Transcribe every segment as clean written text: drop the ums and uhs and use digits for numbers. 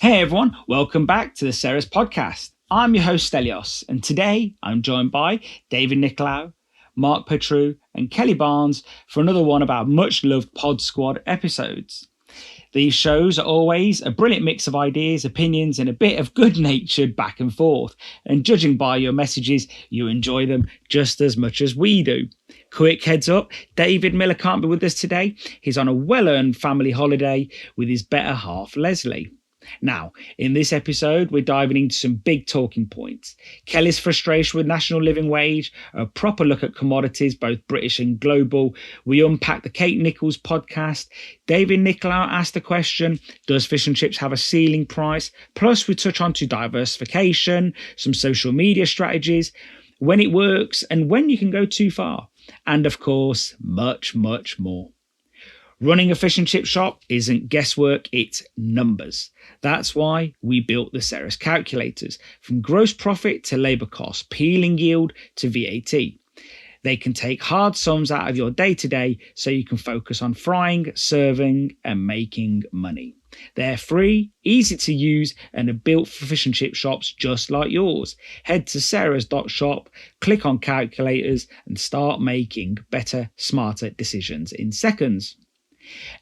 Hey everyone, welcome back to the Ceres podcast. I'm your host Stelios, and today I'm joined by David Nicolaou, Mark Petrou, and Kelly Barnes for another one of our much-loved Podsquad episodes. These shows are always a brilliant mix of ideas, opinions, and a bit of good-natured back and forth. And judging by your messages, you enjoy them just as much as we do. Quick heads up, David Miller can't be with us today. He's on a well-earned family holiday with his better half, Leslie. Now, in this episode, we're diving into some big talking points. Kelly's frustration with national living wage, a proper look at commodities, both British and global. We unpack the Kate Nichols podcast. David Nicolaou asked the question, does fish and chips have a ceiling price? Plus, we touch on to diversification, some social media strategies, when it works and when you can go too far. And of course, much, much more. Running a fish and chip shop isn't guesswork, it's numbers. That's why we built the Ceres calculators, from gross profit to labour costs, peeling yield to VAT. They can take hard sums out of your day-to-day so you can focus on frying, serving and making money. They're free, easy to use and are built for fish and chip shops just like yours. Head to ceres.shop, click on calculators and start making better, smarter decisions in seconds.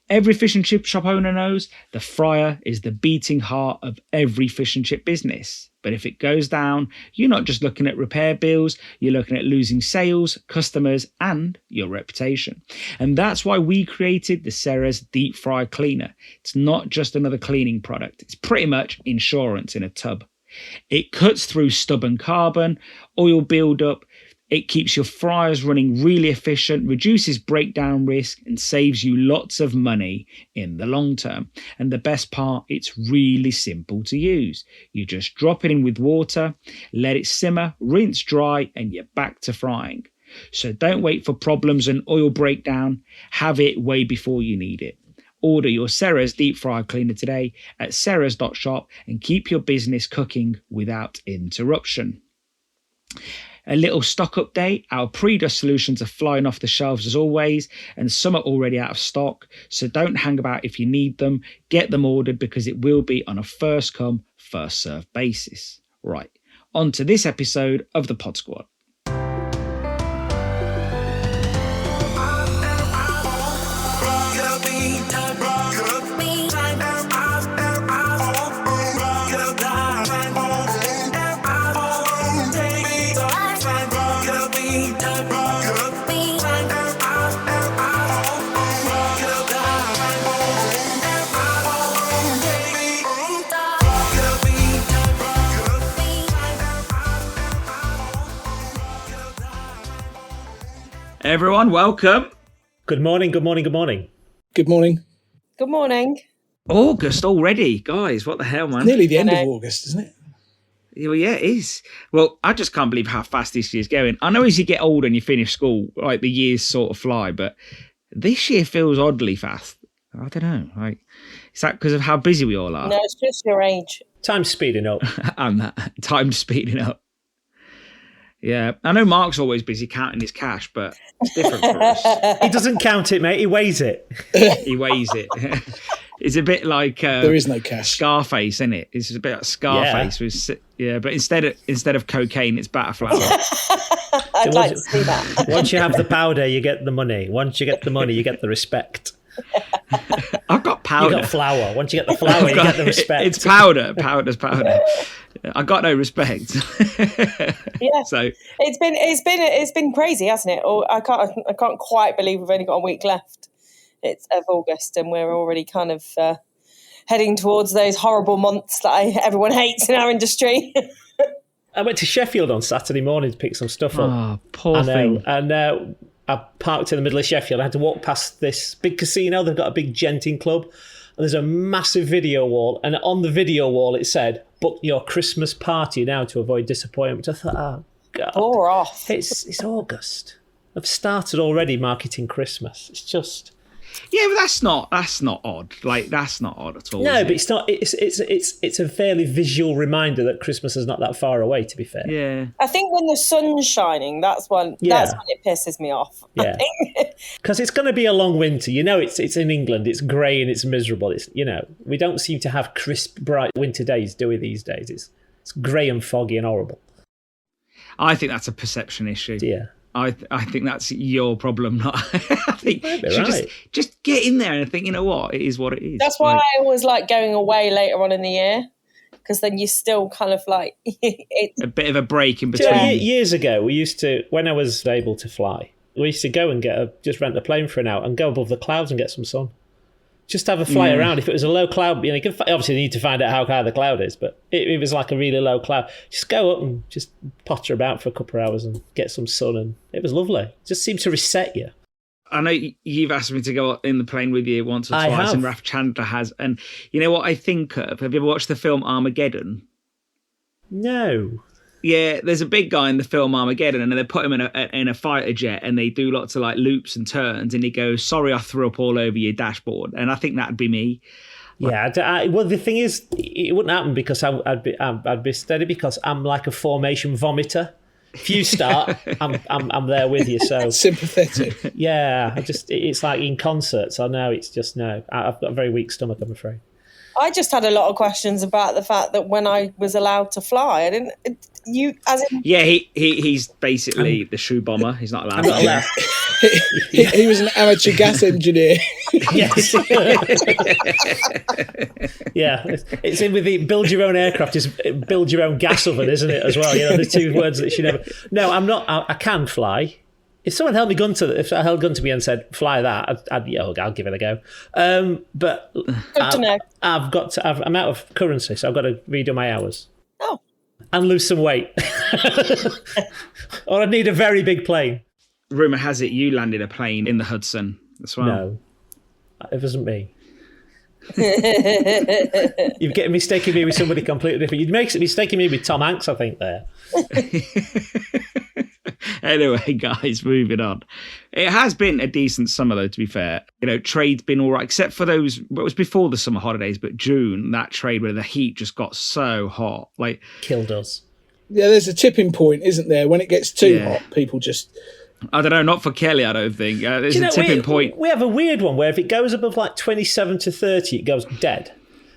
Every fish and chip shop owner knows the fryer is the beating heart of every fish and chip business. But if it goes down, you're not just looking at repair bills, you're looking at losing sales, customers, and your reputation. And that's why we created the Ceres Deep Fry Cleaner. It's not just another cleaning product. It's pretty much insurance in a tub. It cuts through stubborn carbon, oil buildup. It keeps your fryers running really efficient, reduces breakdown risk, and saves you lots of money in the long term. And the best part, it's really simple to use. You just drop it in with water, let it simmer, rinse dry, and you're back to frying. So don't wait for problems and oil breakdown. Have it way before you need it. Order your Ceres Deep Fry Cleaner today at ceres.shop and keep your business cooking without interruption. A little stock update, our pre-dust solutions are flying off the shelves as always, and some are already out of stock, so don't hang about if you need them. Get them ordered because it will be on a first come, first served basis. Right, on to this episode of the Podsquad. Everyone, welcome. Good morning, good morning, good morning. Good morning. Good morning. August already, guys. What the hell, man? Nearly the end of August, isn't it? Well, yeah, it is. Well, I just can't believe how fast this year's going. I know as you get older and you finish school, like the years sort of fly, but this year feels oddly fast. I don't know. Like, is that because of how busy we all are? No, it's just your age. Time's speeding up. And that time's speeding up. Yeah, I know Mark's always busy counting his cash, but it's different for us. He doesn't count it, mate. He weighs it. He weighs it. It's a bit like there is no cash. Scarface, isn't it? It's a bit like Scarface. Yeah, but instead of cocaine, it's batter flour. I'd like to see that. Once you have the powder, you get the money. Once you get the money, you get the respect. I've got powder. You got flour. Once you get the flour, you get the respect. It's powder. Powder's powder. I got no respect. Yeah. So it's been crazy, hasn't it? Or I can't quite believe we've only got a week left. It's of August, and we're already kind of heading towards those horrible months that everyone hates in our industry. I went to Sheffield on Saturday morning to pick some stuff up. Oh, poor thing. And I parked in the middle of Sheffield. I had to walk past this big casino. They've got a big genting club. And there's a massive video wall. And on the video wall, it said, book your Christmas party now to avoid disappointment. I thought, oh, God. Pour off. It's August. I've started already marketing Christmas. It's just... Yeah, but that's not odd. Like, that's not odd at all. No, but it's not. It's a fairly visual reminder that Christmas is not that far away. To be fair, Yeah. I think when the sun's shining, that's when it pisses me off. Yeah, because it's going to be a long winter. You know, it's in England. It's grey and it's miserable. It's, you know, we don't seem to have crisp, bright winter days, do we? These days, it's grey and foggy and horrible. I think that's a perception issue. Yeah. I think that's your problem, not. I think you should right. just get in there and think, you know what, it is what it is. That's why I always like going away later on in the year, because then you're still kind of like a bit of a break in between. Years ago, we used to, when I was able to fly, we used to go and just rent a plane for an hour and go above the clouds and get some sun. Just have a fly around. If it was a low cloud, you know, you obviously need to find out how high the cloud is, but it was like a really low cloud. Just go up and just potter about for a couple of hours and get some sun, and it was lovely. It just seemed to reset you. I know you've asked me to go in the plane with you once or twice, and Raf Chandler has. And you know what I think of? Have you ever watched the film Armageddon? No. Yeah, there's a big guy in the film Armageddon, and they put him in a fighter jet, and they do lots of like loops and turns, and he goes, "Sorry, I threw up all over your dashboard," and I think that'd be me. Yeah, well, the thing is, it wouldn't happen because I'd be steady, because I'm like a formation vomiter. If you start, I'm there with you. So sympathetic. Yeah, it's like in concerts. I know it's just no. I've got a very weak stomach, I'm afraid. I just had a lot of questions about the fact that when I was allowed to fly, I didn't. Yeah, he's basically the shoe bomber. He's not allowed. He was an amateur gas engineer. Yes. Yeah, it's in with the build your own aircraft is build your own gas oven, isn't it? As well, you know, the two words that she never. No, I'm not. I can fly. If someone held a gun to me and said fly that, I'll give it a go. But good to know. I'm out of currency, so I've got to redo my hours. Oh. And lose some weight. Or I'd need a very big plane. Rumour has it you landed a plane in the Hudson as well. No, it wasn't me. You're getting mistaken me with somebody completely different. You'd make mistaken me with Tom Hanks, I think, there. Anyway, guys, moving on. It has been a decent summer, though, to be fair. You know, trade's been all right, except for those, it was before the summer holidays, but June, that trade where the heat just got so hot. Like, killed us. Yeah, there's a tipping point, isn't there? When it gets too hot, people just... I don't know, not for Kelly, I don't think. There's a tipping point. We have a weird one where if it goes above like 27 to 30, it goes dead.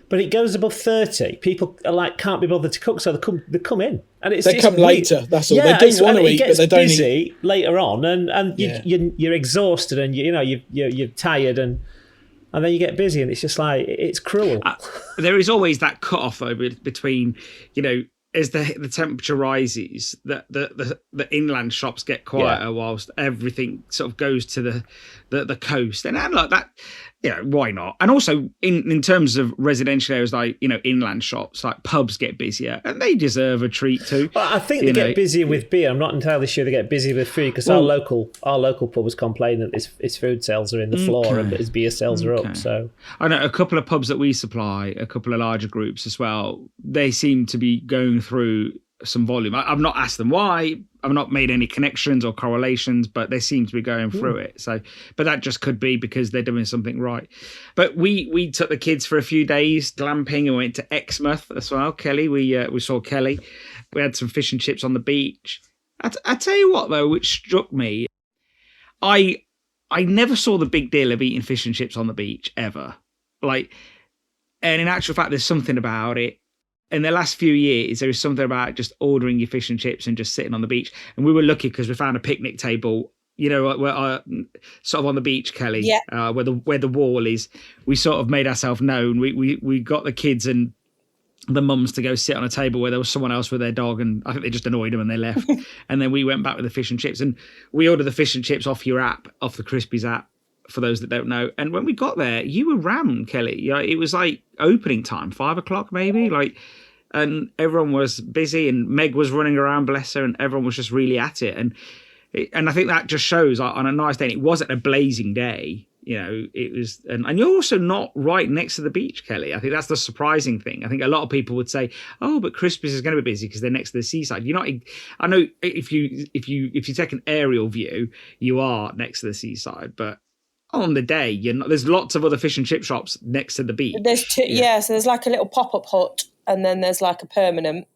But it goes above 30, people are like can't be bothered to cook, so they come in, and they come later. That's all. They do want to eat, but they don't eat later on, and you're exhausted, and you're tired, and then you get busy, and it's just like it's cruel. There is always that cut off though between, you know, as the temperature rises, the inland shops get quieter whilst everything sort of goes to the coast, and like that. Yeah, why not? And also in terms of residential areas, like, you know, inland shops, like pubs get busier, and they deserve a treat too. Well, I think they get busier with beer. I'm not entirely sure they get busy with food, because our local pubs complain that its food sales are in the floor and its beer sales are up. So I know a couple of pubs that we supply, a couple of larger groups as well. They seem to be going through some volume. I've not asked them why. I've not made any connections or correlations, but they seem to be going through it. So, but that just could be because they're doing something right. But we took the kids for a few days glamping and went to Exmouth as well. Kelly, we saw Kelly. We had some fish and chips on the beach. I tell you what though, which struck me, I never saw the big deal of eating fish and chips on the beach ever. Like, and in actual fact, there's something about it. In the last few years, there is something about just ordering your fish and chips and just sitting on the beach. And we were lucky because we found a picnic table, you know, sort of on the beach, Kelly, where the wall is. We sort of made ourselves known. We got the kids and the mums to go sit on a table where there was someone else with their dog, and I think they just annoyed them and they left. And then we went back with the fish and chips, and we ordered the fish and chips off your app, off the Crispies app, for those that don't know. And when we got there, you were rammed, Kelly. You know, it was like opening time, 5 o'clock maybe, like. And everyone was busy, and Meg was running around, bless her, and everyone was just really at it. And I think that just shows on a nice day. And it wasn't a blazing day, you know. It was, and you're also not right next to the beach, Kelly. I think that's the surprising thing. I think a lot of people would say, "Oh, but Crispies is going to be busy because they're next to the seaside." You're not. I know if you take an aerial view, you are next to the seaside, but on the day, there's lots of other fish and chip shops next to the beach. There's two, so there's like a little pop-up hut, and then there's like a permanent.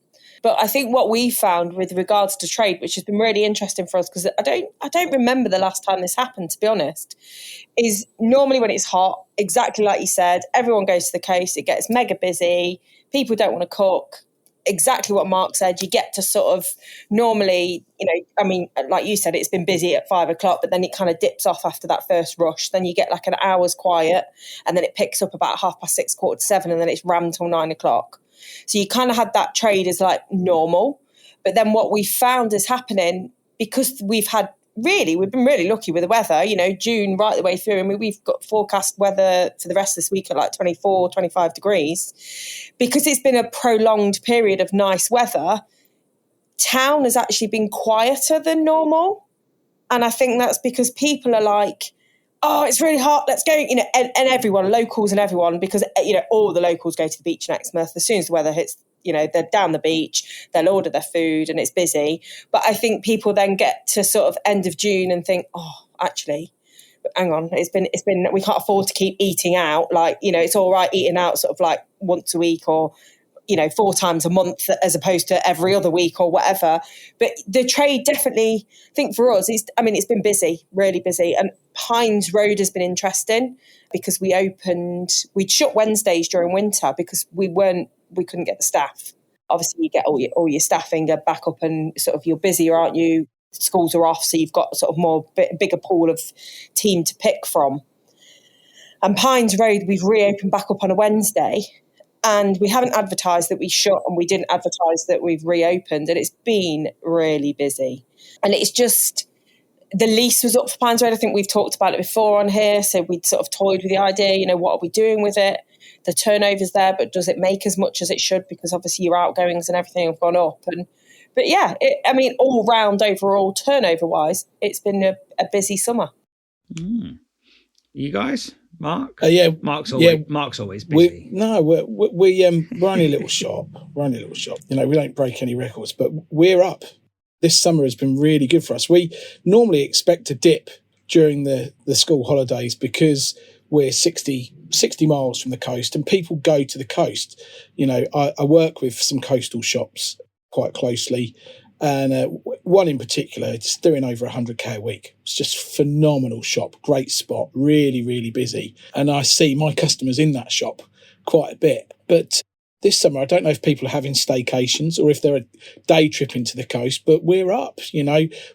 But I think what we found with regards to trade, which has been really interesting for us, because I don't remember the last time this happened, to be honest, is normally when it's hot, exactly like you said, everyone goes to the coast, it gets mega busy, people don't want to cook. Exactly what Mark said, you get to sort of normally, like you said, it's been busy at 5 o'clock, but then it kind of dips off after that first rush. Then you get like an hour's quiet, and then it picks up about 6:30, 7:15, and then it's rammed till 9 o'clock. So you kind of had that trade as like normal. But then what we found is happening, because we've been really lucky with the weather, June right the way through. And we've got forecast weather for the rest of this week at like 24, 25 degrees. Because it's been a prolonged period of nice weather, town has actually been quieter than normal. And I think that's because people are like, oh, it's really hot, let's go, and everyone, locals and everyone, because, all the locals go to the beach next month. As soon as the weather hits, they're down the beach, they'll order their food and it's busy. But I think people then get to sort of end of June and think, oh, actually, hang on, it's been, we can't afford to keep eating out. Like, it's all right eating out sort of like once a week or, 4 times a month as opposed to every other week or whatever. But the trade definitely, I think for us, it's been busy, really busy. And Pines Road has been interesting because we'd shut Wednesdays during winter because we couldn't get the staff. Obviously, you get all your staffing back up and sort of you're busier, aren't you? Schools are off, so you've got sort of bigger pool of team to pick from. And Pines Road, we've reopened back up on a Wednesday. And we haven't advertised that we shut, and we didn't advertise that we've reopened. And it's been really busy. And it's just, the lease was up for Pines Road. I think we've talked about it before on here. So we'd sort of toyed with the idea, what are we doing with it? The turnover's there, but does it make as much as it should? Because obviously your outgoings and everything have gone up. But yeah, all round overall turnover-wise, it's been a busy summer. You guys? Mark? Mark's always busy. We're only a little shop. We don't break any records, but we're up. This summer has been really good for us. We normally expect a dip during the school holidays because we're 60 miles from the coast and people go to the coast. I work with some coastal shops quite closely, and one in particular, it's doing over 100k a week. It's just phenomenal shop, great spot, really, really busy. And I see my customers in that shop quite a bit. But this summer, I don't know if people are having staycations or if they're a day trip into the coast, but we're up.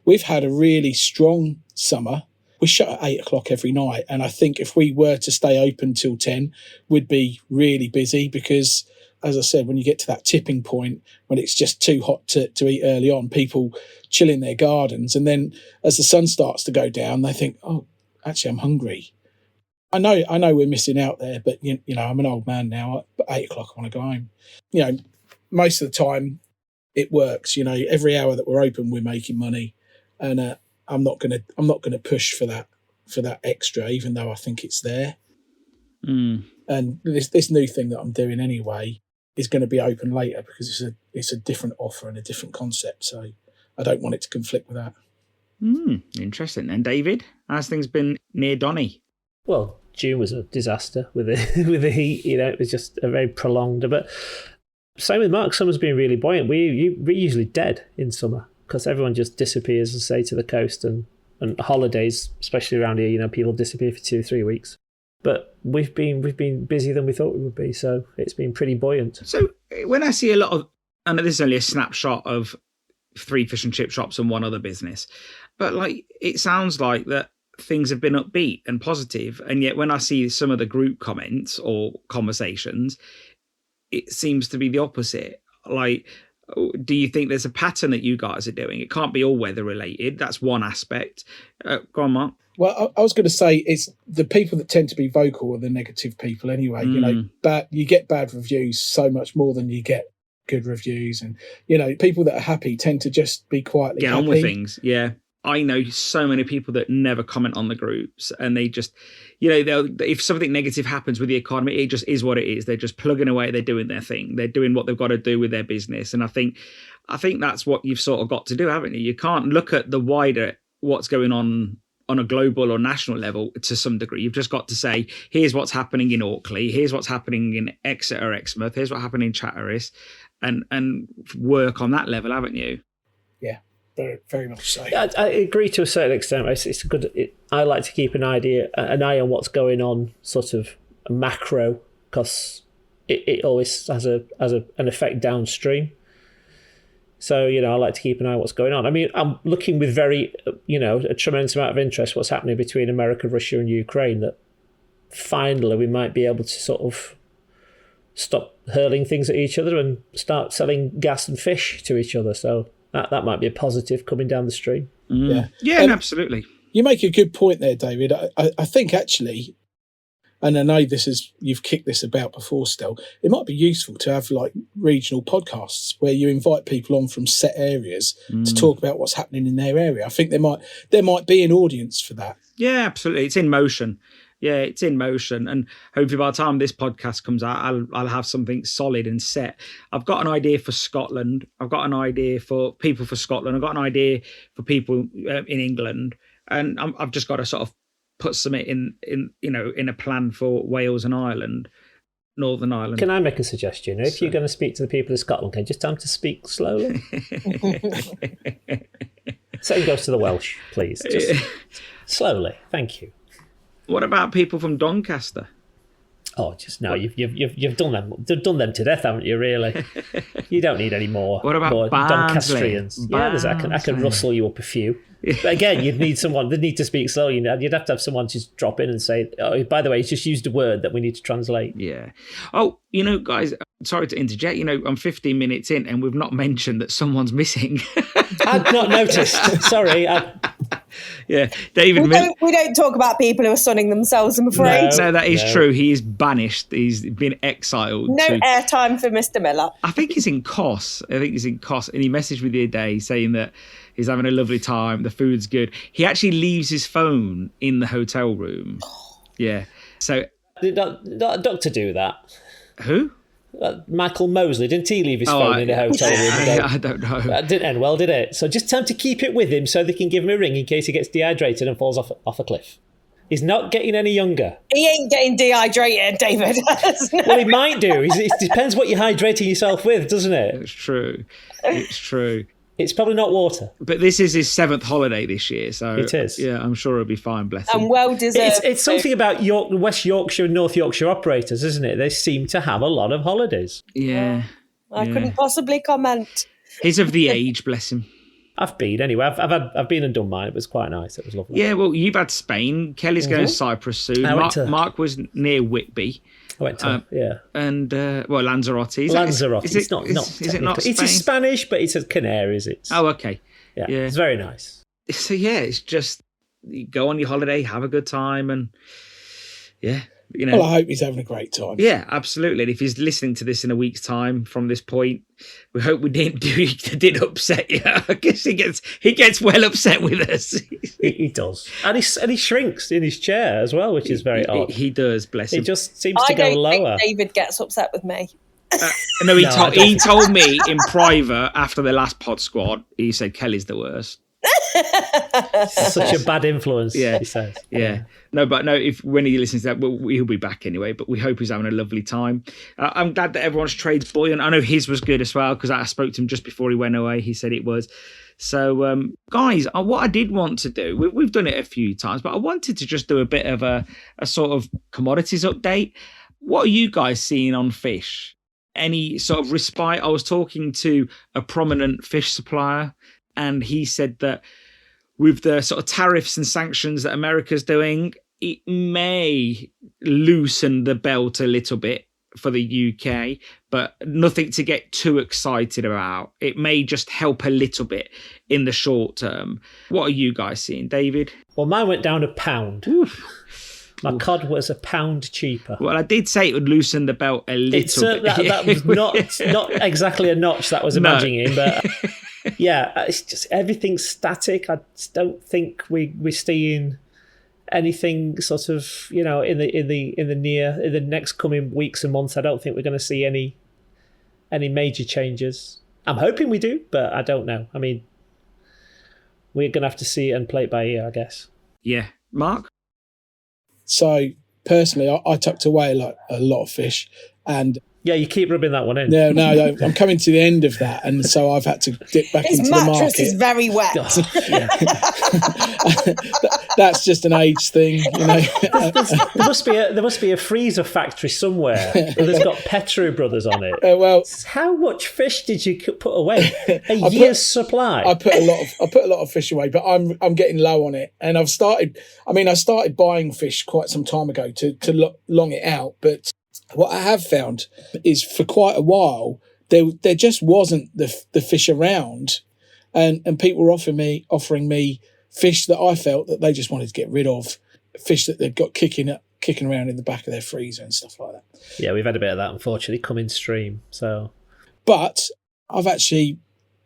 We've had a really strong summer. We shut at 8 o'clock every night. And I think if we were to stay open till 10, we'd be really busy because, as I said, when you get to that tipping point, when it's just too hot to eat early on, people chill in their gardens. And then as the sun starts to go down, they think, oh, actually, I'm hungry. I know we're missing out there, but, I'm an old man now. At 8 o'clock, I want to go home. Most of the time it works. Every hour that we're open, we're making money. And I'm not gonna push for that extra, even though I think it's there. And this new thing that I'm doing anyway is going to be open later because it's a different offer and a different concept. So I don't want it to conflict with that. Interesting. And David, how's things been near Donny? Well, June was a disaster with the heat. It was just a very prolonged. But same with Mark. Summer's been really buoyant. We're usually dead in summer because everyone just disappears, and say, to the coast and holidays, especially around here. People disappear for 2-3 weeks. But we've been busier than we thought we would be, so it's been pretty buoyant. So when I see a lot of, I know this is only a snapshot of 3 fish and chip shops and 1 other business, but it sounds like that things have been upbeat and positive, and yet when I see some of the group comments or conversations, it seems to be the opposite. Do you think there's a pattern that you guys are doing? It can't be all weather related. That's one aspect. Go on, Mark. Well, I was going to say it's the people that tend to be vocal are the negative people anyway. You get bad reviews so much more than you get good reviews, and people that are happy tend to just be quietly get happy. on with things. Yeah, I know so many people that never comment on the groups, and they just, if something negative happens with the economy, it just is what it is. They're just plugging away. They're doing their thing. They're doing what they've got to do with their business, and I think that's what you've sort of got to do, haven't you? You can't look at the wider what's going on on a global or national level to some degree. You've just got to say, here's what's happening in Orkley, here's what's happening in Exeter, Exmouth, here's what's happening in Chatteris, and work on that level, haven't you? Yeah, very, very much so. I agree to a certain extent. It's good. I like to keep an eye on what's going on, sort of macro, because it always has an effect downstream. So, I like to keep an eye on what's going on. I mean, I'm looking with very, a tremendous amount of interest what's happening between America, Russia and Ukraine, that finally we might be able to sort of stop hurling things at each other and start selling gas and fish to each other. So that might be a positive coming down the stream. Yeah, absolutely. You make a good point there, David. I think actually, and I know you've kicked this about before, Stel, it might be useful to have like regional podcasts where you invite people on from set areas to talk about what's happening in their area. I think there might be an audience for that. Yeah, absolutely. It's in motion. Yeah, it's in motion. And hopefully by the time this podcast comes out, I'll have something solid and set. I've got an idea for Scotland. I've got an idea for people for Scotland. I've got an idea for people in England. And I've just got to sort of put something in a plan for Wales and Ireland, Northern Ireland. Can I make a suggestion? If you're going to speak to the people of Scotland, can you just tell them to speak slowly? Same goes to the Welsh, please. Just slowly. Thank you. What about people from Doncaster? Oh, just no. You've done them. You've done them to death, haven't you? Really. You don't need any more. What about more Barnsley? Doncastrians? Yeah, I can rustle you up a few. But again, you'd need someone. They'd need to speak slowly. You'd have to have someone just drop in and say, "Oh, by the way, he's just used a word that we need to translate." Yeah. Oh, guys, sorry to interject. I'm 15 minutes in, and we've not mentioned that someone's missing. I'd not noticed. Sorry. Yeah, David. We don't talk about people who are sunning themselves, I'm afraid. No, that is true. He is banished. He's been exiled. No airtime for Mr. Miller. I think he's in Kos. And he messaged me the other day saying that he's having a lovely time. The food's good. He actually leaves his phone in the hotel room. Yeah. So did a doctor do that? Who? Michael Mosley, didn't he leave his phone in the hotel room? I don't know. That didn't end well, did it? So just tell him to keep it with him so they can give him a ring in case he gets dehydrated and falls off a cliff. He's not getting any younger. He ain't getting dehydrated, David. Well, he might do. It depends what you're hydrating yourself with, doesn't it? It's true. It's probably not water. But this is his 7th holiday this year, so it is. Yeah, I'm sure he'll be fine, bless him. And well deserved. It's something about West Yorkshire and North Yorkshire operators, isn't it? They seem to have a lot of holidays. Yeah. I couldn't possibly comment. He's of the age, bless him. I've been anyway. I've been and done mine. It was quite nice. It was lovely. Yeah, well, you've had Spain. Kelly's going to Cyprus soon. Mark was near Whitby. I went to and Lanzarote. Lanzarote. Is it not Spain? It is Spanish, but it's a Canaries. Oh, okay. Yeah, it's very nice. So yeah, it's just you go on your holiday, have a good time, and Well, I hope he's having a great time. Yeah, absolutely. And if he's listening to this in a week's time from this point, we hope we didn't upset you. I guess he gets well upset with us. He does, and he shrinks in his chair as well, which is very odd. He does, bless him. It just seems to go lower. I don't think David gets upset with me. No, he told me in private after the last Podsquad. He said Kelly's the worst. Such a bad influence. Yeah, he says. Yeah. No, when he listens to that, he'll be back anyway. But we hope he's having a lovely time. I'm glad that everyone's trade's buoyant. I know his was good as well because I spoke to him just before he went away. He said it was. So, guys, what I did want to do, we've done it a few times, but I wanted to just do a bit of a sort of commodities update. What are you guys seeing on fish? Any sort of respite? I was talking to a prominent fish supplier, and he said that with the sort of tariffs and sanctions that America's doing, it may loosen the belt a little bit for the UK, but nothing to get too excited about. It may just help a little bit in the short term. What are you guys seeing, David? Well, mine went down £1. Oof. My cod was £1 cheaper. Well, I did say it would loosen the belt a little bit. That was not exactly a notch that was imagining, but yeah, it's just everything's static. I just don't think we're seeing anything sort of, in the next coming weeks and months. I don't think we're going to see any major changes. I'm hoping we do, but I don't know. I mean, we're going to have to see it and play it by ear, I guess. Yeah. Mark? So personally, I tucked away like a lot of fish, and Yeah, you keep rubbing that one in. no, I'm coming to the end of that, and so I've had to dip back His into the market. mattress is very wet. Oh, yeah. That's just an age thing, you know. There must be a freezer factory somewhere that's got Petrou brothers on it. Well, how much fish did you put away? A year's supply. I put a lot of fish away, but I'm getting low on it, and I started buying fish quite some time ago to long it out, but what I have found is for quite a while there just wasn't the fish around, and people were offering me fish that I felt that they just wanted to get rid of, fish that they've got kicking around in the back of their freezer and stuff like that. Yeah, we've had a bit of that, unfortunately, come in stream. But I've actually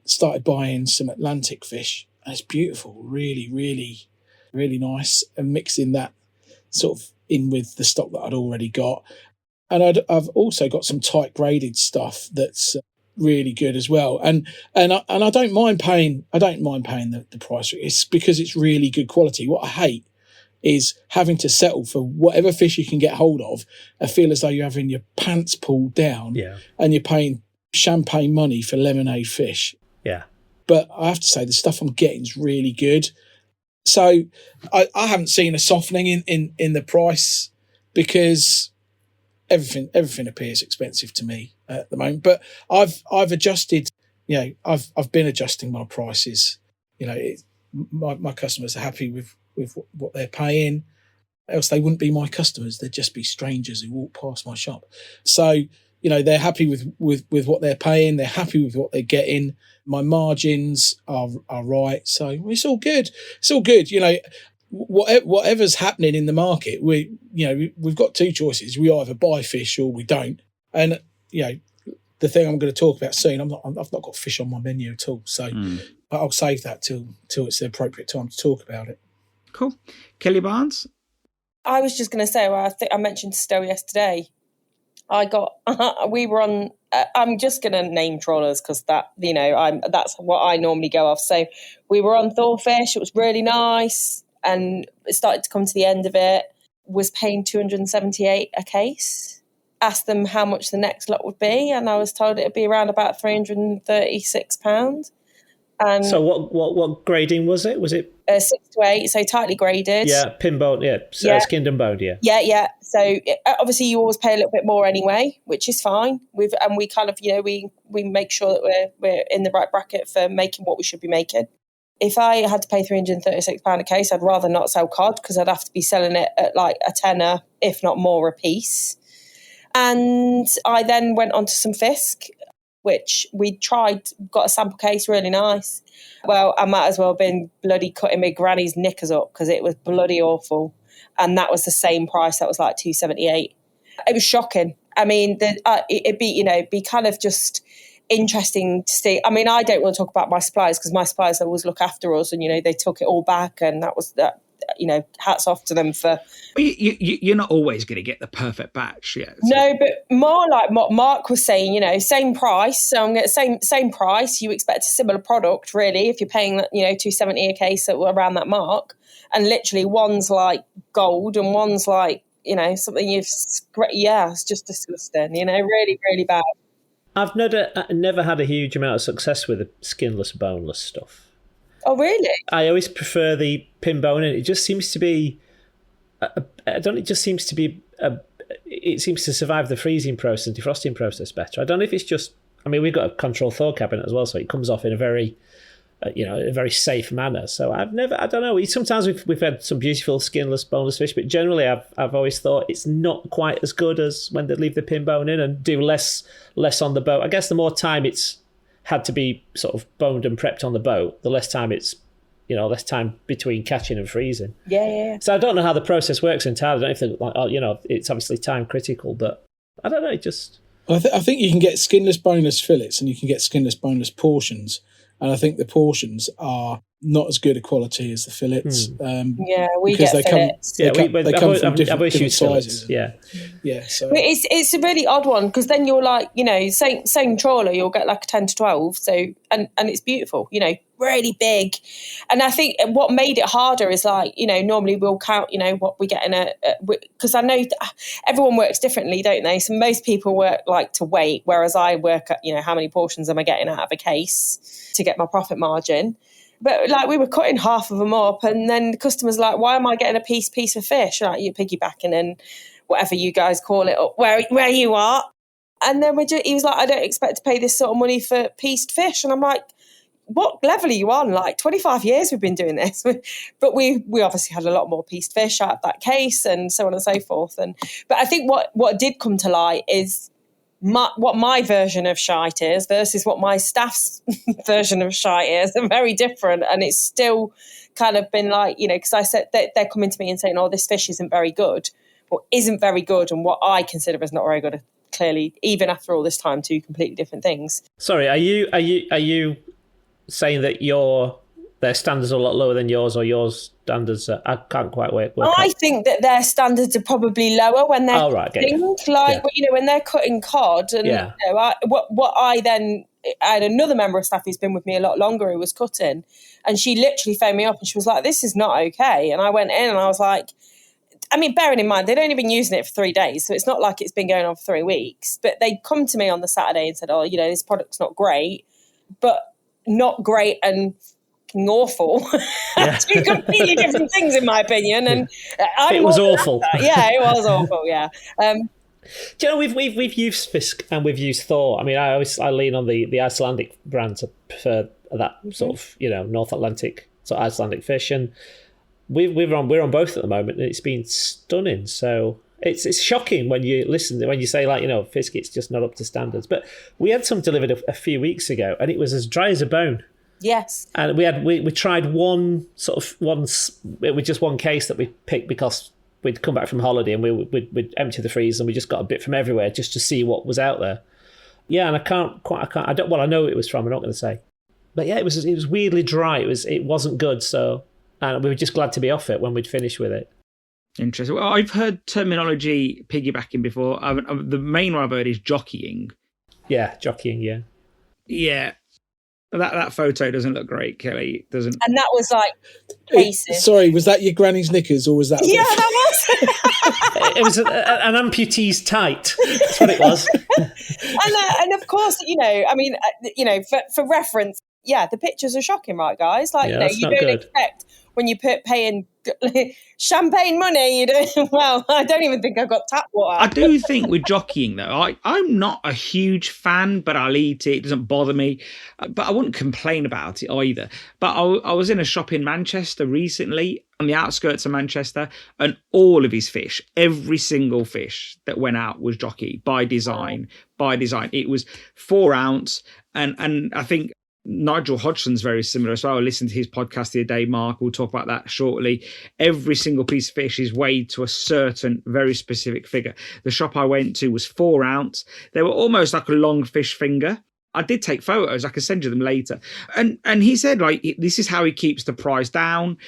started buying some Atlantic fish, and it's beautiful, really, really, really nice, and mixing that sort of in with the stock that I'd already got. And I've also got some tight graded stuff that's really good as well. And I don't mind paying the price. It's because it's really good quality. What I hate is having to settle for whatever fish you can get hold of. I feel as though you're having your pants pulled down, and you're paying champagne money for lemonade fish. Yeah. But I have to say the stuff I'm getting is really good. So I haven't seen a softening in the price, because everything appears expensive to me at the moment. But I've adjusted, you know, I've been adjusting my prices. You know, my customers are happy with what they're paying, else they wouldn't be my customers. They'd just be strangers who walk past my shop. So, you know, they're happy with what they're paying. They're happy with what they're getting. My margins are right. So it's all good. It's all good. You know, whatever's happening in the market, we've got two choices. We either buy fish or we don't. And you know, the thing I'm going to talk about soon, I've not got fish on my menu at all. So I'll save that till it's the appropriate time to talk about it. Cool. Kelly Barnes? I was just going to say, well, I think I mentioned to Stowe yesterday. We were on. I'm just going to name trawlers because that, you know, that's what I normally go off. So we were on Thorfish. It was really nice, and it started to come to the end of it. Was paying $278 a case. Asked them how much the next lot would be, and I was told it'd be around about £336. And so what grading was it? Was it 6 to 8? So tightly graded. Yeah, pin bone. Yeah, skinned and boned. Yeah. Yeah. So obviously you always pay a little bit more anyway, which is fine. We kind of, you know, we make sure that we're in the right bracket for making what we should be making. If I had to pay £336 a case, I'd rather not sell cod, because I'd have to be selling it at like a tenner, if not more, a piece. And I then went on to some fisk, which we tried, got a sample case, really nice. Well, I might as well have been bloody cutting my granny's knickers up, because it was bloody awful. And that was the same price. That was like $278. It was shocking. I mean, it'd be kind of just interesting to see. I mean, I don't want to talk about my suppliers, because my suppliers always look after us, and, you know, they took it all back, and that was that. You know, hats off to them for. You're not always going to get the perfect batch, yeah. So. No, but more like what Mark was saying. You know, same price. So I'm getting same price. You expect a similar product, really, if you're paying, you know, $270 a case around that mark. And literally, one's like gold, and one's like, you know, something you've. Yeah, it's just disgusting. You know, really, really bad. I've never had a huge amount of success with the skinless, boneless stuff. Oh, really? I always prefer the pin bone, and it just seems to be. It seems to survive the freezing process, defrosting process better. I don't know if it's just. I mean, we've got a control thaw cabinet as well, so it comes off in a very, a very safe manner. So I don't know. Sometimes we've had some beautiful skinless, boneless fish, but generally I've always thought it's not quite as good as when they leave the pin bone in and do less on the boat. I guess the more time it's had to be sort of boned and prepped on the boat, the less time less time between catching and freezing. Yeah. So I don't know how the process works entirely. I don't know if it's obviously time critical, but I don't know. It just. I think you can get skinless, boneless fillets, and you can get skinless, boneless portions. And I think the portions are not as good a quality as the fillets. We get fillets. They come from different sizes. Fillets. Yeah. So it's a really odd one, because then you're like, same trawler, you'll get like a 10 to 12. So and it's beautiful, really big. And I think what made it harder is like, normally we'll count, what we get in because I know everyone works differently, don't they? So most people work like to weight, whereas I work at, how many portions am I getting out of a case to get my profit margin. But like we were cutting half of them up, and then the customer's like, why am I getting a piece of fish? Like, you're piggybacking and whatever you guys call it, up where you are. And then he was like, I don't expect to pay this sort of money for pieced fish. And I'm like, what level are you on? Like 25 years we've been doing this. But we obviously had a lot more pieced fish out of that case, and so on and so forth. But I think what did come to light is what my version of shite is versus what my staff's version of shite is. They're very different, and it's still kind of been like, because I said they're coming to me and saying, oh, this fish isn't very good, or isn't very good, and what I consider as not very good are clearly, even after all this time, two completely different things. Sorry, are you saying that their standards are a lot lower than yours, or yours standards I can't quite work I think that their standards are probably lower when they're cutting, when they're cutting cod. And I had another member of staff who's been with me a lot longer who was cutting, and she literally phoned me up and she was like, this is not okay. And I went in and I was like, I mean, bearing in mind, they'd only been using it for 3 days, so it's not like it's been going on for 3 weeks. But they'd come to me on the Saturday and said, oh, this product's not great, but not great and awful. Two completely different things, in my opinion. And it was awful. It was awful. Yeah. Do you know, we've used Fisk and we've used Thor. I mean, I lean on the Icelandic brand to prefer that sort of North Atlantic, so Icelandic fish, and we're on both at the moment, and it's been stunning. So it's shocking when you say like Fisk, it's just not up to standards. But we had some delivered a few weeks ago, and it was as dry as a bone. Yes. And we tried it was just one case that we picked because we'd come back from holiday and we'd empty the freezer, and we just got a bit from everywhere just to see what was out there. Yeah, and I know it was from, I'm not going to say. But yeah, it was weirdly dry. It wasn't good, so, and we were just glad to be off it when we'd finished with it. Interesting. Well, I've heard terminology piggybacking before. The main one I've heard is jockeying. Yeah, jockeying, yeah. Yeah. That photo doesn't look great, Kelly. It doesn't. And that was like cases. Sorry, was that your granny's knickers, or was that? Yeah, that was. It was an amputee's tight. That's what it was. And of course, I mean, for reference, yeah, the pictures are shocking, right, guys? Like, you don't expect when you paying champagne money, you don't. Well, I don't even think I've got tap water. I do think with jockeying, though, I'm not a huge fan, but I'll eat it. It doesn't bother me. But I wouldn't complain about it either. But I was in a shop in Manchester recently, on the outskirts of Manchester, and all of his fish, every single fish that went out was jockey by design. It was 4 ounce, and I think Nigel Hodgson's very similar as well. I listened to his podcast the other day, Mark. We'll talk about that shortly. Every single piece of fish is weighed to a certain, very specific figure. The shop I went to was 4 ounce. They were almost like a long fish finger. I did take photos. I can send you them later. And he said, like, this is how he keeps the price down.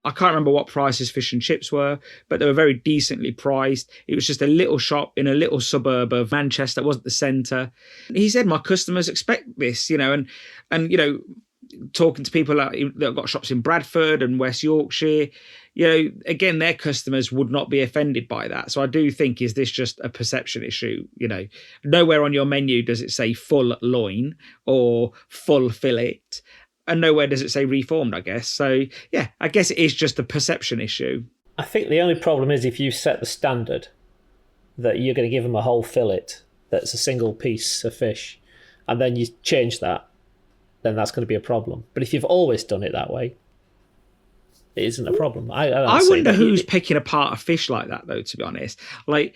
I can't remember what price his fish and chips were, but they were very decently priced. It was just a little shop in a little suburb of Manchester. It wasn't the centre. He said, my customers expect this, and talking to people that have got shops in Bradford and West Yorkshire, again, their customers would not be offended by that. So I do think, is this just a perception issue? Nowhere on your menu does it say full loin or full fillet. And nowhere does it say reformed, I guess. So, yeah, I guess it is just a perception issue. I think the only problem is if you set the standard that you're going to give them a whole fillet that's a single piece of fish, and then you change that, then that's going to be a problem. But if you've always done it that way, it isn't a problem. I wonder who's picking apart a fish like that, though, to be honest. Like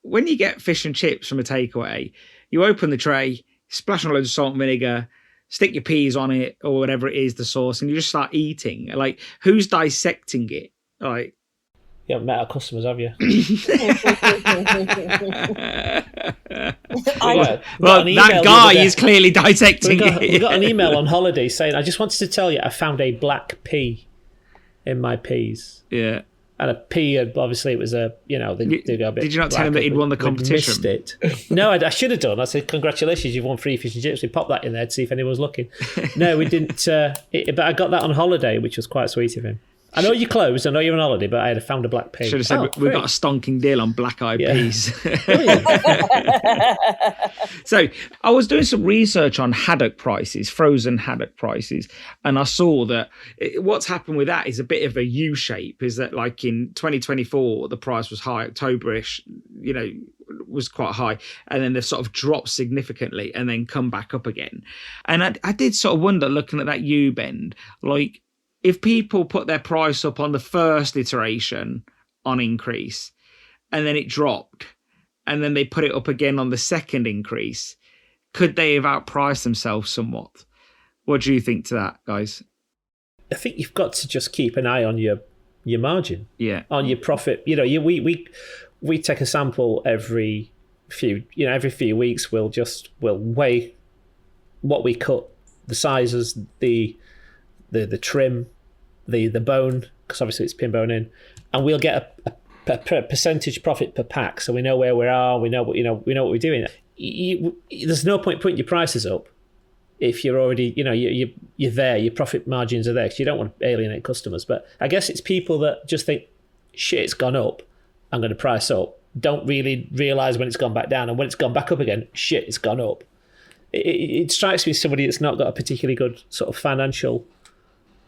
when you get fish and chips from a takeaway, you open the tray, splash on loads of salt and vinegar, stick your peas on it or whatever it is, the sauce, and you just start eating. Like, who's dissecting it? Like, you haven't met our customers, have you? Well, that guy is clearly dissecting we got an email on holiday saying, I just wanted to tell you I found a black pea in my peas. Yeah. And a pea, obviously, it was a, they go a bit. Did you not tell him that he'd won the competition? Missed it. No, I should have done. I said, congratulations, you've won 3 fish and chips. We popped that in there to see if anyone was looking. No, we didn't. But I got that on holiday, which was quite sweet of him. I know you're closed, I know you're on holiday, but I had found a black pea. Should have said, we've got a stonking deal on black-eyed peas. So I was doing some research on haddock prices, frozen haddock prices, and I saw that what's happened with that is a bit of a U-shape, is that like in 2024, the price was high, October-ish, was quite high, and then they've sort of dropped significantly and then come back up again. And I did sort of wonder, looking at that U-bend, like, if people put their price up on the first iteration on increase and then it dropped and then they put it up again on the second increase, could they have outpriced themselves somewhat? What do you think to that, guys? I think you've got to just keep an eye on your margin, on your profit. We take a sample every few weeks. We'll weigh what we cut, the sizes, the trim, the bone, because obviously it's pin bone in, and we'll get a percentage profit per pack, so we know where we are. We know what we're doing. There's no point putting your prices up if you're already you're there. Your profit margins are there, because you don't want to alienate customers. But I guess it's people that just think, shit, it's gone up, I'm going to price up. Don't really realise when it's gone back down, and when it's gone back up again, shit, it's gone up. It strikes me as somebody that's not got a particularly good sort of financial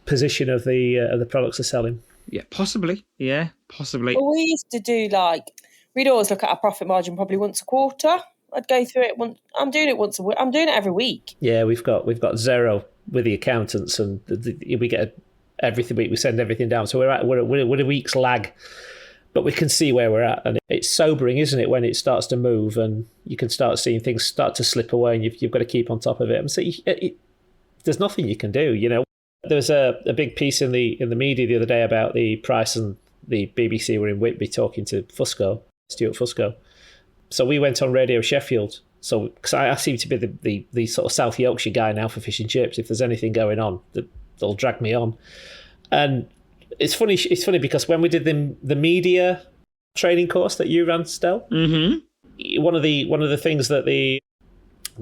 position of the products they're selling. Yeah, possibly. Yeah, possibly. Well, we used to do we'd always look at our profit margin probably once a quarter. I'd go through it once. I'm doing it once a week. I'm doing it every week. Yeah, we've got Zero with the accountants, and we get every week we send everything down. So we're a week's lag. But we can see where we're at, and it's sobering, isn't it, when it starts to move and you can start seeing things start to slip away, and you've got to keep on top of it. And so there's nothing you can do. There was a big piece in the media the other day about the price, and the BBC were in Whitby talking to Stuart Fusco. So we went on Radio Sheffield. So because I seem to be the sort of South Yorkshire guy now for fish and chips. If there's anything going on, they'll drag me on, and. It's funny because when we did the media training course that you ran, Stel, one of the things that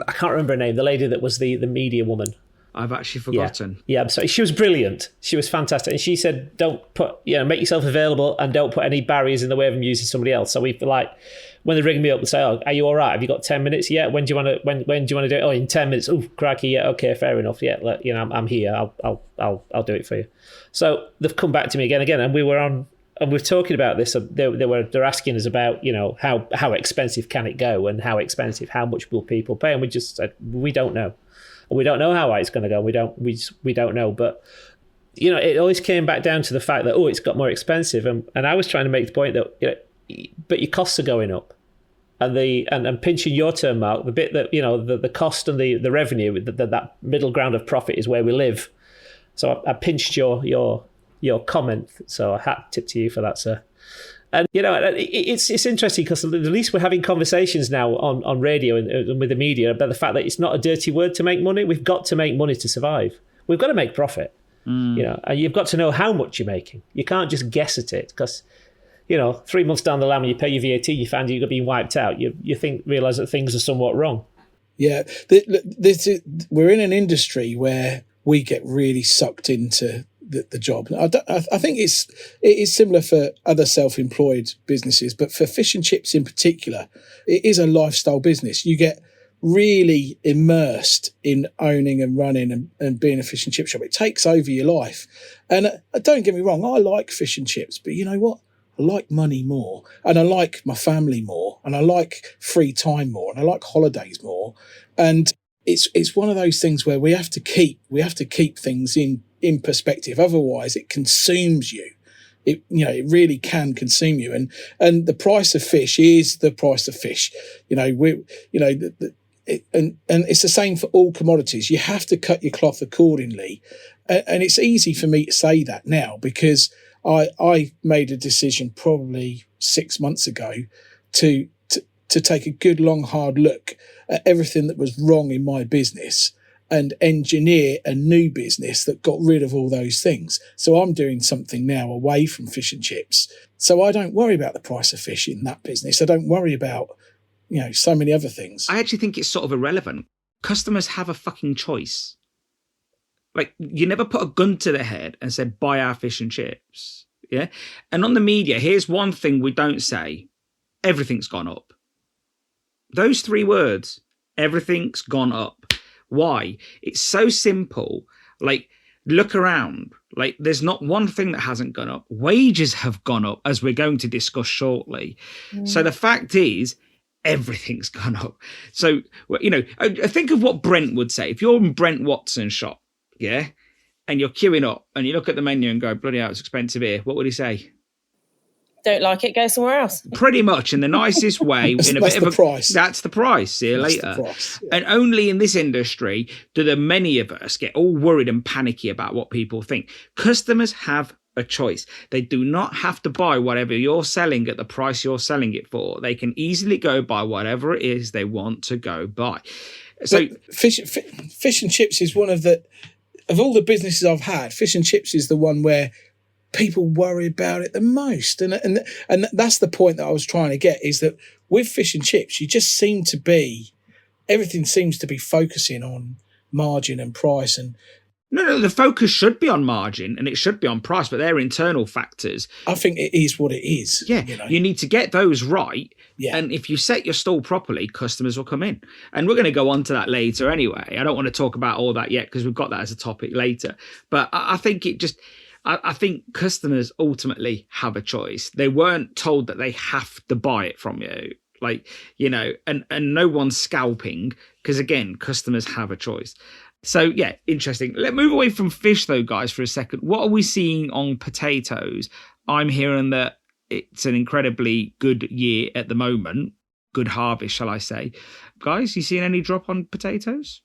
I can't remember her name, the lady that was the media woman. I've actually forgotten. Yeah, so she was brilliant. She was fantastic. And she said, don't put, make yourself available and don't put any barriers in the way of them using somebody else. So we when they ring me up and say, oh, are you all right? Have you got 10 minutes? Yeah. When do you want to do it? Oh, in 10 minutes. Oh, crikey. Yeah. Okay. Fair enough. Yeah. I'm here. I'll do it for you. So they've come back to me again, and we were on, and we're talking about this. They're asking us about, how expensive can it go, and how much will people pay? And we just said, we don't know. We don't know how high it's going to go. We don't know. But, it always came back down to the fact that, it's got more expensive. And I was trying to make the point that, but your costs are going up. And pinching your term, Mark, the bit that, the cost and the revenue, that middle ground of profit is where we live. So I pinched your comment. So a hat tip to you for that, sir. And, it's interesting because at least we're having conversations now on radio and with the media about the fact that it's not a dirty word to make money. We've got to make money to survive. We've got to make profit, and you've got to know how much you're making. You can't just guess at it because, 3 months down the line when you pay your VAT, you find you're being wiped out. You realise that things are somewhat wrong. Yeah. We're in an industry where we get really sucked into the job. I think it is similar for other self-employed businesses, but for fish and chips in particular, it is a lifestyle business. You get really immersed in owning and running and being a fish and chip shop. It takes over your life. And don't get me wrong, I like fish and chips, but you know what? I like money more, and I like my family more, and I like free time more, and I like holidays more. And it's one of those things where we have to keep things in perspective. Otherwise, it consumes you. It really can consume you. And the price of fish is the price of fish. And it's the same for all commodities. You have to cut your cloth accordingly. And it's easy for me to say that now because I made a decision probably 6 months ago to to take a good, long, hard look at everything that was wrong in my business and engineer a new business that got rid of all those things. So I'm doing something now away from fish and chips. So I don't worry about the price of fish in that business. I don't worry about, so many other things. I actually think it's sort of irrelevant. Customers have a fucking choice. Like, you never put a gun to their head and said, buy our fish and chips. Yeah. And on the media, here's one thing we don't say. Everything's gone up. Those 3 words, everything's gone up. Why? It's so simple. Like, look around. Like, there's not one thing that hasn't gone up. Wages have gone up, as we're going to discuss shortly. So the fact is, everything's gone up. So, think of what Brent would say. If you're in Brent Watson's shop, yeah, and you're queuing up and you look at the menu and go, bloody hell, it's expensive here. What would he say? Don't like it, go somewhere else. Pretty much in the nicest way. That's the price. That's the price. See you later. Price, yeah. And only in this industry do the many of us get all worried and panicky about what people think. Customers have a choice. They do not have to buy whatever you're selling at the price you're selling it for. They can easily go buy whatever it is they want to go buy. So fish and chips is one of all the businesses I've had, fish and chips is the one where people worry about it the most. And that's the point that I was trying to get, is that with fish and chips, everything seems to be focusing on margin and price. And No, the focus should be on margin and it should be on price, but they're internal factors. I think it is what it is. Yeah, you need to get those right. Yeah. And if you set your stall properly, customers will come in. And we're going to go on to that later anyway. I don't want to talk about all that yet because we've got that as a topic later. But I think I think customers ultimately have a choice. They weren't told that they have to buy it from you. And no one's scalping because, again, customers have a choice. So, yeah, interesting. Let's move away from fish, though, guys, for a second. What are we seeing on potatoes? I'm hearing that it's an incredibly good year at the moment. Good harvest, shall I say. Guys, you seeing any drop on potatoes?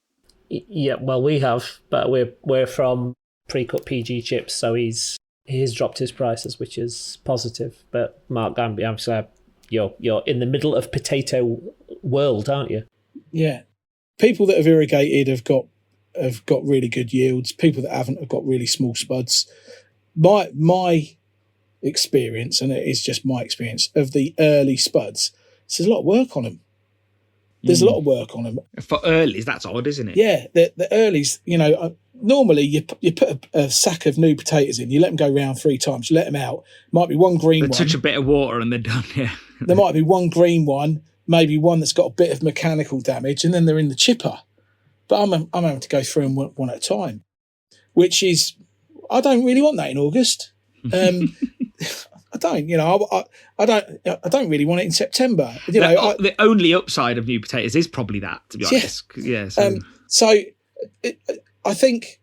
Yeah, well, we have, but we're from pre-cut PG chips, so he's dropped his prices, which is positive. But Mark, I'm sorry, you're in the middle of potato world, aren't you? Yeah. People that have irrigated have got really good yields. People that haven't have got really small spuds. My experience, and it is just my experience, of the early spuds, there's a lot of work on them. There's a lot of work on them. For earlies, that's odd, isn't it? Yeah, the earlies, normally you put a sack of new potatoes in, you let them go round 3 times, you let them out. Might be one green one. Touch a bit of water and they're done, yeah. There might be one green one, maybe one that's got a bit of mechanical damage, and then they're in the chipper. But I'm having to go through them one at a time, which is, I don't really want that in August. I don't, I don't really want it in September. The only upside of new potatoes is probably that, to be honest. Yeah. I think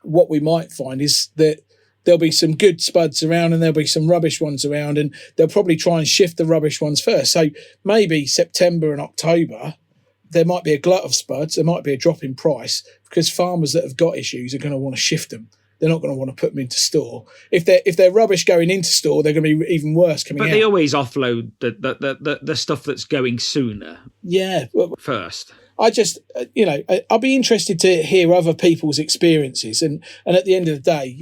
what we might find is that there'll be some good spuds around and there'll be some rubbish ones around, and they'll probably try and shift the rubbish ones first. So maybe September and October, there might be a glut of spuds. There might be a drop in price because farmers that have got issues are going to want to shift them. They're not going to want to put them into store. If they're rubbish going into store, they're going to be even worse coming out. But they always offload the stuff that's going sooner. Yeah, first. I just, I'll be interested to hear other people's experiences, and at the end of the day,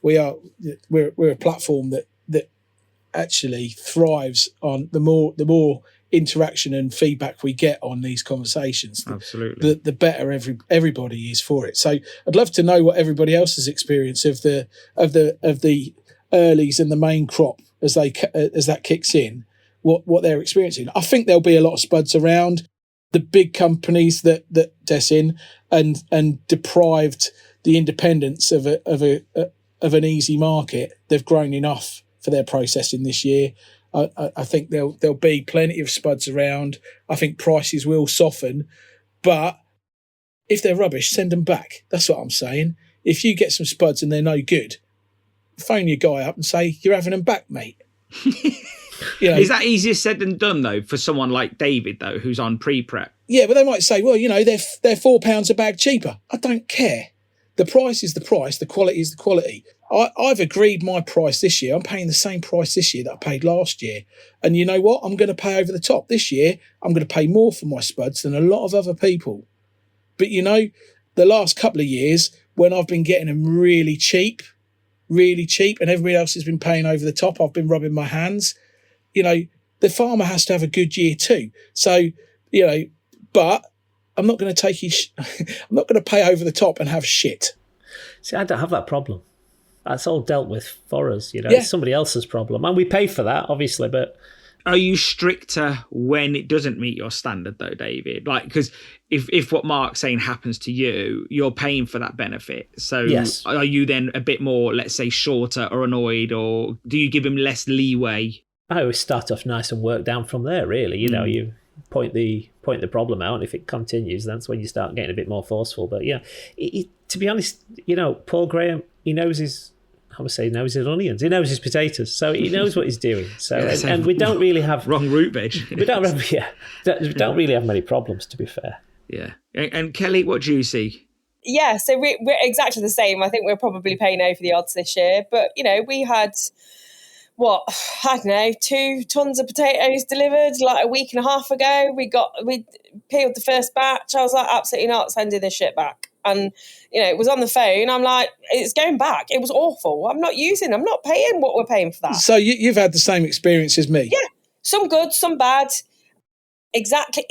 we're a platform that actually thrives on the more interaction and feedback we get on these conversations. Absolutely, the better everybody is for it. So I'd love to know what everybody else's experience of the earlies and the main crop as that kicks in, what they're experiencing. I think there'll be a lot of spuds around. The big companies that des in and deprived the independents of an easy market. They've grown enough for their processing this year. I think there'll be plenty of spuds around. I think prices will soften, but if they're rubbish, send them back. That's what I'm saying. If you get some spuds and they're no good, phone your guy up and say, you're having them back, mate. Is that easier said than done, though, for someone like David, though, who's on pre-prep? Yeah, but they might say, well, they're £4 a bag cheaper. I don't care. The price is the price. The quality is the quality. I've agreed my price this year. I'm paying the same price this year that I paid last year. And you know what? I'm going to pay over the top. This year, I'm going to pay more for my spuds than a lot of other people. But the last couple of years, when I've been getting them really cheap, and everybody else has been paying over the top, I've been rubbing my hands. The farmer has to have a good year too. So, but I'm not going to take I'm not going to pay over the top and have shit. See, I don't have that problem. That's all dealt with for us. It's somebody else's problem. And we pay for that, obviously, but... Are you stricter when it doesn't meet your standard, though, David? Like, because if what Mark's saying happens to you, you're paying for that benefit. So yes. Are you then a bit more, let's say, shorter or annoyed, or do you give him less leeway? I always start off nice and work down from there, really. You point the problem out, and if it continues, that's when you start getting a bit more forceful. But yeah, to be honest, Paul Graham, he knows his onions, he knows his potatoes, so he knows what he's doing. So and we don't really have wrong root veg. We don't really have many problems, to be fair. Yeah. And Kelly, what do you see? Yeah, so we're exactly the same. I think we're probably paying over the odds this year, but we had 2 tons of potatoes delivered like a week and a half ago. We peeled the first batch. I was like, absolutely not sending this shit back. And, it was on the phone. I'm like, it's going back. It was awful. I'm not paying what we're paying for that. So you've had the same experience as me? Yeah. Some good, some bad. Exactly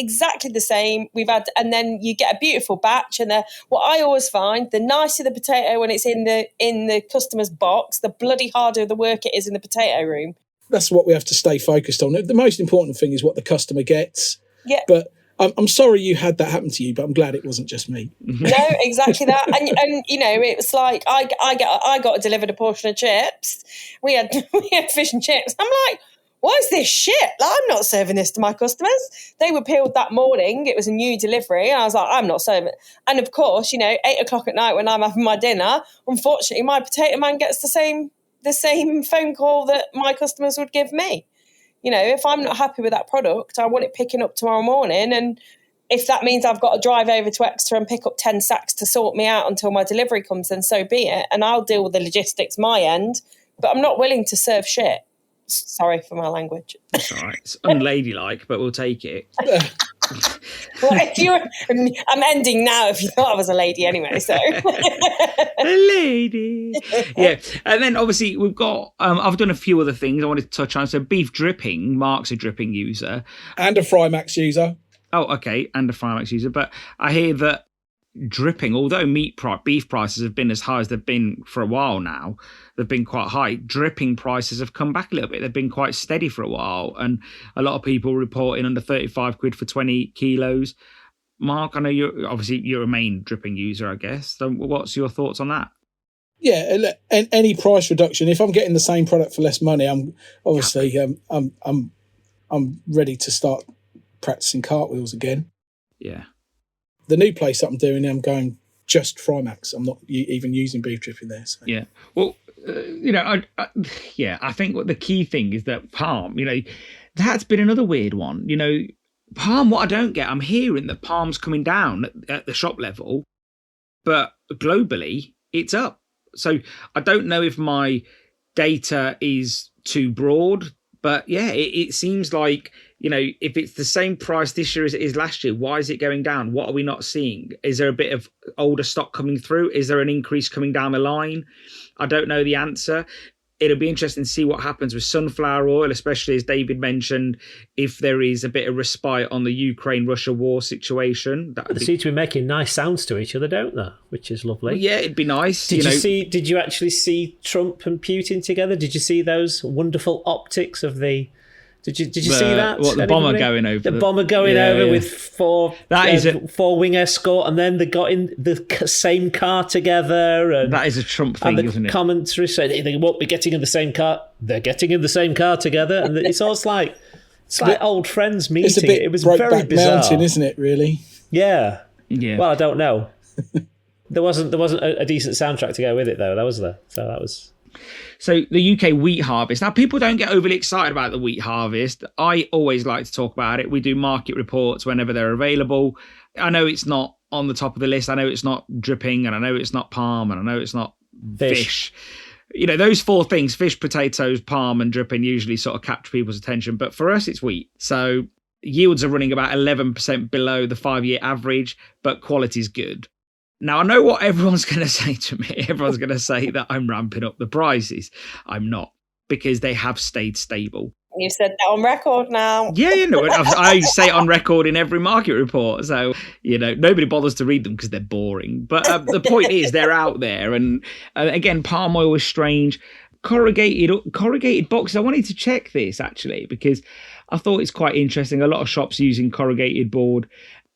the same. And then you get a beautiful batch. And what I always find, the nicer the potato when it's in the customer's box, the bloody harder the work it is in the potato room. That's what we have to stay focused on. The most important thing is what the customer gets. Yeah. But I'm sorry you had that happen to you, but I'm glad it wasn't just me. No, exactly that. And it's like I got delivered a portion of chips. We had fish and chips. I'm like, why is this shit? Like, I'm not serving this to my customers. They were peeled that morning. It was a new delivery. And I was like, I'm not serving it. And of course, 8:00 at night when I'm having my dinner, unfortunately, my potato man gets the same phone call that my customers would give me. If I'm not happy with that product, I want it picking up tomorrow morning. And if that means I've got to drive over to Exeter and pick up 10 sacks to sort me out until my delivery comes, then so be it. And I'll deal with the logistics my end. But I'm not willing to serve shit. Sorry for my language. It's all right. It's unladylike, but we'll take it. I'm ending now if you thought I was a lady anyway, so. A lady. Yeah. And then obviously we've got, I've done a few other things I wanted to touch on. So beef dripping, Mark's a dripping user. And a Frymax user. Oh, okay. And a Frymax user. But I hear that dripping, although beef prices have been as high as they've been for a while now, they've been quite high. Dripping prices have come back a little bit. They've been quite steady for a while, and a lot of people reporting under 35 quid for 20 kilos. Mark, I know you're a main dripping user, I guess. So what's your thoughts on that? Yeah, and any price reduction, if I'm getting the same product for less money, I'm obviously I'm ready to start practicing cartwheels again. Yeah. The new place that I'm doing, I'm going just Frymax. I'm not even using beef dripping there. So. Yeah. Well, I think what the key thing is that palm, that's been another weird one. Palm, what I don't get, I'm hearing that palm's coming down at the shop level, but globally it's up. So I don't know if my data is too broad, but yeah, it seems like, if it's the same price this year as it is last year, why is it going down? What are we not seeing? Is there a bit of older stock coming through? Is there an increase coming down the line? I don't know the answer. It'll be interesting to see what happens with sunflower oil, especially as David mentioned, if there is a bit of respite on the Ukraine-Russia war situation. They seem to be making nice sounds to each other, don't they? Which is lovely. Well, yeah, it'd be nice. Did you actually see Trump and Putin together? Did you see those wonderful optics of the... Did you see that? What, the bomber going over? The bomber going over with four wing escort, and then they got in the same car together. And that is a Trump thing, isn't it? Commentary said they won't be getting in the same car. They're getting in the same car together, and it's almost like old friends meeting. It's a bit it was very bizarre, mountain, isn't it? Really? Yeah. Yeah. Well, I don't know. There wasn't a decent soundtrack to go with it though. That was there. So that was. So the UK wheat harvest. Now, people don't get overly excited about the wheat harvest. I always like to talk about it. We do market reports whenever they're available. I know it's not on the top of the list. I know it's not dripping, and I know it's not palm, and I know it's not fish. those four things, fish, potatoes, palm and dripping, usually sort of capture people's attention. But for us, it's wheat. So yields are running about 11% below the 5-year average, but quality is good. Now, I know what everyone's going to say to me. Everyone's going to say that I'm ramping up the prices. I'm not, because they have stayed stable. You said that on record now. Yeah, I say it on record in every market report. So, nobody bothers to read them because they're boring. But the point is, they're out there. And again, palm oil is strange. Corrugated boxes. I wanted to check this, actually, because I thought it's quite interesting. A lot of shops using corrugated board.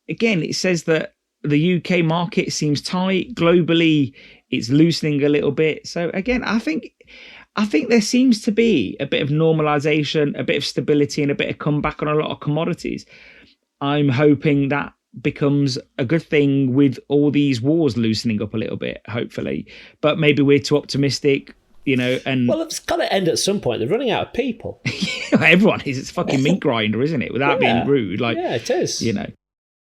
Again, it says that the UK market seems tight. Globally, it's loosening a little bit. So, again, I think there seems to be a bit of normalization, a bit of stability, and a bit of comeback on a lot of commodities. I'm hoping that becomes a good thing with all these wars loosening up a little bit, hopefully. But maybe we're too optimistic, and... Well, it's got to end at some point. They're running out of people. Everyone is. It's a fucking meat grinder, isn't it? Without being rude. Yeah, it is.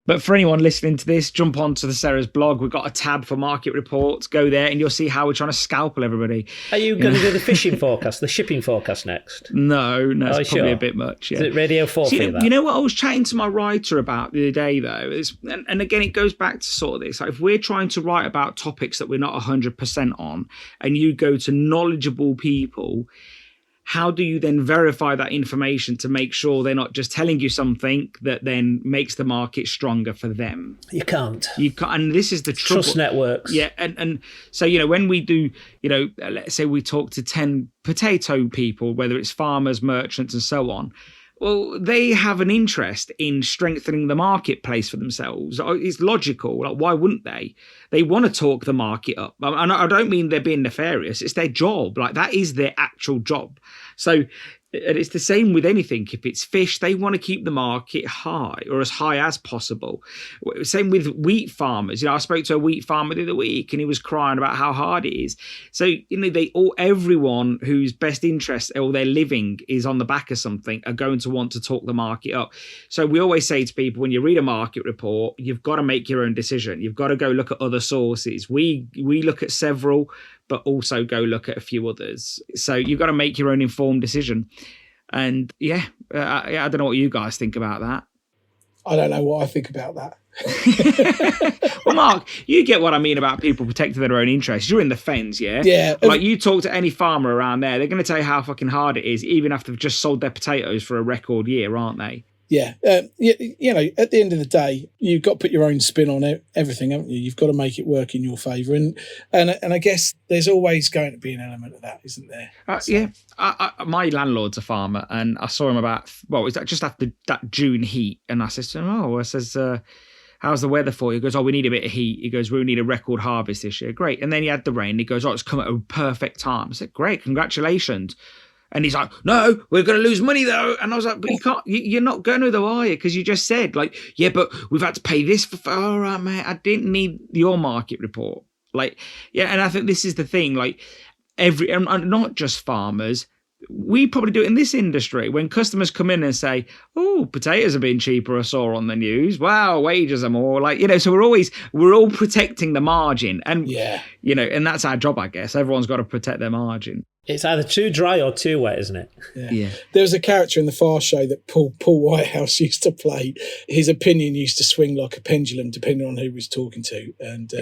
But for anyone listening to this, jump onto the Ceres blog. We've got a tab for market reports. Go there and you'll see how we're trying to scalpel everybody. Are you going to do the fishing forecast, the shipping forecast next? No, it's probably a bit much. Yeah. Is it Radio 4 for you? You know what I was chatting to my writer about the other day, though? And again, it goes back to sort of this. Like, if we're trying to write about topics that we're not 100% on, and you go to knowledgeable people, how do you then verify that information to make sure they're not just telling you something that then makes the market stronger for them? You can't. And this is the trouble. Trust networks. Yeah, and so, when we do, let's say we talk to 10 potato people, whether it's farmers, merchants, and so on, well, they have an interest in strengthening the marketplace for themselves. It's logical. Like, why wouldn't they? They want to talk the market up. And I don't mean they're being nefarious. It's their job. Like, that is their actual job. So it's the same with anything. If it's fish, they want to keep the market high, or as high as possible. Same with wheat farmers. I spoke to a wheat farmer the other week, and he was crying about how hard it is. So, everyone whose best interest or their living is on the back of something are going to want to talk the market up. So we always say to people, when you read a market report, you've got to make your own decision. You've got to go look at other sources. We look at several, but also go look at a few others. So you've got to make your own informed decision. And I don't know what you guys think about that. I don't know what I think about that. Well, Mark, you get what I mean about people protecting their own interests. You're in the fens, yeah? Yeah. Like, you talk to any farmer around there, they're going to tell you how fucking hard it is, even after they've just sold their potatoes for a record year, aren't they? Yeah. At the end of the day, you've got to put your own spin on everything, haven't you? You've got to make it work in your favour. And I guess there's always going to be an element of that, isn't there? Yeah. My landlord's a farmer, and I saw him was that just after that June heat? And I said to him, how's the weather for you? He goes, we need a bit of heat. He goes, we need a record harvest this year. Great. And then he had the rain. He goes, it's come at a perfect time. I said, great, congratulations. And he's like, no, we're going to lose money though. And I was like, but you can't, you're not going to though, are you? Because you just said, like, yeah, but we've had to pay this for, all right, mate, I didn't need your market report. Like, yeah, and I think this is the thing, like, and not just farmers, we probably do it in this industry. When customers come in and say, potatoes have been cheaper, I saw on the news. Wow, wages are more. Like, so we're all protecting the margin. And, and that's our job, I guess. Everyone's got to protect their margin. It's either too dry or too wet, isn't it? Yeah. There was a character in the Far Show that Paul Whitehouse used to play. His opinion used to swing like a pendulum, depending on who he was talking to. And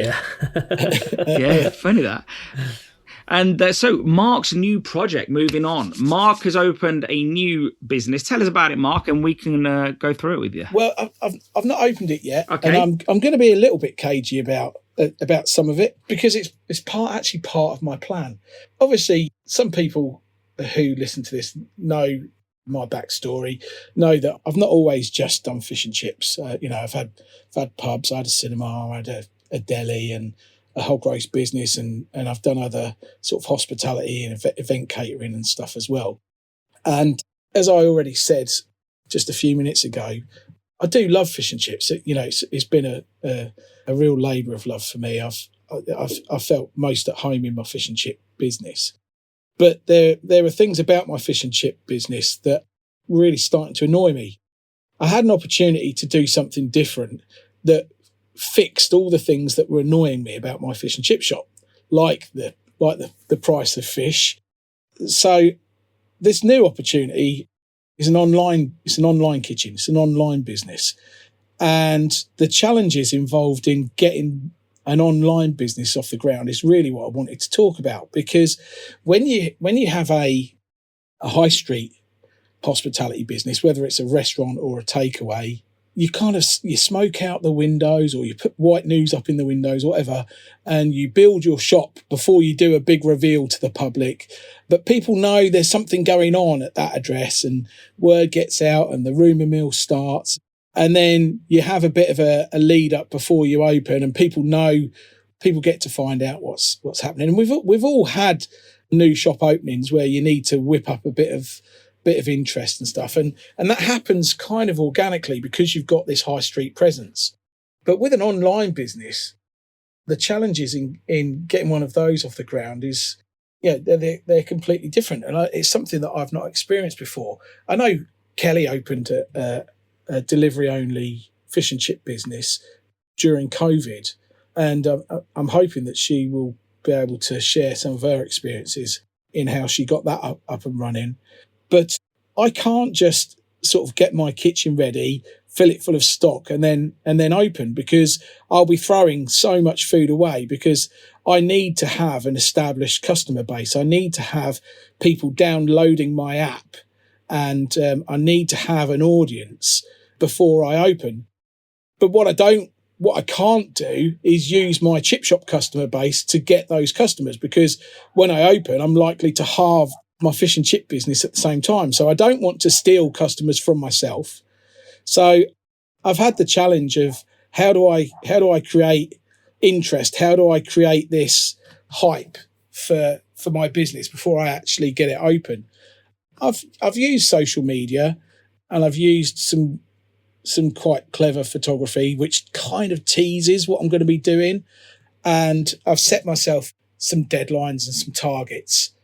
funny that. And so Mark's new project, moving on. Mark has opened a new business. Tell us about it, Mark, and we can go through it with you. Well, I've not opened it yet. Okay. And I'm going to be a little bit cagey about some of it, because it's part of my plan. Obviously, some people who listen to this know my backstory, know that I've not always just done fish and chips. I've had pubs, I had a cinema, I had a deli and a whole roast business, and I've done other sort of hospitality and event catering and stuff as well. And as I already said just a few minutes ago, I do love fish and chips. It's been a real labour of love for me. I've felt most at home in my fish and chip business. But there are things about my fish and chip business that really starting to annoy me. I had an opportunity to do something different that fixed all the things that were annoying me about my fish and chip shop, like the like the price of fish. So this new opportunity is an online kitchen. It's an online business. And the challenges involved in getting an online business off the ground is really what I wanted to talk about, because when you have a high street hospitality business, whether it's a restaurant or a takeaway, you smoke out the windows, or you put white news up in the windows, whatever, and you build your shop before you do a big reveal to the public. But people know there's something going on at that address, and word gets out and the rumour mill starts. And then you have a bit of a lead up before you open, and people get to find out what's happening. And we've all had new shop openings where you need to whip up a bit of interest and stuff. And that happens kind of organically because you've got this high street presence. But with an online business, the challenges in getting one of those off the ground is, they're completely different. And it's something that I've not experienced before. I know Kelly opened a delivery-only fish and chip business during COVID, and I'm hoping that she will be able to share some of her experiences in how she got that up and running. But I can't just sort of get my kitchen ready, fill it full of stock, and then open, because I'll be throwing so much food away, because I need to have an established customer base. I need to have people downloading my app, and I need to have an audience before I open. But what I can't do is use my chip shop customer base to get those customers, because when I open, I'm likely to halve my fish and chip business at the same time. So I don't want to steal customers from myself. So I've had the challenge of how do I create interest? How do I create this hype for my business before I actually get it open? I've used social media, and I've used some quite clever photography, which kind of teases what I'm going to be doing. And I've set myself some deadlines and some targets.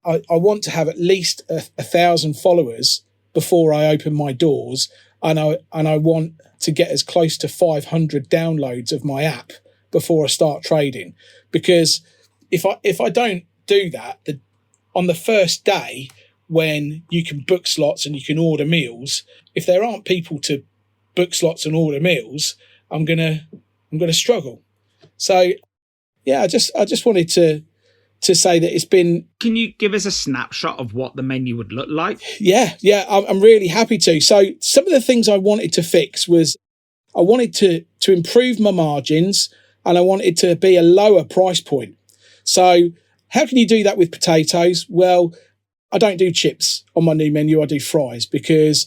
I want to have at least 1,000 followers before I open my doors, and I want to get as close to 500 downloads of my app before I start trading. Because if I don't do that, on the first day when you can book slots and you can order meals, if there aren't people to book slots and order meals, I'm gonna struggle. So yeah, I just wanted to say that it's been... Can you give us a snapshot of what the menu would look like? Yeah, I'm really happy to. So some of the things I wanted to fix was I wanted to improve my margins, and I wanted to be a lower price point. So how can you do that with potatoes? Well, I don't do chips on my new menu. I do fries, because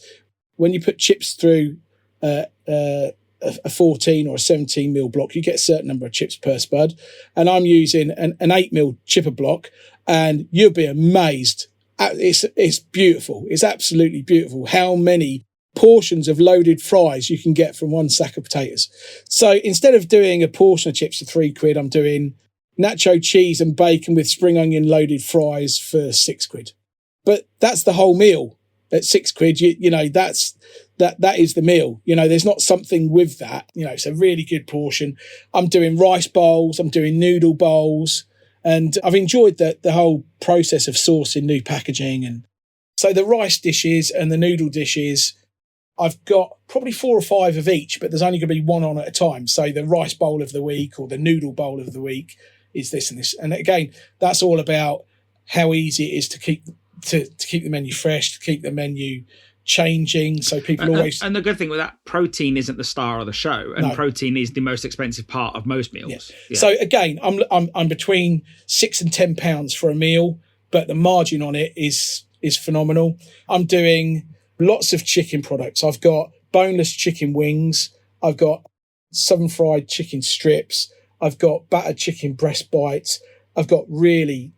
when you put chips through a 14 or a 17 mil block, you get a certain number of chips per spud. And I'm using an 8 mil chipper block, and you'll be amazed. It's beautiful. It's absolutely beautiful how many portions of loaded fries you can get from one sack of potatoes. So instead of doing a portion of chips for £3, I'm doing nacho cheese and bacon with spring onion loaded fries for £6. But that's the whole meal at £6. You know, that is the meal. You know, there's not something with that. You know, it's a really good portion. I'm doing rice bowls, I'm doing noodle bowls, and I've enjoyed the whole process of sourcing new packaging. And so the rice dishes and the noodle dishes, I've got probably 4 or 5 of each, but there's only going to be one on at a time. So the rice bowl of the week or the noodle bowl of the week is this and this. And again, that's all about how easy it is to keep the menu fresh, to keep the menu changing, so people always... And the good thing with that, protein isn't the star of the show, and protein is the most expensive part of most meals. Yeah. Yeah. So again, I'm between £6 and £10 for a meal, but the margin on it is phenomenal. I'm doing lots of chicken products. I've got boneless chicken wings, I've got southern fried chicken strips, I've got battered chicken breast bites, I've got really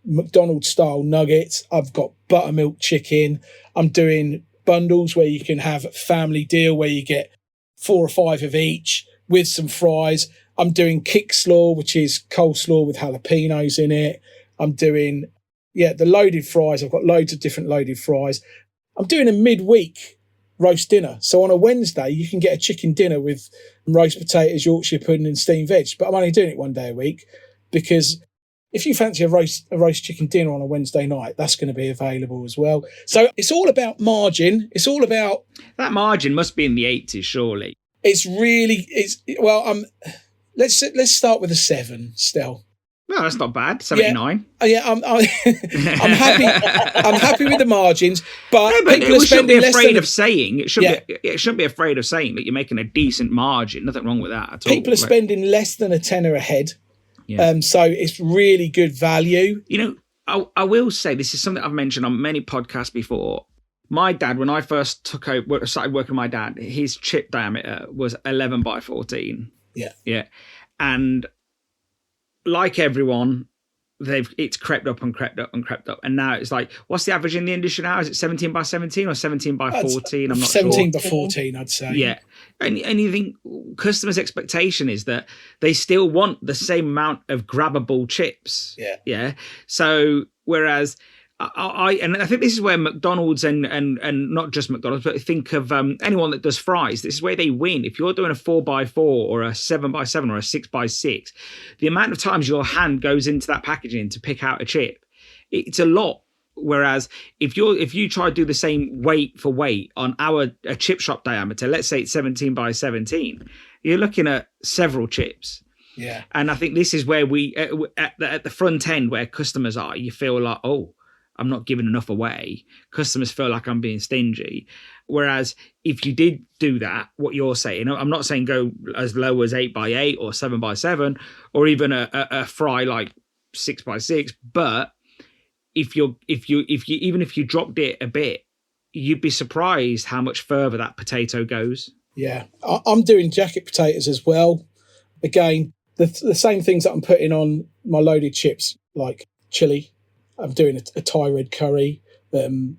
McDonald's style nuggets, I've got buttermilk chicken. I'm doing bundles where you can have a family deal where you get 4 or 5 of each with some fries. I'm doing kick slaw, which is coleslaw with jalapenos in it. I'm doing the loaded fries. I've got loads of different loaded fries. I'm doing a midweek roast dinner. So on a Wednesday, you can get a chicken dinner with roast potatoes, Yorkshire pudding and steamed veg. But I'm only doing it one day a week because if you fancy a roast chicken dinner on a Wednesday night, that's going to be available as well. So it's all about margin. It's all about... That margin must be in the 80s, surely. Let's start with a 7, Stel. No, that's not bad. 79. Yeah, I'm happy. I'm happy with the margins, but people are we shouldn't be spending afraid less of saying it. Shouldn't be afraid of saying that you're making a decent margin. Nothing wrong with that at all. People are spending less than a tenner a head, so it's really good value. You know, I will say this is something I've mentioned on many podcasts before. My dad, when I first started working with my dad, his chip diameter was 11 by 14. Yeah, and like everyone, it's crept up, and now it's like, what's the average in the industry now? Is it 17 by 17 or 17 by 14? I'm not 17 sure. by 14, I'd say. Yeah, and you think customers' expectation is that they still want the same amount of grabbable chips. Yeah. So whereas I think this is where McDonald's and not just McDonald's, but think of anyone that does fries. This is where they win. If you're doing a 4x4 or a 7x7 or a 6x6, the amount of times your hand goes into that packaging to pick out a chip, it's a lot. Whereas if you try to do the same weight for weight on a chip shop diameter, let's say it's 17 by 17, you're looking at several chips. Yeah. And I think this is where we at the front end where customers are, you feel like, oh, I'm not giving enough away. Customers feel like I'm being stingy. Whereas if you did do that, what you're saying, I'm not saying go as low as 8x8 or 7x7 or even a fry like 6x6, but if you dropped it a bit, you'd be surprised how much further that potato goes. Yeah, I'm doing jacket potatoes as well. Again, the same things that I'm putting on my loaded chips, like chili. I'm doing a Thai red curry. These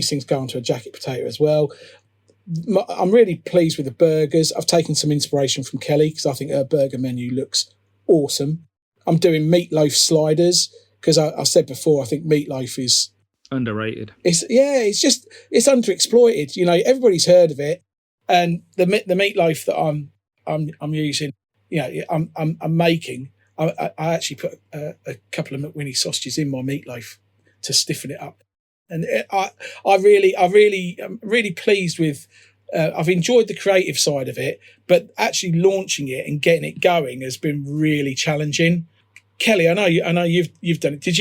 things go onto a jacket potato as well. I'm really pleased with the burgers. I've taken some inspiration from Kelly because I think her burger menu looks awesome. I'm doing meatloaf sliders because I said before, I think meatloaf is underrated. It's underexploited. You know, everybody's heard of it, and the meatloaf that I'm using, I'm making. I actually put a couple of McWhinnie sausages in my meatloaf to stiffen it up, and I'm really pleased with. I've enjoyed the creative side of it, but actually launching it and getting it going has been really challenging. Kelly, I know you've done it. Did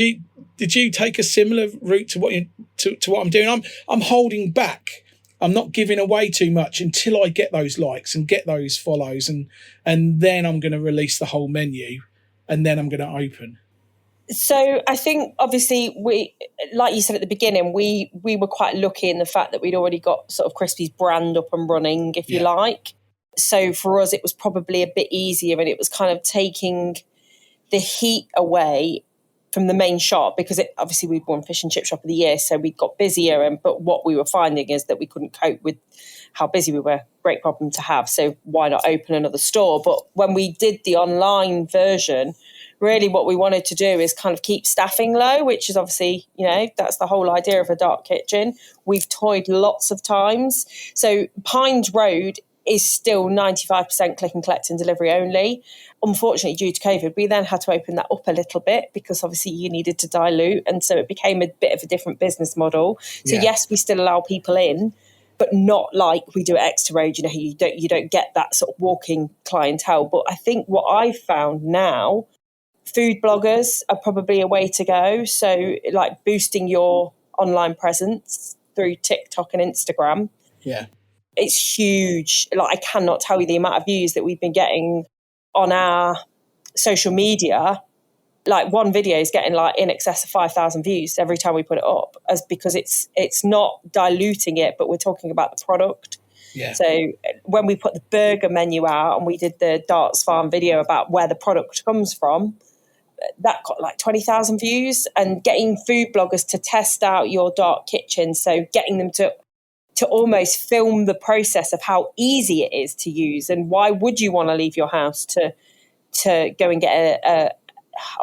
you take a similar route to what I'm doing? I'm holding back. I'm not giving away too much until I get those likes and get those follows, and then I'm going to release the whole menu. And then I'm going to open. So I think, obviously, we, like you said at the beginning, we were quite lucky in the fact that we'd already got sort of Crispy's brand up and running, if you like. So for us, it was probably a bit easier, and it was kind of taking the heat away from the main shop because obviously we'd won Fish and Chip Shop of the Year, so we got busier. But what we were finding is that we couldn't cope with how busy we were. Great problem to have. So why not open another store? But when we did the online version, really what we wanted to do is kind of keep staffing low, which is obviously, that's the whole idea of a dark kitchen. We've toyed lots of times. So Pines Road is still 95% click and collect and delivery only. Unfortunately, due to COVID, we then had to open that up a little bit because obviously you needed to dilute. And so it became a bit of a different business model. So yes, we still allow people in, but not like we do at Exeter Road. You don't get that sort of walking clientele. But I think what I've found now, food bloggers are probably a way to go. So like boosting your online presence through TikTok and Instagram. Yeah. It's huge. Like I cannot tell you the amount of views that we've been getting on our social media. Like one video is getting like in excess of 5,000 views every time we put it up, because it's not diluting it, but we're talking about the product. Yeah. So when we put the burger menu out and we did the Darts Farm video about where the product comes from, that got like 20,000 views. And getting food bloggers to test out your dark kitchen, so getting them to almost film the process of how easy it is to use, and why would you want to leave your house to go and get I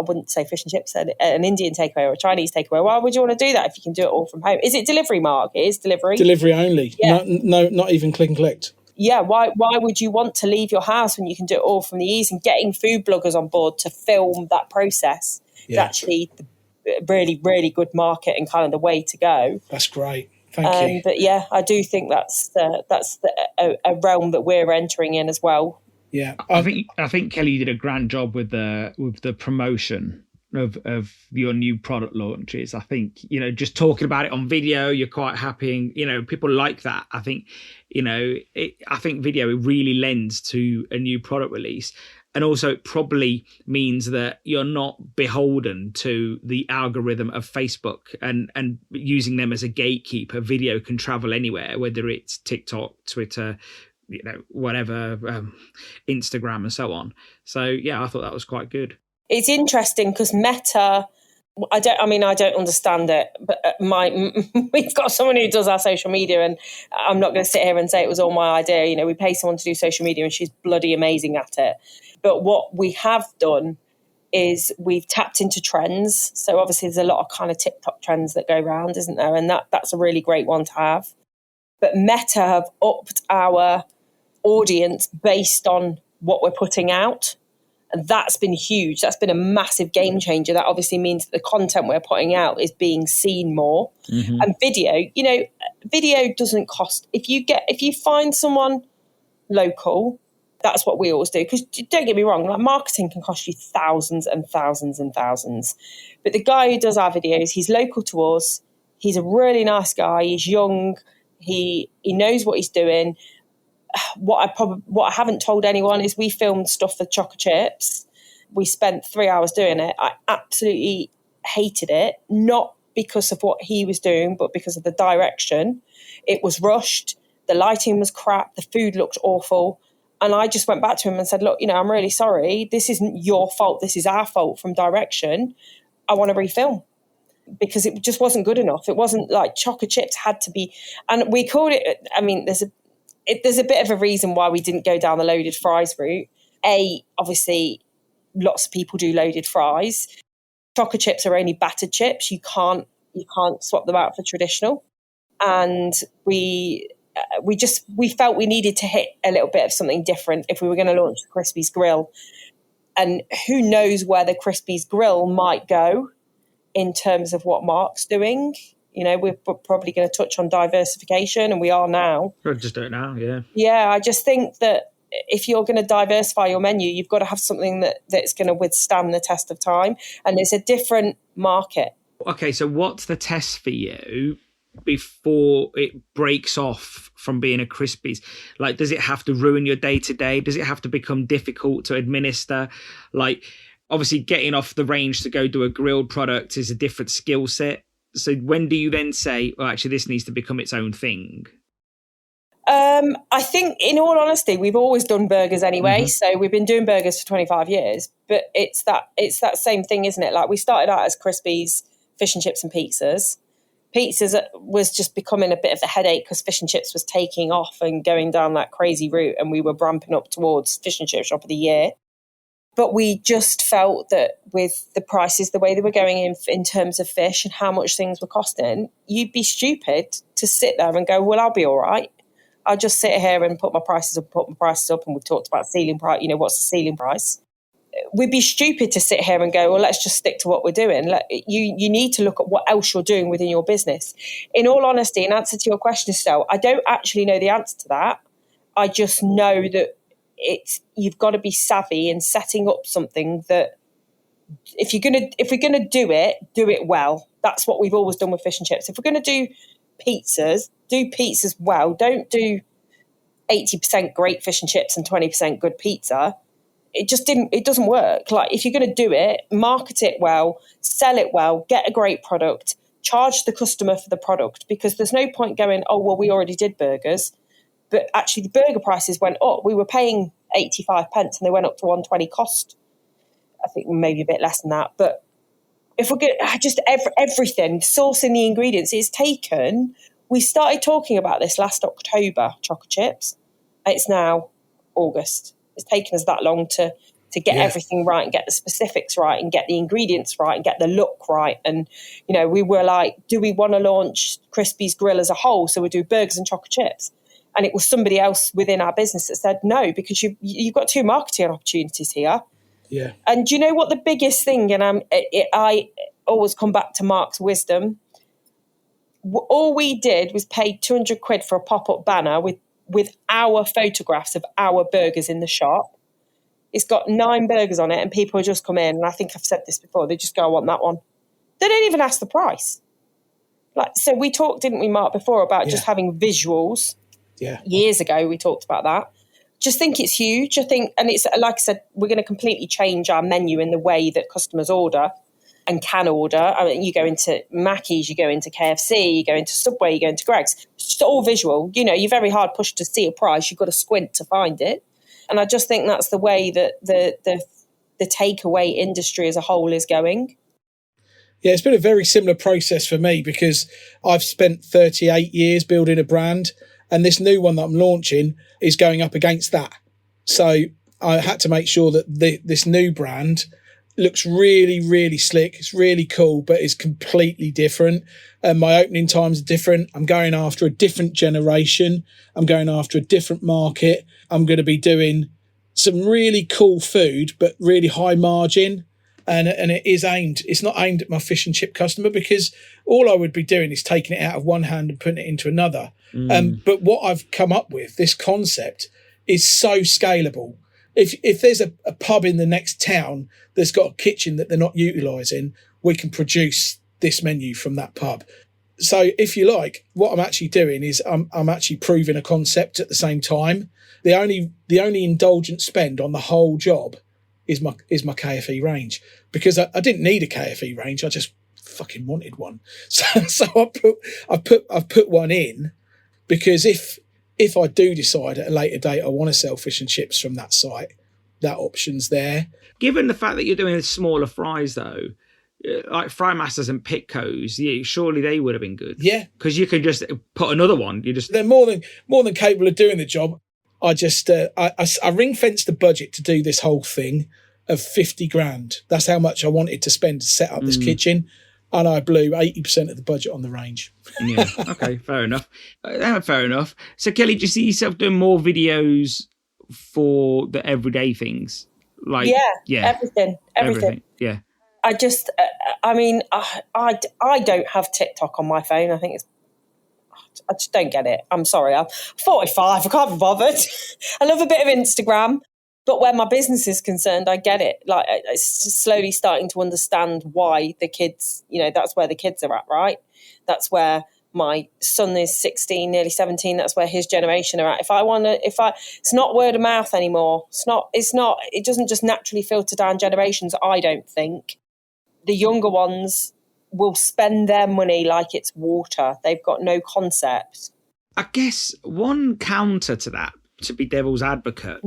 wouldn't say fish and chips, an Indian takeaway or a Chinese takeaway. Why would you want to do that if you can do it all from home? Is it delivery, Mark? It is delivery. Delivery only. Yeah. No, not even click and collect. why would you want to leave your house when you can do it all from the ease? And getting food bloggers on board to film that process is actually a really, really good market and kind of the way to go. That's great. Thank you. But yeah, I do think that's a realm that we're entering in as well. Yeah, I think Kelly did a grand job with the promotion of your new product launches. I think, just talking about it on video, you're quite happy, and people like that. I think, I think video really lends to a new product release. And also it probably means that you're not beholden to the algorithm of Facebook and using them as a gatekeeper. Video can travel anywhere, whether it's TikTok, Twitter, whatever, Instagram and so on. So yeah, I thought that was quite good. It's interesting because Meta, I don't understand it, but we've got someone who does our social media, and I'm not going to sit here and say it was all my idea. We pay someone to do social media and she's bloody amazing at it. But what we have done is we've tapped into trends. So obviously there's a lot of kind of TikTok trends that go around, isn't there? And that's a really great one to have. But Meta have upped our audience based on what we're putting out. And that's been huge. That's been a massive game changer. That obviously means that the content we're putting out is being seen more. Mm-hmm. And video doesn't cost. If you find someone local, that's what we always do. Because don't get me wrong, like marketing can cost you thousands and thousands and thousands. But the guy who does our videos, he's local to us. He's a really nice guy. He's young. He knows what he's doing. What I haven't told anyone is we filmed stuff for chocolate chips. We spent 3 hours doing it. I absolutely hated it, not because of what he was doing, but because of the direction. It was rushed. The lighting was crap. The food looked awful. And I just went back to him and said, look, I'm really sorry. This isn't your fault. This is our fault from direction. I want to refilm. Because it just wasn't good enough. It wasn't like chocolate chips had to be, and we called it, there's a bit of a reason why we didn't go down the loaded fries route. Obviously, lots of people do loaded fries. Chocolate chips are only battered chips. You can't swap them out for traditional. And we felt we needed to hit a little bit of something different if we were going to launch the Crispies Grill. And who knows where the Crispies Grill might go in terms of what Mark's doing. We're probably going to touch on diversification, and we are now. I just don't know, yeah. Yeah, I just think that if you're going to diversify your menu, you've got to have something that's going to withstand the test of time, and it's a different market. Okay, so what's the test for you before it breaks off from being a Crispies? Like, does it have to ruin your day-to-day? Does it have to become difficult to administer? Like, obviously getting off the range to go do a grilled product is a different skill set. So when do you then say, well, actually, this needs to become its own thing? I think, in all honesty, we've always done burgers anyway. Mm-hmm. So we've been doing burgers for 25 years. But it's that same thing, isn't it? Like, we started out as Crispies, fish and chips and pizzas. Pizzas was just becoming a bit of a headache because fish and chips was taking off and going down that crazy route. And we were ramping up towards fish and chip shop of the year. But we just felt that with the prices, the way they were going in terms of fish and how much things were costing, you'd be stupid to sit there and go, well, I'll be all right. I'll just sit here and put my prices up. And we've talked about ceiling price. What's the ceiling price? We'd be stupid to sit here and go, well, let's just stick to what we're doing. You need to look at what else you're doing within your business. In all honesty, in answer to your question, Stel, I don't actually know the answer to that. I just know that you've got to be savvy in setting up something that if we're gonna do it well. That's what we've always done with fish and chips. If we're gonna do pizzas well. Don't do 80% great fish and chips and 20% good pizza. It doesn't work. Like, if you're gonna do it, market it well, sell it well, get a great product, charge the customer for the product, because there's no point going, oh well, we already did burgers. But actually, the burger prices went up. We were paying 85 pence and they went up to 120 cost. I think maybe a bit less than that. But if we're going to everything, sourcing the ingredients, it's taken. We started talking about this last October, chocolate chips. It's now August. It's taken us that long to get everything right and get the specifics right and get the ingredients right and get the look right. And, we were like, do we want to launch Crispies Grill as a whole? So we do burgers and chocolate chips. And it was somebody else within our business that said no, because you've got 2 marketing opportunities here. Yeah. And do you know what the biggest thing, and I always come back to Mark's wisdom, all we did was pay 200 quid for a pop-up banner with our photographs of our burgers in the shop. It's got 9 burgers on it, and people just come in, and I think I've said this before, they just go, I want that one. They don't even ask the price. Like, so we talked, didn't we, Mark, before about just having visuals. Yeah. Years ago, we talked about that. Just think it's huge. I think, and it's like I said, we're going to completely change our menu in the way that customers order and can order. I mean, you go into Mackey's, you go into KFC, you go into Subway, you go into Greg's. It's just all visual. You know, you're very hard pushed to see a price. You've got to squint to find it. And I just think that's the way that the takeaway industry as a whole is going. Yeah, it's been a very similar process for me because I've spent 38 years building a brand, and this new one that I'm launching is going up against that. So I had to make sure that this new brand looks really, really slick. It's really cool, but it's completely different. And my opening times are different. I'm going after a different generation. I'm going after a different market. I'm going to be doing some really cool food, but really high margin. And it's not aimed at my fish and chip customer, because all I would be doing is taking it out of one hand and putting it into another. But what I've come up with, this concept, is so scalable. If there's a pub in the next town that's got a kitchen that they're not utilising, we can produce this menu from that pub. So if you like, what I'm actually doing is I'm actually proving a concept at the same time. The only indulgent spend on the whole job is my KFE range, because I didn't need a KFE range. I just fucking wanted one. So I've put one in, because if I do decide at a later date I want to sell fish and chips from that site, that option's there. Given the fact that you're doing smaller fries, though, like Frymasters and Pitco's, surely they would have been good. Yeah, because you can just put another one. They're more than capable of doing the job. I just I ring fenced the budget to do this whole thing of 50 grand. That's how much I wanted to spend to set up this kitchen. And I blew 80% of the budget on the range. Yeah, okay, fair enough. Fair enough. So, Kelly, do you see yourself doing more videos for the everyday things? Like, everything. Yeah. I just, I don't have TikTok on my phone. I just don't get it. I'm sorry. I'm 45. I can't be bothered. I love a bit of Instagram. But where my business is concerned, I get it. Like, it's slowly starting to understand why the kids, that's where the kids are at, right? That's where my son is 16, nearly 17. That's where his generation are at. It's not word of mouth anymore. It doesn't just naturally filter down generations, I don't think. The younger ones will spend their money like it's water. They've got no concept. I guess one counter to that, to be devil's advocate,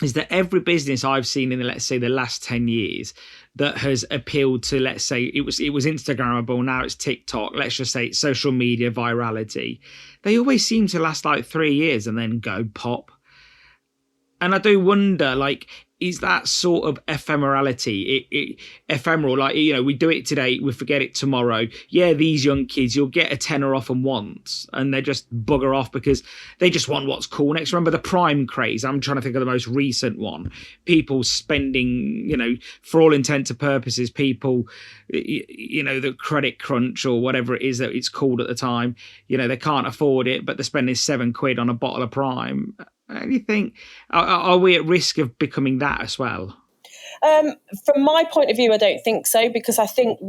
is that every business I've seen in, let's say, the last 10 years that has appealed to, let's say, it was Instagrammable, now it's TikTok, let's just say it's social media virality, they always seem to last like 3 years and then go pop. And I do wonder, like, is that sort of ephemerality, ephemeral? Like, we do it today, we forget it tomorrow. Yeah, these young kids, you'll get a tenner off them once and they just bugger off because they just want what's cool next. Remember the Prime craze? I'm trying to think of the most recent one. People spending, for all intents and purposes, people, the credit crunch or whatever it is that it's called at the time, they can't afford it, but they're spending £7 on a bottle of Prime. And you think, are we at risk of becoming that as well? From my point of view, I don't think so, because I think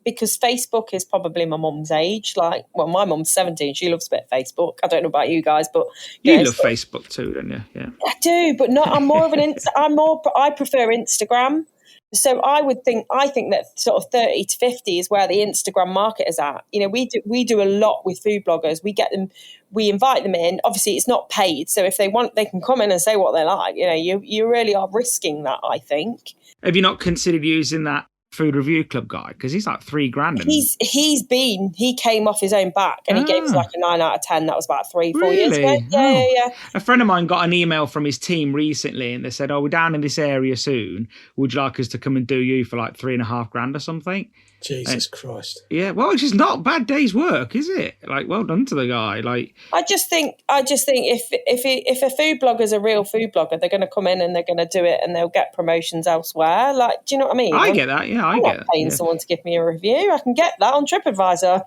because Facebook is probably my mum's age. Like, well, my mum's 17. She loves a bit of Facebook. I don't know about you guys, but you love Facebook too, don't you? Yeah, I do, but not. I'm more of an. I prefer Instagram. So I think that sort of 30 to 50 is where the Instagram market is at. We do a lot with food bloggers. We get them, we invite them in. Obviously, it's not paid. So if they want, they can come in and say what they like. You really are risking that, I think. Have you not considered using that food review club guy? Because he's like $3,000. He came off his own back and he gave us like a 9 out of 10. That was about 3-4 years ago. Yeah. A friend of mine got an email from his team recently and they said, we're down in this area soon. Would you like us to come and do you for like $3,500 or something? Jesus Christ. Yeah, well, it's just not a bad day's work, is it? Like, well done to the guy. Like, I just think if a food blogger's a real food blogger, they're going to come in and they're going to do it, and they'll get promotions elsewhere. Like, do you know what I mean? I get that. Yeah, I I'm get not paying that. someone to give me a review. I can get that on TripAdvisor.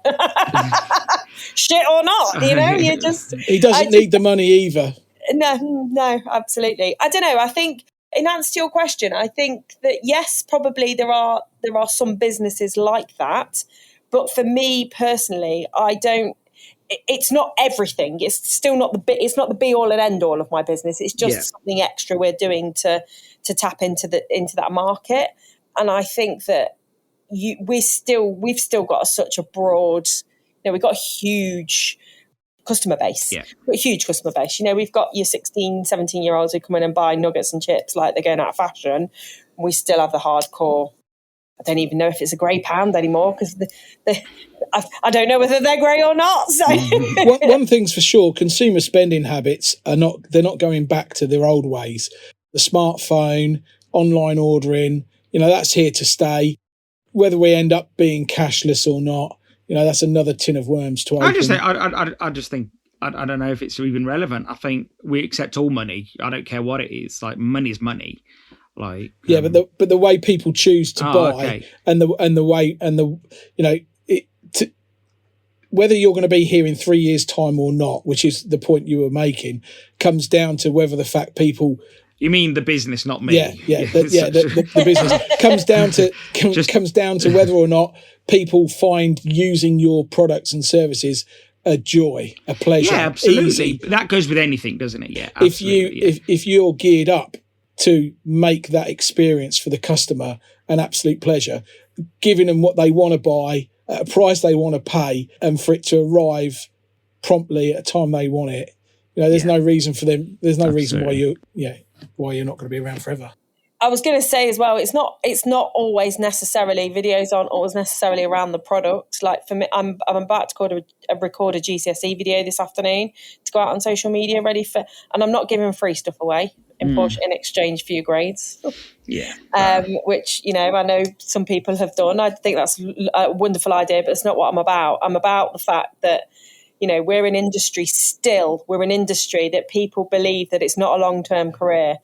Shit or not, you just. He doesn't need the money either. No, absolutely. I don't know. I think, in answer to your question, I think that yes, probably there are some businesses like that, but for me personally, I don't. It's not everything. It's still not it's not the be all and end all of my business. It's just something extra we're doing to tap into that market. And I think that we've still got such a broad. We've got a huge customer base. Yeah. A huge customer base. We've got your 16, 17-year-olds who come in and buy nuggets and chips like they're going out of fashion. We still have the hardcore. I don't even know if it's a grey pound anymore because I don't know whether they're grey or not. So one thing's for sure, consumer spending habits they're not going back to their old ways. The smartphone, online ordering, that's here to stay. Whether we end up being cashless or not, that's another tin of worms to open. I just think I don't know if it's even relevant. I think we accept all money. I don't care what it is. Like, money is money. Like, but the way people choose to buy, whether you're going to be here in 3 years' time or not, which is the point you were making, comes down to whether the fact people. You mean the business, not me? The business comes down to whether or not people find using your products and services a joy, a pleasure. Yeah, absolutely. Easy. That goes with anything, doesn't it? Yeah. Absolutely, If you're geared up to make that experience for the customer an absolute pleasure, giving them what they want to buy at a price they want to pay, and for it to arrive promptly at a time they want it, there's no reason for them. There's no reason why you're not going to be around forever. I was going to say as well, it's not always necessarily, videos aren't always necessarily around the product. Like, for me, I'm about to record a GCSE video this afternoon to go out on social media and I'm not giving free stuff away in exchange for your grades. Which, I know some people have done. I think that's a wonderful idea, but it's not what I'm about. I'm about the fact that, we're an industry that people believe that it's not a long-term career.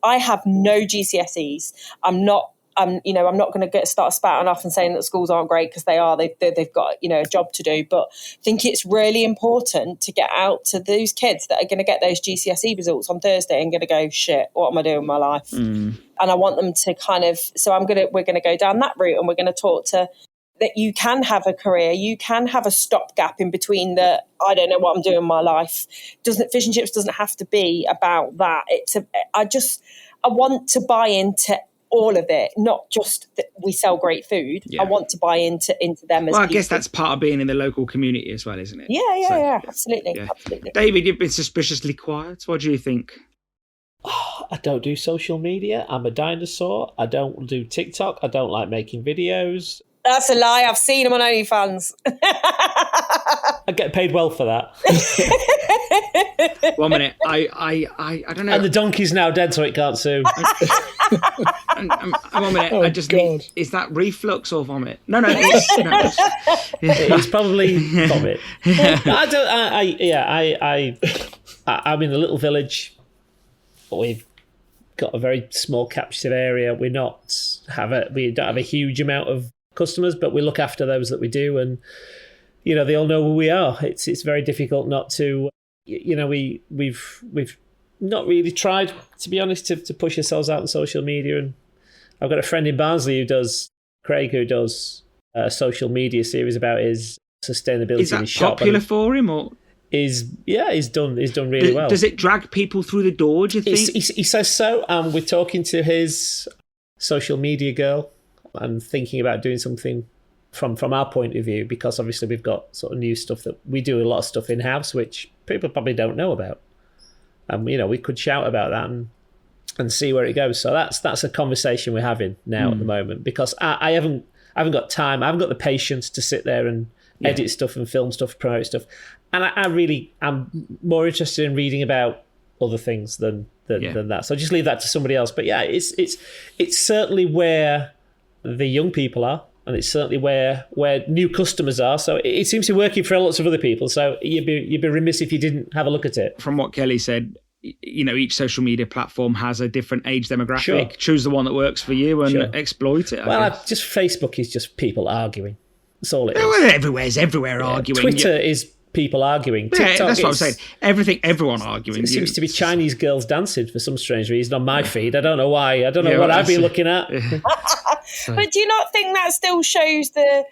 I have no GCSEs. I'm not going to start spouting off and saying that schools aren't great, because they are. They've got a job to do. But I think it's really important to get out to those kids that are going to get those GCSE results on Thursday and going to go, shit, what am I doing with my life? And I want them to we're going to go down that route, and we're going to talk to that you can have a career, you can have a stopgap in between the I don't know what I'm doing in my life. Fish and chips doesn't have to be about that. I want to buy into all of it, not just that we sell great food. I want to buy into them as well. I people. guess that's part of being in the local community as well, isn't it? Yeah, absolutely. Yeah. Absolutely. David, you've been suspiciously quiet. What do you think? I don't do social media. I'm a dinosaur. I don't do TikTok. I don't like making videos. That's a lie. I've seen them on OnlyFans. I get paid well for that. 1 minute. I don't know. And the donkey's now dead, so it can't sue. 1 minute. Oh, I just need. Is that reflux or vomit? No. It's probably vomit. I'm in a little village. We've got a very small captured area. We don't have a huge amount of customers, but we look after those that we do, and they all know who we are. It's very difficult not to. We've not really tried, to be honest, to push ourselves out on social media. And I've got a friend in Barnsley Craig, who does a social media series about his sustainability in his shop. Is that popular for him, or? He's done really well. Does it drag people through the door, do you think? He says so. We're talking to his social media girl and thinking about doing something from our point of view, because obviously we've got sort of new stuff that we do, a lot of stuff in-house, which people probably don't know about. And, we could shout about that and see where it goes. So that's a conversation we're having now at the moment, because I haven't got time. I haven't got the patience to sit there and edit stuff and film stuff, promote stuff. And I'm more interested in reading about other things than that. So just leave that to somebody else. But yeah, it's certainly where the young people are, and it's certainly where new customers are. So it seems to be working for lots of other people. So you'd be remiss if you didn't have a look at it. From what Kelly said, each social media platform has a different age demographic. Sure. Choose the one that works for you and exploit it. Just Facebook is just people arguing. That's all it is. Well, everywhere arguing. Twitter is people arguing. TikTok, that's what I'm saying. Everyone arguing. It seems to be Chinese girls dancing for some strange reason on my feed. I don't know why. I don't know what I've been looking at. But do you not think that still shows the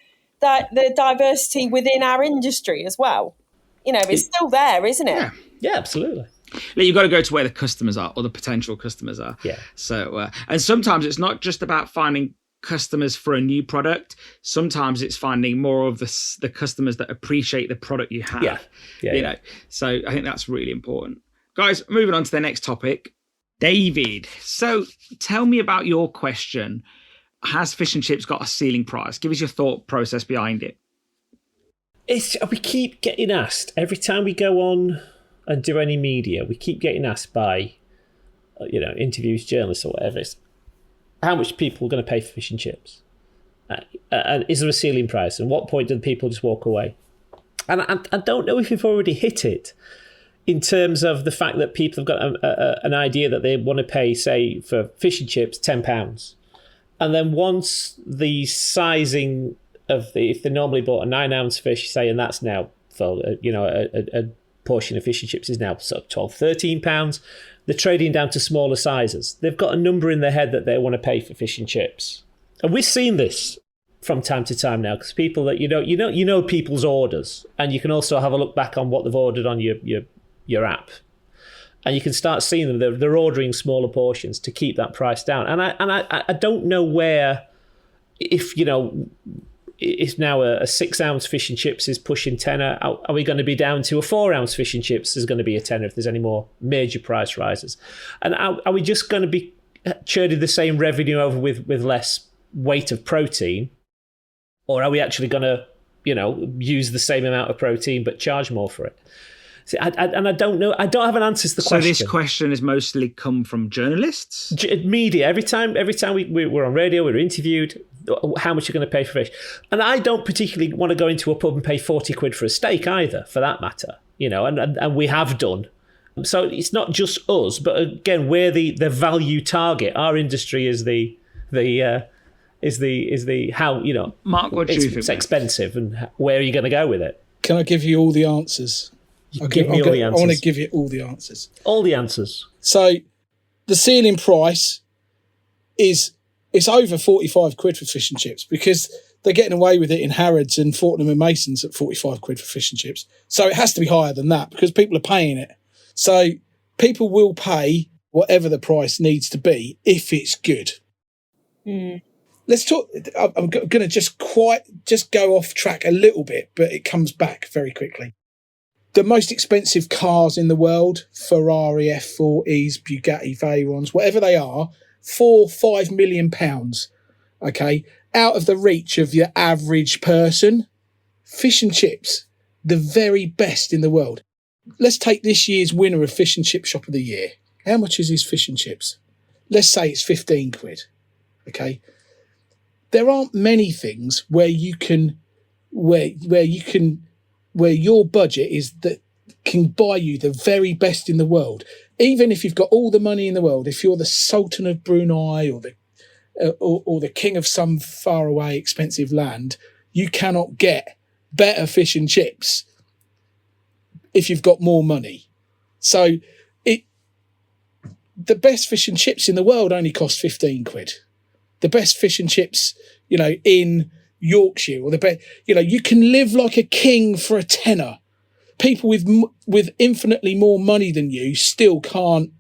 diversity within our industry as well? It's still there, isn't it? Yeah, absolutely. You've got to go to where the customers are, or the potential customers are. Yeah. So, and sometimes it's not just about finding customers for a new product. Sometimes it's finding more of the customers that appreciate the product you have. Yeah. So I think that's really important. Guys, moving on to the next topic. David, so tell me about your question. Has fish and chips got a ceiling price? Give us your thought process behind it. We keep getting asked every time we go on and do any media. We keep getting asked by, interviews, journalists, or whatever. It's how much people are going to pay for fish and chips, and is there a ceiling price? And what point do the people just walk away? And I don't know if you've already hit it in terms of the fact that people have got an idea that they want to pay, say, for fish and chips, £10. And then once the sizing of if they normally bought a 9-ounce fish, say, and that's now for a portion of fish and chips is now sort of £12, £13. They're trading down to smaller sizes. They've got a number in their head that they want to pay for fish and chips, and we've seen this from time to time now because people that you know people's orders, and you can also have a look back on what they've ordered on your app, and you can start seeing them. They're ordering smaller portions to keep that price down, and I don't know where if now a 6-ounce fish and chips is pushing tenner, are we going to be down to a 4-ounce fish and chips is going to be a tenner if there's any more major price rises? And are we just going to be churning the same revenue over with less weight of protein? Or are we actually going to, use the same amount of protein but charge more for it? See, I don't know. I don't have an answer to the question. So this question has mostly come from journalists? Media. Every time we're on radio, we're interviewed, how much you're going to pay for fish. And I don't particularly want to go into a pub and pay 40 quid for a steak either, for that matter. And we have done. So it's not just us, but again, we're the value target. Our industry is the how, Mark, what do you think? It's expensive, and where are you going to go with it? Can I give you all the answers? I want to give you all the answers. All the answers. So the ceiling price it's over 45 quid for fish and chips because they're getting away with it in Harrods and Fortnum and Mason's at 45 quid for fish and chips. So it has to be higher than that because people are paying it. So people will pay whatever the price needs to be if it's good. Mm. Let's talk. I'm going to just go off track a little bit, but it comes back very quickly. The most expensive cars in the world, Ferrari F40s, Bugatti Veyrons, whatever they are, £4-5 million, okay, out of the reach of your average person. Fish and chips, the very best in the world. Let's take this year's winner of Fish and Chip Shop of the Year. How much is his fish and chips? Let's say it's 15 quid, okay? There aren't many things where your budget is that can buy you the very best in the world. Even if you've got all the money in the world, if you're the Sultan of Brunei or the king of some faraway expensive land, you cannot get better fish and chips if you've got more money. So the best fish and chips in the world only cost 15 quid. The best fish and chips, in Yorkshire, or the best, you can live like a king for a tenner. People with infinitely more money than you still can't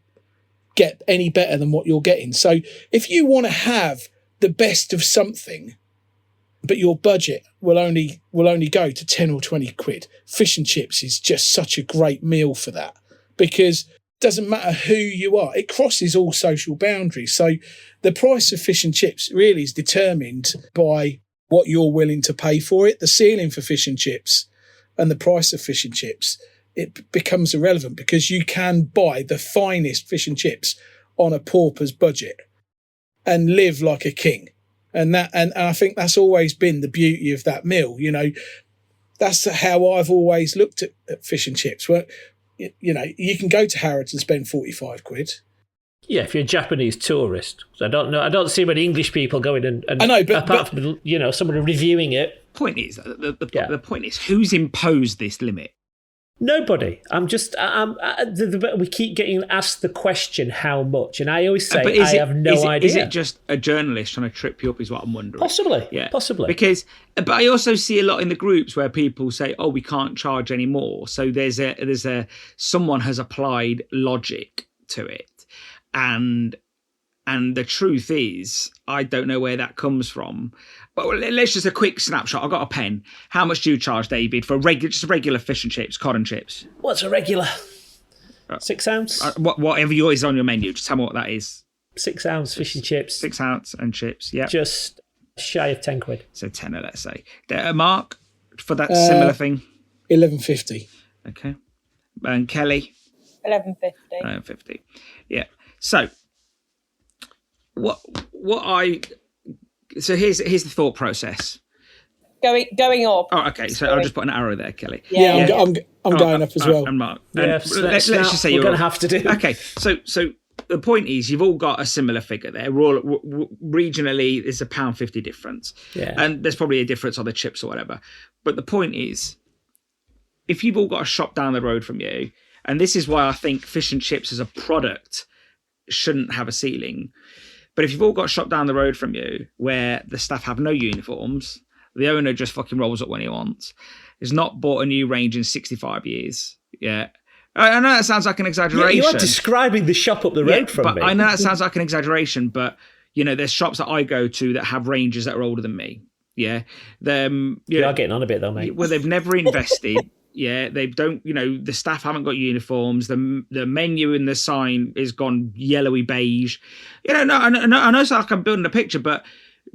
get any better than what you're getting. So if you want to have the best of something, but your budget will only go to 10 or 20 quid, fish and chips is just such a great meal for that, because it doesn't matter who you are, it crosses all social boundaries. So the price of fish and chips really is determined by what you're willing to pay for it. The ceiling for fish and chips and the price of fish and chips, it becomes irrelevant because you can buy the finest fish and chips on a pauper's budget and live like a king. And I think that's always been the beauty of that meal. You know, that's how I've always looked at fish and chips. Where, you know, you can go to Harrods and spend 45 quid. Yeah, if you're a Japanese tourist. I don't see many English people going and I know, apart from, you know, somebody reviewing it. The point is, who's imposed this limit? Nobody. We keep getting asked the question, how much? And I always say, I have no idea. Is it just a journalist trying to trip you up is what I'm wondering. Possibly. Yeah. Possibly. But I also see a lot in the groups where people say, oh, we can't charge anymore. So someone has applied logic to it. And the truth is, I don't know where that comes from. But let's just a quick snapshot. I've got a pen. How much do you charge, David, for regular fish and chips, cod and chips? What's a regular? 6 ounce? Whatever is on your menu. Just tell me what that is. 6 ounce fish and chips. 6 ounce and chips, yeah. Just shy of 10 quid. So tenner, let's say. Mark, for that similar thing? 11.50. Okay. And Kelly? 11.50. 11.50. Yeah. So here's the thought process. Going up. Oh, okay. So I'll just put an arrow there, Kelly. Yeah. I'm going up as well. And Mark. Yeah, let's just say you're going to have to do. Okay. So the point is, you've all got a similar figure there. We're all regionally, there's £1.50 difference. Yeah. And there's probably a difference on the chips or whatever. But the point is, if you've all got a shop down the road from you, and this is why I think fish and chips as a product shouldn't have a ceiling. But if you've all got a shop down the road from you where the staff have no uniforms, the owner just fucking rolls up when he wants, has not bought a new range in 65 years. Yeah. I know that sounds like an exaggeration. You are describing the shop up the road from me. I know that sounds like an exaggeration, but, you know, there's shops that I go to that have ranges that are older than me. Yeah. You are getting on a bit though, mate. Well, they've never invested. Yeah, they don't, you know, the staff haven't got uniforms. The menu and the sign is gone yellowy beige. You know, I know it's like I'm building a picture, but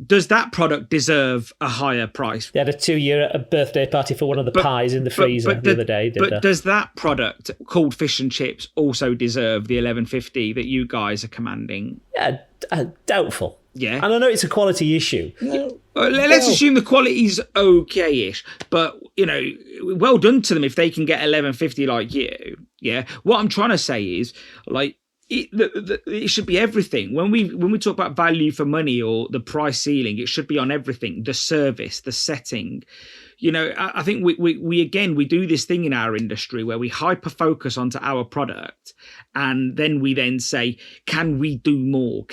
does that product deserve a higher price? They had a 2-year birthday party for one of the pies in the freezer the other day. Does that product called fish and chips also deserve the $11.50 that you guys are commanding? Yeah, doubtful. Yeah. And I know it's a quality issue. No. Let's assume the quality's okay-ish, but, you know, well done to them if they can get $11.50 like you. Yeah. What I'm trying to say is, like, it should be everything. When we talk about value for money or the price ceiling, it should be on everything. The service, the setting. You know, I think we do this thing in our industry where we hyper focus onto our product, and then we then say, can we do more?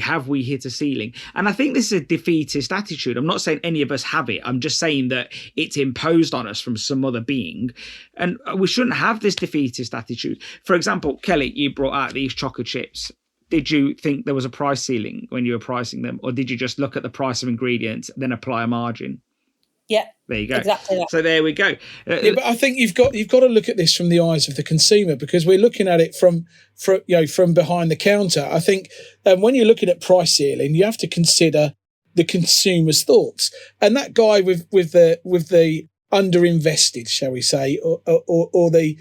Have we hit a ceiling? And I think this is a defeatist attitude. I'm not saying any of us have it. I'm just saying that it's imposed on us from some other being, and we shouldn't have this defeatist attitude. For example, Kelly, you brought out these chocolate chips. Did you think there was a price ceiling when you were pricing them, or did you just look at the price of ingredients, then apply a margin? Yeah, there you go. Exactly that. So there we go. Yeah, but I think you've got to look at this from the eyes of the consumer, because we're looking at it from behind the counter. I think when you're looking at price ceiling, you have to consider the consumer's thoughts. And that guy with the underinvested, shall we say, or the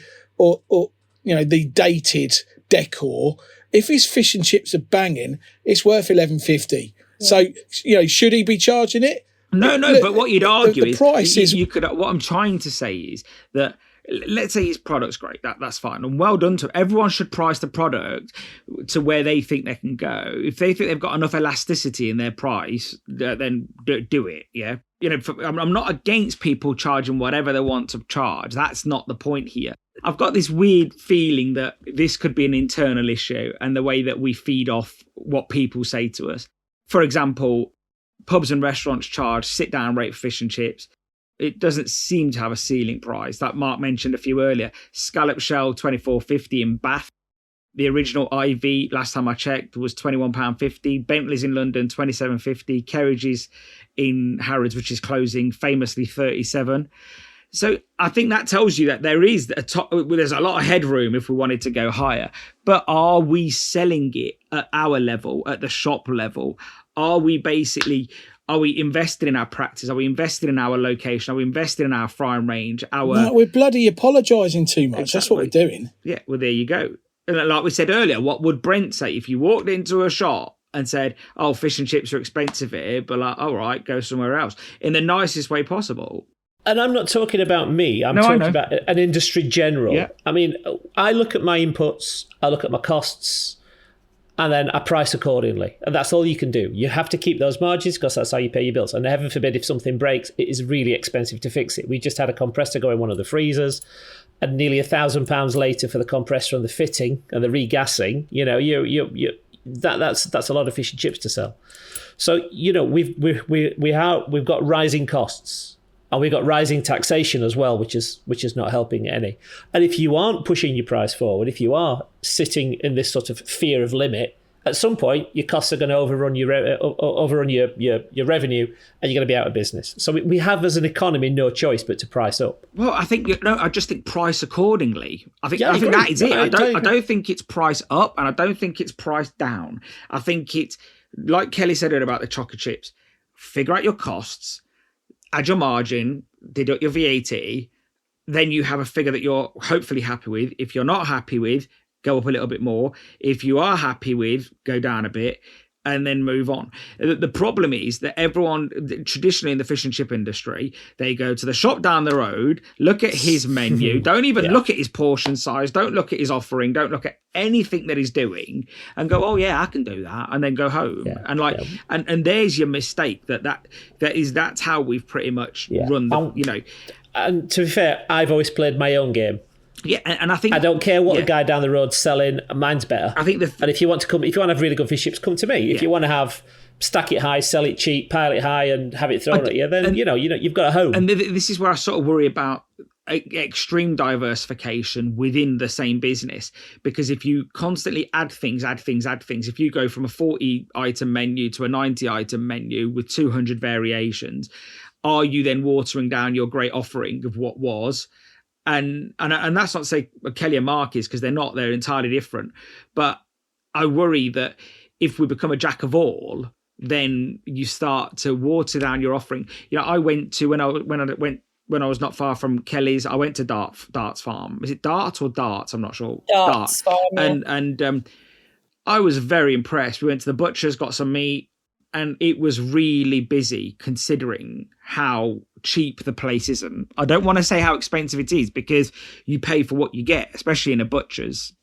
dated decor, if his fish and chips are banging, it's worth $11.50. Yeah. So, you know, should he be charging it? No, but what you'd argue the price is you could. What I'm trying to say is that, let's say his product's great, that's fine, and well done to him. Everyone should price the product to where they think they can go. If they think they've got enough elasticity in their price, then do it. Yeah, you know, I'm not against people charging whatever they want to charge. That's not the point here. I've got this weird feeling that this could be an internal issue, and the way that we feed off what people say to us. For example, pubs and restaurants charge sit-down rate for fish and chips. It doesn't seem to have a ceiling price. That Mark mentioned a few earlier. Scallop shell, $24.50 in Bath. The original IV, last time I checked, was £21.50. Bentley's in London, $27.50. Kerridge's in Harrods, which is closing, famously $37. So I think that tells you that there's a lot of headroom if we wanted to go higher. But are we selling it at our level, at the shop level? Are we invested in our practice? Are we invested in our location? Are we invested in our frying range? No, we're bloody apologising too much. Exactly. That's what we're doing. Yeah, well, there you go. And like we said earlier, what would Brent say if you walked into a shop and said, oh, fish and chips are expensive here, but like, all right, go somewhere else in the nicest way possible. And I'm not talking about me. I'm talking about an industry general. Yeah. I mean, I look at my inputs, I look at my costs, and then I price accordingly. And that's all you can do. You have to keep those margins because that's how you pay your bills. And heaven forbid, if something breaks, it is really expensive to fix it. We just had a compressor go in one of the freezers, and nearly £1,000 later for the compressor and the fitting and the regassing. You know, that's a lot of fish and chips to sell. So, you know, we've got rising costs. And we've got rising taxation as well, which is not helping any. And if you aren't pushing your price forward, if you are sitting in this sort of fear of limit, at some point your costs are going to overrun your revenue, and you're going to be out of business. So we have, as an economy, no choice but to price up. Well, I just think price accordingly. I think that is it. I don't think it's price up, and I don't think it's price down. I think it's like Kelly said earlier about the chocolate chips. Figure out your costs. Add your margin, deduct your VAT, then you have a figure that you're hopefully happy with. If you're not happy with, go up a little bit more. If you are happy with, go down a bit, and then move on. The problem is that everyone, traditionally in the fish and chip industry, they go to the shop down the road, look at his menu, don't even look at his portion size, don't look at his offering, don't look at anything that he's doing, and go, oh yeah, I can do that, and then go home. And there's your mistake. That's how we've pretty much run the, And to be fair, I've always played my own game. Yeah, and I think I don't care what the guy down the road's selling. Mine's better. I think and if you want to have really good fish chips, come to me. If you want to have stack it high, sell it cheap, pile it high, and have it thrown at you, then you've got a home. And this is where I sort of worry about extreme diversification within the same business, because if you constantly add things, if you go from a 40 item menu to a 90 item menu with 200 variations, are you then watering down your great offering of what was? And that's not to say Kelly and Mark is, because they're entirely different. But I worry that if we become a jack of all, then you start to water down your offering. I went to when I was not far from Kelly's, I went to Darts Farm. Is it Darts or Darts? I'm not sure. Darts Farm. And I was very impressed. We went to the butcher's, got some meat, and it was really busy considering how cheap the place isn't. I don't want to say how expensive it is, because you pay for what you get, especially in a butcher's.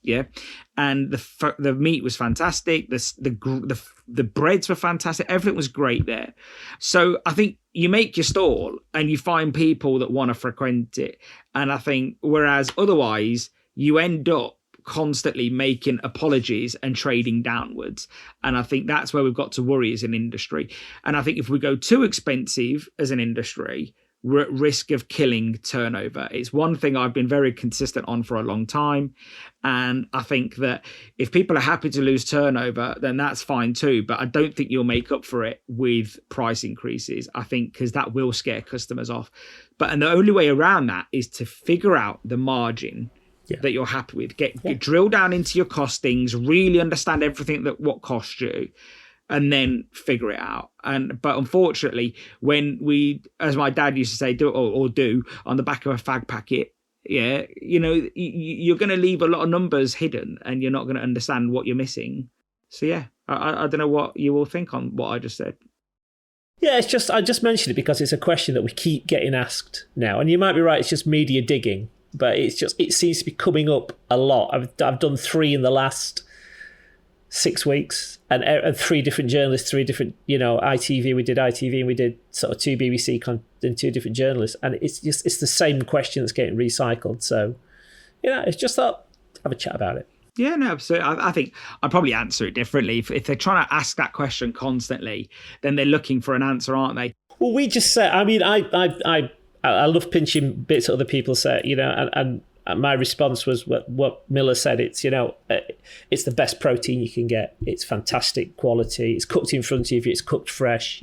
And the meat was fantastic. The breads were fantastic. Everything was great there. So I think you make your stall and you find people that want to frequent it. And I think whereas otherwise you end up constantly making apologies and trading downwards. And I think that's where we've got to worry as an industry. And I think if we go too expensive as an industry, we're at risk of killing turnover. It's one thing I've been very consistent on for a long time. And I think that if people are happy to lose turnover, then that's fine too. But I don't think you'll make up for it with price increases. I think because that will scare customers off. And the only way around that is to figure out the margin that you're happy with. Get drill down into your costings, really understand everything what costs you, and then figure it out. But unfortunately, when we, as my dad used to say, do on the back of a fag packet, you're going to leave a lot of numbers hidden, and you're not going to understand what you're missing. So I don't know what you all think on what I just said. Yeah, it's just I just mentioned it because it's a question that we keep getting asked now, and you might be right. It's just media digging. But it seems to be coming up a lot. I've done 3 in the last 6 weeks, and 3 different journalists, 3 different, ITV. We did ITV, and we did sort of 2 BBC and 2 different journalists, and it's the same question that's getting recycled. So, it's just thought have a chat about it. Yeah, no, absolutely. I think I'd probably answer it differently. If they're trying to ask that question constantly, then they're looking for an answer, aren't they? Well, we just said. I mean, I love pinching bits other people say, and my response was what Miller said. It's it's the best protein you can get. It's fantastic quality. It's cooked in front of you. It's cooked fresh.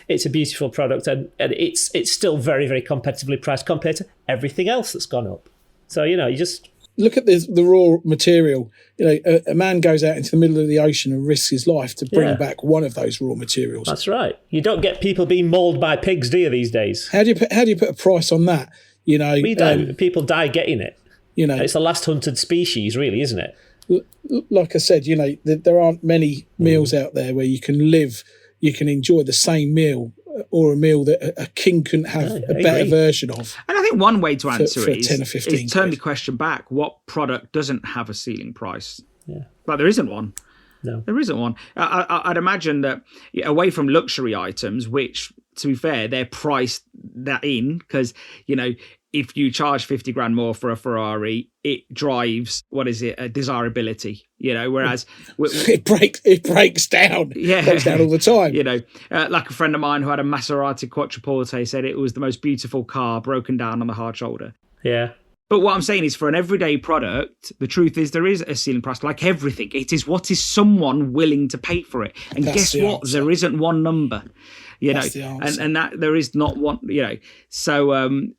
It's a beautiful product, and it's still very, very competitively priced compared to everything else that's gone up. So you just look at the raw material. A man goes out into the middle of the ocean and risks his life to bring back one of those raw materials. That's right. You don't get people being mauled by pigs, do you, these days? How do you put a price on that? We don't. People die getting it. It's the last hunted species, really, isn't it? like I said, there aren't many meals out there where you can enjoy the same meal, or a meal that a king couldn't have a better version of. And I think one way to answer for it 10 or 15 is turn quid. the question back. What product doesn't have a ceiling price? Yeah. But there isn't one. No. There isn't one. I'd imagine that away from luxury items, which, to be fair, they're priced that in because, if you charge 50 grand more for a Ferrari, it drives, a desirability, whereas... it breaks down. Yeah. It breaks down all the time. Like a friend of mine who had a Maserati Quattroporte said it was the most beautiful car broken down on the hard shoulder. Yeah. But what I'm saying is, for an everyday product, the truth is there is a ceiling price. Like everything, it is what is someone willing to pay for it. And That's guess the what? answer. There isn't one number, That's the answer. and that there is not one, So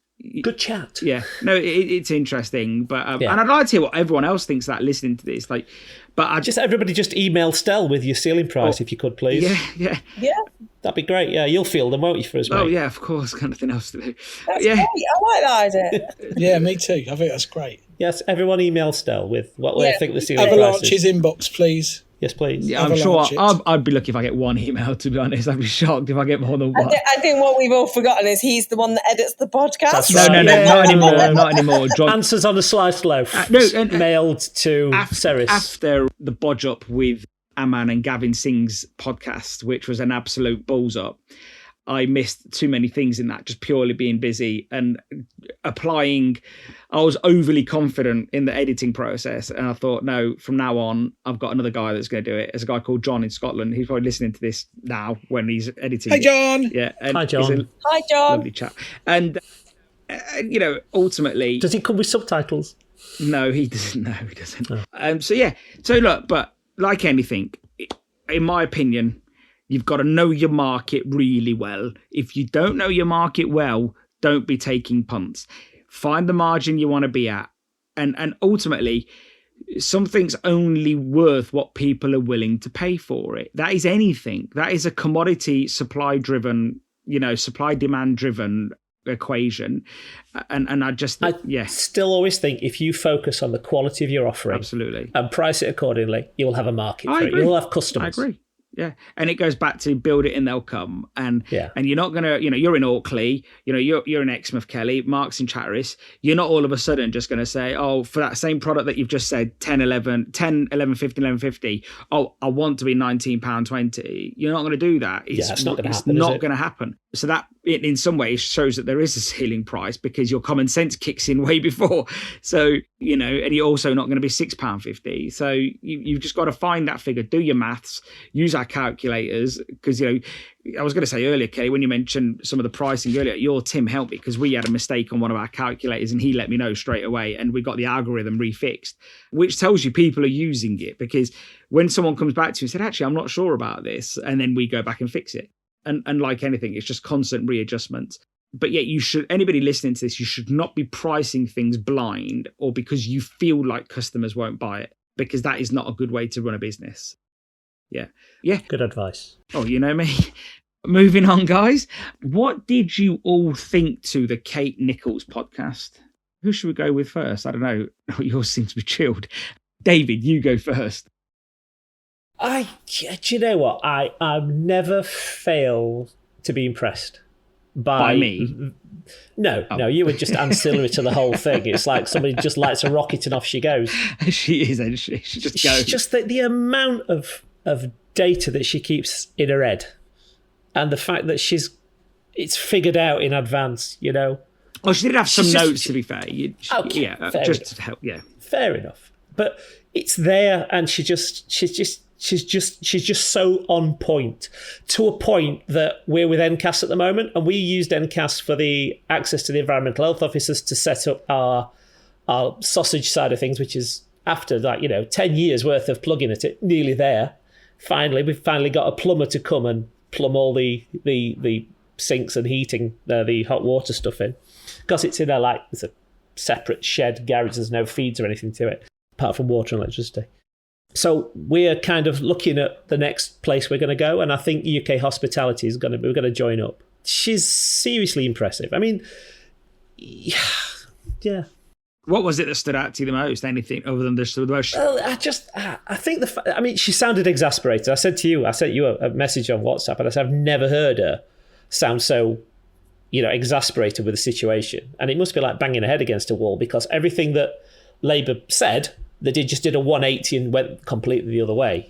Good chat. yeah, no, it's interesting. But Yeah. and I'd like to hear what everyone else thinks that listening to this. Everybody just email Stel with your ceiling price if you could, please. Yeah. That'd be great. Yeah, you'll feel them, won't you, for us, mate? Oh yeah, of course. Got nothing else to do. That's great. I like that idea. Yeah, me too. I think that's great. Yes, everyone email Stel with what they think the ceiling price Avalanche's is. inbox, please. Yes, please. Yeah, I'm sure Avalanche I'd be lucky if I get one email, to be honest. I'd be shocked if I get more than one. I think what we've all forgotten is he's the one that edits the podcast. That's No, right. not anymore. Not anymore. John, Answers on a sliced loaf. Mailed to Ceres. after the bodge up with Aman and Gavin Singh's podcast, which was an absolute balls up, I missed too many things in that, just purely being busy and applying. I was overly confident in the editing process, and I thought, no, from now on, I've got another guy that's going to do it. There's a guy called John in Scotland. He's probably listening to this now when he's editing. Hey, John. Yeah. And Hi, John. Hi, John. lovely chap. And, ultimately... Does he come with subtitles? No, he doesn't. No, he doesn't. Oh. So look, but like anything, in my opinion, you've got to know your market really well. If you don't know your market well, don't be taking punts. Find the margin you want to be at. And ultimately, something's only worth what people are willing to pay for it. That is anything. That is a commodity supply-driven, supply-demand-driven equation. And I still always think if you focus on the quality of your offering, absolutely, and price it accordingly, you'll have a market I for agree. it. You'll have customers. I agree. Yeah. And it goes back to build it and they'll come. And Yeah. and you're not going to, you're in Auckley, you're in Exmouth, Kelly, Mark's in Chatteris. You're not all of a sudden just going to say, oh, for that same product that you've just said, 10, 11, 50, 11.50, oh, I want to be £19.20. You're not going to do that. It's not going to happen. It's not going to happen. So that in some ways shows that there is a ceiling price because your common sense kicks in way before. So, and you're also not going to be £6.50. So you've just got to find that figure, do your maths, use our calculators. Because, I was going to say earlier, Kelly, when you mentioned some of the pricing earlier, your Tim helped me because we had a mistake on one of our calculators and he let me know straight away. And we got the algorithm refixed, which tells you people are using it. Because when someone comes back to you and said, actually, I'm not sure about this, and then we go back and fix it. And like anything, it's just constant readjustments. But yet anybody listening to this, you should not be pricing things blind or because you feel like customers won't buy it, because that is not a good way to run a business. Yeah. Good advice. Oh, you know me. Moving on, guys. What did you all think to the Kate Nichols podcast? Who should we go with first? I don't know. Yours seems to be chilled. David, you go first. Do you know what? I never fail to be impressed by me. No, you were just ancillary to the whole thing. It's like somebody just lights a rocket and off she goes. She is, and she just goes. Just the amount of data that she keeps in her head, and the fact that it's figured out in advance. Oh, she did have some notes, to be fair. Okay, fair just enough. to help. Yeah, fair enough. But it's there, and she's just so on point, to a point that we're with NCAS at the moment, and we used NCAS for the access to the environmental health officers to set up our sausage side of things, which is after 10 years worth of plugging at it, nearly there. We've finally got a plumber to come and plumb all the sinks and heating, the hot water stuff in, because it's in it's a separate shed garage. There's no feeds or anything to it apart from water and electricity. So we're kind of looking at the next place we're going to go, and I think UK Hospitality we're going to join up. She's seriously impressive. I mean, yeah. What was it that stood out to you the most? Anything other than the most? Well, I think she sounded exasperated. I sent you a message on WhatsApp, and I said I've never heard her sound so, exasperated with the situation. And it must be like banging her head against a wall, because everything that Labour said, they just did a 180 and went completely the other way,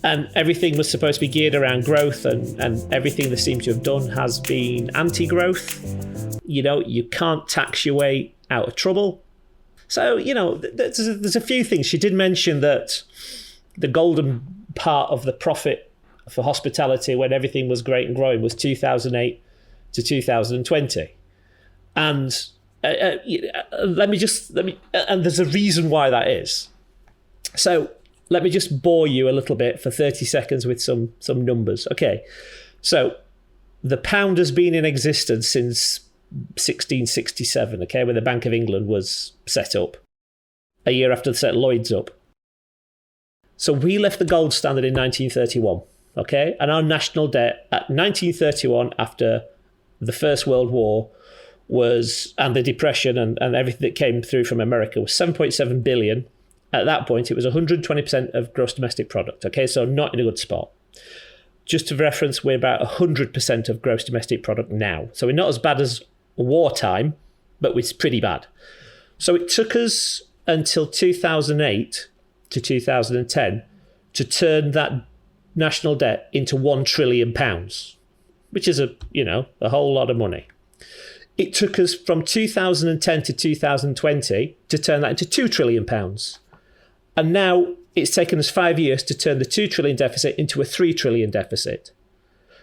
and everything was supposed to be geared around growth, and everything they seem to have done has been anti-growth. You can't tax your way out of trouble. So, there's a few things. She did mention that the golden part of the profit for hospitality when everything was great and growing was 2008 to 2020. And let me and there's a reason why that is. So let me just bore you a little bit for 30 seconds with some numbers. Okay, so the pound has been in existence since 1667, okay, when the Bank of England was set up, a year after they set Lloyd's up. So we left the gold standard in 1931, okay, and our national debt at 1931, after the First World War, and the Depression and everything that came through from America, was 7.7 billion. At that point, it was 120% of gross domestic product. Okay, so not in a good spot. Just to reference, we're about 100% of gross domestic product now. So we're not as bad as wartime, but it's pretty bad. So it took us until 2008 to 2010 to turn that national debt into £1 trillion, which is a whole lot of money. It took us from 2010 to 2020 to turn that into £2 trillion. And now it's taken us 5 years to turn the 2 trillion deficit into a 3 trillion deficit.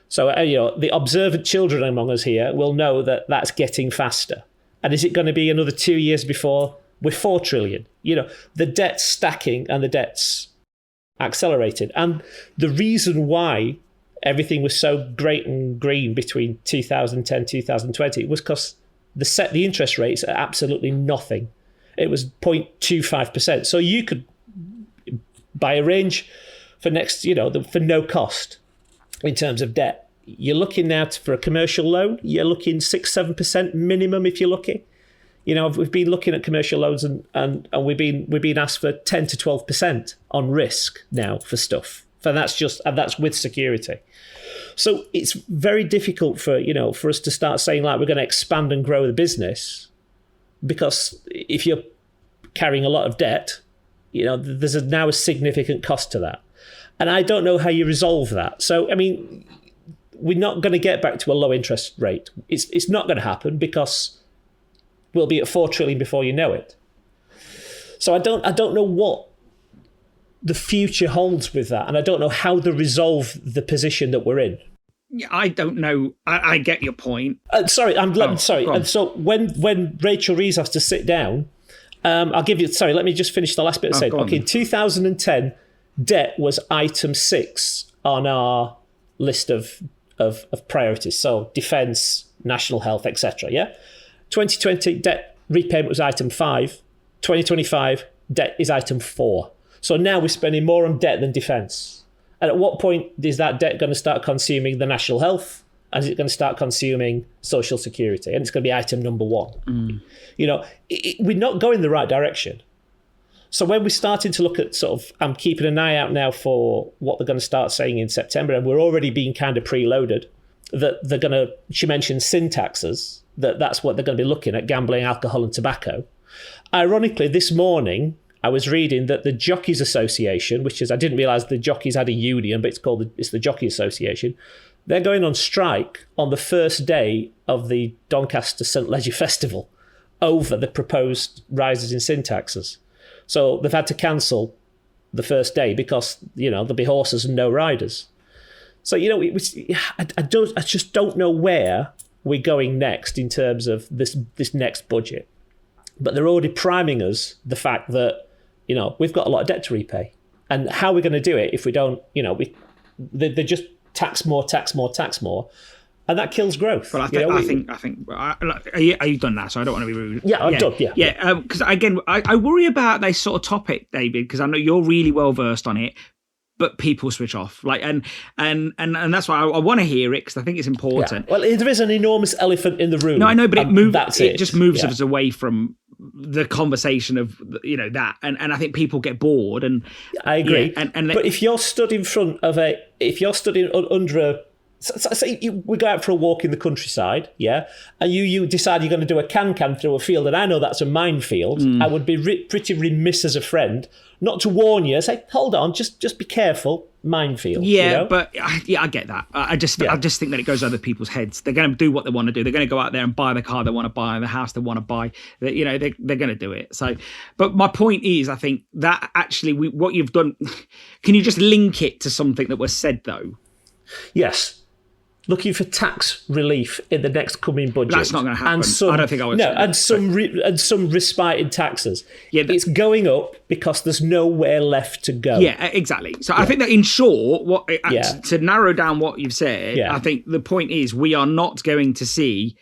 So, the observant children among us here will know that that's getting faster. And is it going to be another 2 years before we're 4 trillion? The debt's stacking and the debt's accelerated. And the reason why everything was so great and green between 2010 2020 was because the interest rates are absolutely nothing. It was 0.25%. So you could buy a range for for no cost in terms of debt. You're looking now for a commercial loan, you're looking 6-7% minimum if you're lucky. We've been looking at commercial loans and we've been asked for 10 to 12% on risk now for stuff. And that's with security. So it's very difficult for us to start saying like we're going to expand and grow the business, because if you're carrying a lot of debt, there's now a significant cost to that. And I don't know how you resolve that. So, we're not going to get back to a low interest rate. It's not going to happen, because we'll be at 4 trillion before you know it. So I don't know what the future holds with that, and I don't know how to resolve the position that we're in. Yeah, I don't know. I get your point. Sorry. And so when Rachel Reeves has to sit down, I'll give you. Sorry, let me just finish the last bit of saying. Okay, in 2010, debt was item 6 on our list of priorities. So defence, national health, etc. Yeah. 2020, debt repayment was item 5. 2025, debt is item 4. So now we're spending more on debt than defence. And at what point is that debt going to start consuming the national health? And is it going to start consuming social security? And it's going to be item number 1. We're not going the right direction. So when we're starting to look at I'm keeping an eye out now for what they're going to start saying in September, and we're already being kind of preloaded, that she mentioned sin taxes, that's what they're going to be looking at, gambling, alcohol and tobacco. Ironically, this morning, I was reading that the Jockeys Association, which is, I didn't realise the jockeys had a union, but it's the Jockey Association. They're going on strike on the first day of the Doncaster St Leger Festival over the proposed rises in sin taxes. So they've had to cancel the first day because, there'll be horses and no riders. So, I just don't know where we're going next in terms of this next budget. But they're already priming us the fact that, we've got a lot of debt to repay. And how we're going to do it if we don't, they just tax more. And that kills growth. Well, I think. Are you done now? So I don't want to be rude. Yeah, I'm done. Yeah. Because again, I worry about this sort of topic, David, because I know you're really well versed on it, but people switch off. And that's why I want to hear it, because I think it's important. Yeah. Well, there is an enormous elephant in the room. No, I know, but it just moves us away from the conversation of that, and I think people get bored. And I agree. But if you're stood in front of if you're stood under a, say we go out for a walk in the countryside, and you decide you're going to do a can through a field, and I know that's a minefield, I would be pretty remiss as a friend not to warn you. Say, hold on, just be careful. Minefield. But I get that. I just think that it goes over people's heads. They're going to do what they want to do. They're going to go out there and buy the car they want to buy, the house they want to buy. They're going to do it. So, but my point is, I think that actually what you've done. Can you just link it to something that was said though? Yes. Looking for tax relief in the next coming budget. That's not going to happen. I don't think I would. No, and some respite in taxes. It's going up because there's nowhere left to go. Yeah, exactly. So I think that in short, to narrow down what you've said, I think the point is we are not going to see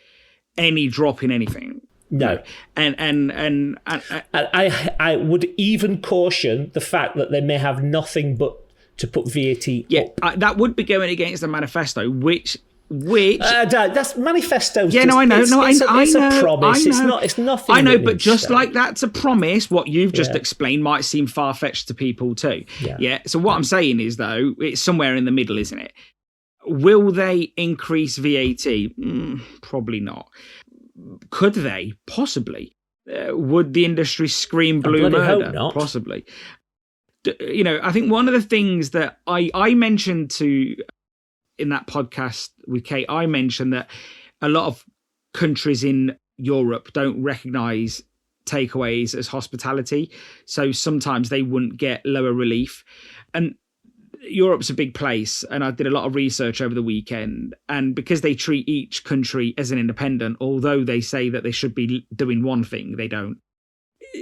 any drop in anything. No, and I would even caution the fact that they may have nothing but to put VAT up. That would be going against the manifesto, which that's manifestos. Yeah, no, I know. It's a promise. It's nothing. I know, but just like that's a promise, what you've just explained might seem far fetched to people too. Yeah. So what I'm saying is, though, it's somewhere in the middle, isn't it? Will they increase VAT? Probably not. Could they? Possibly. Would the industry scream blue murder? Hope not. Possibly. I think one of the things that I mentioned in that podcast with Kate, I mentioned that a lot of countries in Europe don't recognise takeaways as hospitality. So sometimes they wouldn't get lower relief. And Europe's a big place. And I did a lot of research over the weekend. And because they treat each country as an independent, although they say that they should be doing one thing, they don't.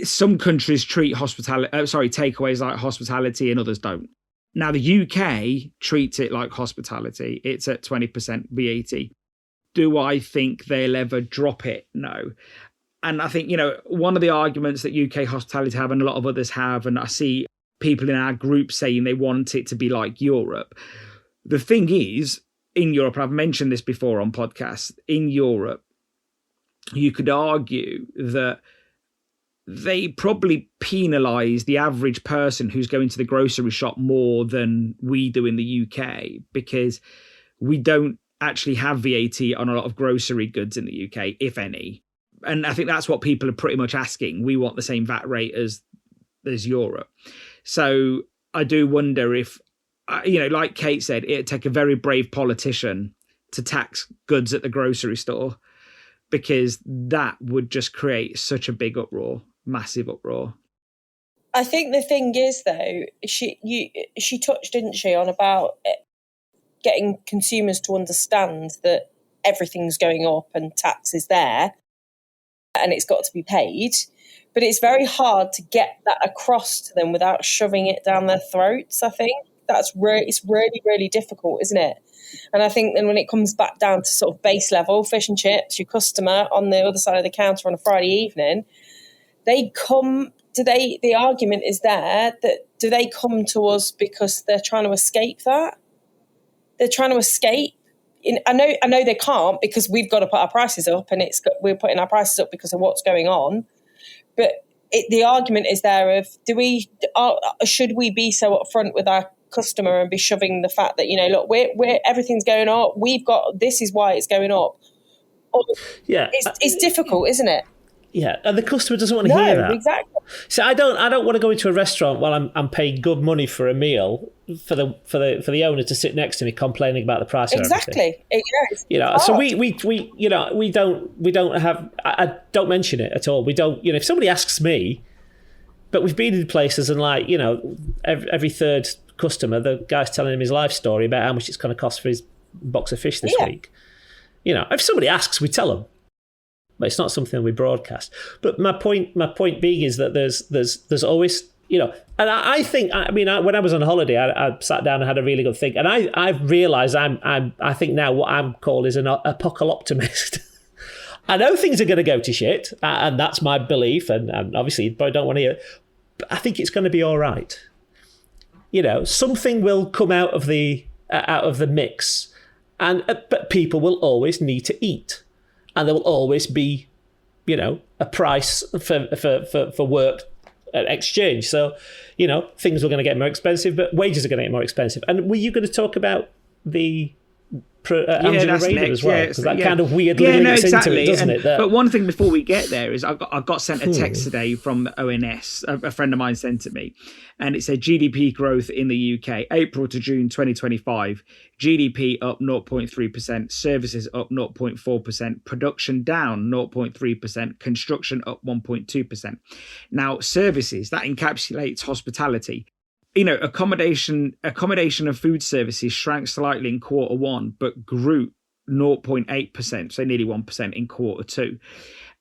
Some countries treat takeaways like hospitality and others don't. Now, the UK treats it like hospitality. It's at 20% VAT. Do I think they'll ever drop it? No. And I think, one of the arguments that UK hospitality have and a lot of others have, and I see people in our group saying they want it to be like Europe. The thing is, in Europe, I've mentioned this before on podcasts, in Europe, you could argue that they probably penalise the average person who's going to the grocery shop more than we do in the UK, because we don't actually have VAT on a lot of grocery goods in the UK, if any. And I think that's what people are pretty much asking. We want the same VAT rate as Europe. So I do wonder if, like Kate said, it'd take a very brave politician to tax goods at the grocery store, because that would just create such a big uproar. Massive uproar. I think the thing is, though, she touched, didn't she, on about getting consumers to understand that everything's going up and tax is there and it's got to be paid. But it's very hard to get that across to them without shoving it down their throats. I think it's really, really difficult, isn't it? And I think then when it comes back down to sort of base level, fish and chips, your customer on the other side of the counter on a Friday evening, the argument is there that do they come to us because they're trying to escape that? They're trying to escape. I know they can't, because we've got to put our prices up, and we're putting our prices up because of what's going on. But the argument is there of should we be so upfront with our customer and be shoving the fact that look, we're everything's going up. This is why it's going up. It's difficult, isn't it? Yeah, and the customer doesn't want to hear that. Exactly. So I don't want to go into a restaurant while I'm paying good money for a meal for the owner to sit next to me complaining about the price. Exactly. So we don't have. I don't mention it at all. We don't. If somebody asks me, but we've been in places and every third customer, the guy's telling him his life story about how much it's going to cost for his box of fish this week. If somebody asks, we tell them. But it's not something we broadcast. But my point being is that there's always, and I think, when I was on holiday, I sat down and had a really good think, and I've realised I think now what I'm called is an apocalyptimist. I know things are going to go to shit, and that's my belief, and obviously you probably don't want to hear it, but I think it's going to be all right. Something will come out of the mix, but people will always need to eat. And there will always be a price for work at exchange. So, things were going to get more expensive, but wages are going to get more expensive. And were you going to talk about the Angela Rayner as well? Because that kind of weirdly links into it, doesn't it? But one thing before we get there is I got sent a text today from the ONS, a friend of mine sent it me, and it said GDP growth in the UK, April to June 2025, GDP up 0.3%, services up 0.4%, production down 0.3%, construction up 1.2%. Now, services, that encapsulates hospitality. Accommodation and food services shrank slightly in quarter one, but grew 0.8%, so nearly 1% in quarter two.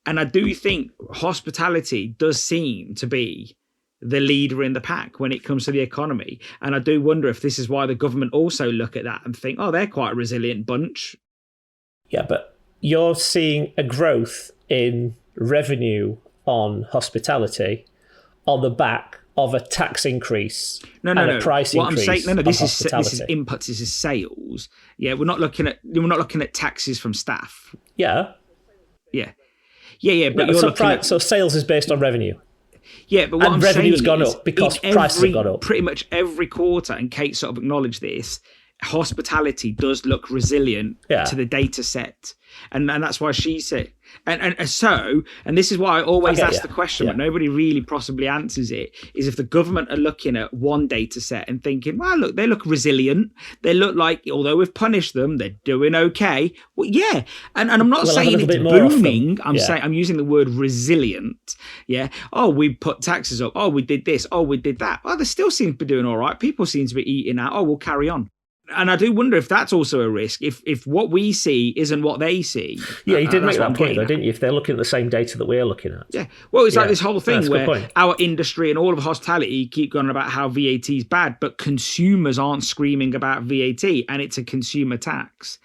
And I do think hospitality does seem to be the leader in the pack when it comes to the economy. And I do wonder if this is why the government also look at that and think, oh, they're quite a resilient bunch. Yeah, but you're seeing a growth in revenue on hospitality on the back of a tax increase a price increase. What I'm saying, this is inputs. This is sales. Yeah, we're not looking at taxes from staff. Yeah. But you're looking at, so sales is based on revenue. Yeah, but what I'm revenue's saying gone is up because prices have gone up. Pretty much every quarter, and Kate sort of acknowledged this, hospitality does look resilient to the data set. And that's why she said, and this is why I always ask the question, but nobody really possibly answers it, is if the government are looking at one data set and thinking, well, look, they look resilient. They look like, although we've punished them, they're doing okay. Well, yeah. And I'm not saying it's booming. I'm using the word resilient. Yeah. Oh, we put taxes up. Oh, we did this. Oh, we did that. Well, they still seem to be doing all right. People seem to be eating out. Oh, we'll carry on. And I do wonder if that's also a risk, if what we see isn't what they see. Yeah, you did make that point, though, didn't you? If they're looking at the same data that we're looking at. Yeah. Well, it's like this whole thing where our industry and all of hospitality keep going about how VAT is bad, but consumers aren't screaming about VAT, and it's a consumer tax.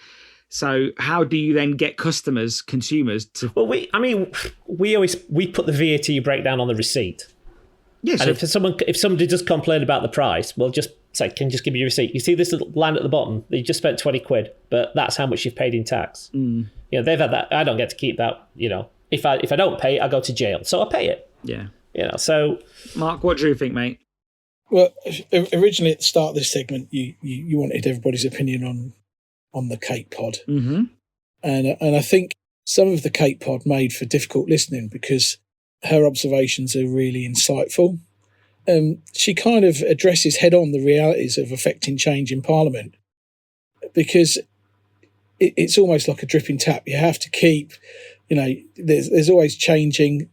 So how do you then get consumers to... Well, we put the VAT breakdown on the receipt. Yes. And if somebody does complain about the price, we'll just say, can you just give me your receipt? You see this little line at the bottom? You just spent 20 quid, but that's how much you've paid in tax. Mm. They've had that. I don't get to keep that. If I don't pay it, I go to jail. So I pay it. Yeah. So Mark, what do you think, mate? Well, originally at the start of this segment, you wanted everybody's opinion on the Kate pod. Mm-hmm. And I think some of the Kate pod made for difficult listening because her observations are really insightful. She kind of addresses head on the realities of affecting change in Parliament because it's almost like a dripping tap. You have to keep, there's always changing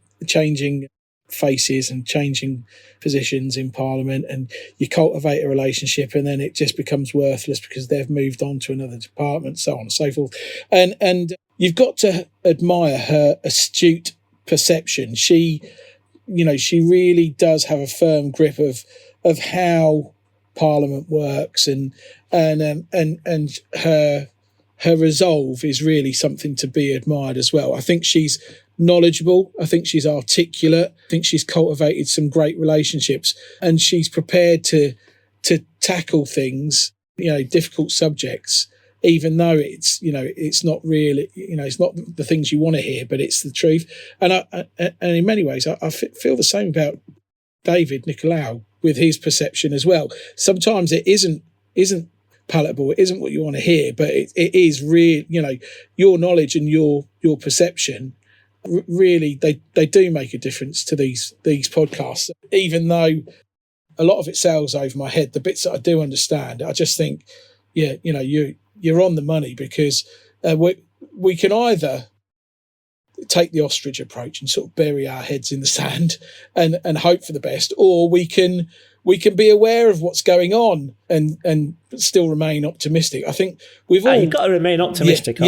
faces and changing positions in Parliament, and you cultivate a relationship and then it just becomes worthless because they've moved on to another department, so on and so forth. And you've got to admire her astute perception. She really does have a firm grip of how Parliament works, and her resolve is really something to be admired as well. I think she's knowledgeable. I think she's articulate. I think she's cultivated some great relationships, and she's prepared to tackle things, difficult subjects, even though it's not really, it's not the things you want to hear, but it's the truth. And in many ways, I feel the same about David Nicolaou with his perception as well. Sometimes it isn't palatable, it isn't what you want to hear, but it is real. Your knowledge and your perception really they do make a difference to these podcasts. Even though a lot of it sails over my head, the bits that I do understand, I just think, you're on the money, because we can either take the ostrich approach and sort of bury our heads in the sand and hope for the best, or we can be aware of what's going on and still remain optimistic. I think we've all... You've got to remain optimistic on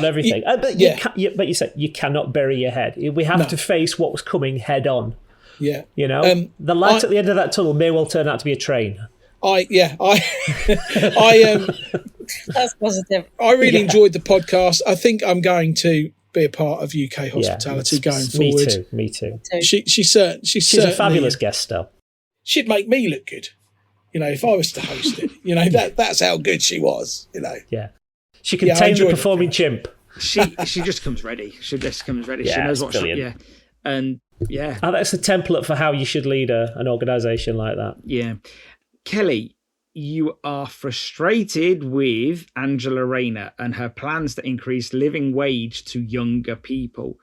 everything. But you said you cannot bury your head. We have to face what was coming head on. Yeah. The light at the end of that tunnel may well turn out to be a train. That's positive. I really enjoyed the podcast. I think I'm going to be a part of UK hospitality going forward. Me too. She's a fabulous guest still. She'd make me look good, if I was to host it. That's how good she was. Yeah, she can tame the performing chimp. She just comes ready. She just comes ready. She knows what brilliant. And yeah. Oh, that's a template for how you should lead an organisation like that. Yeah. Kelly, you are frustrated with Angela Rayner and her plans to increase living wage to younger people.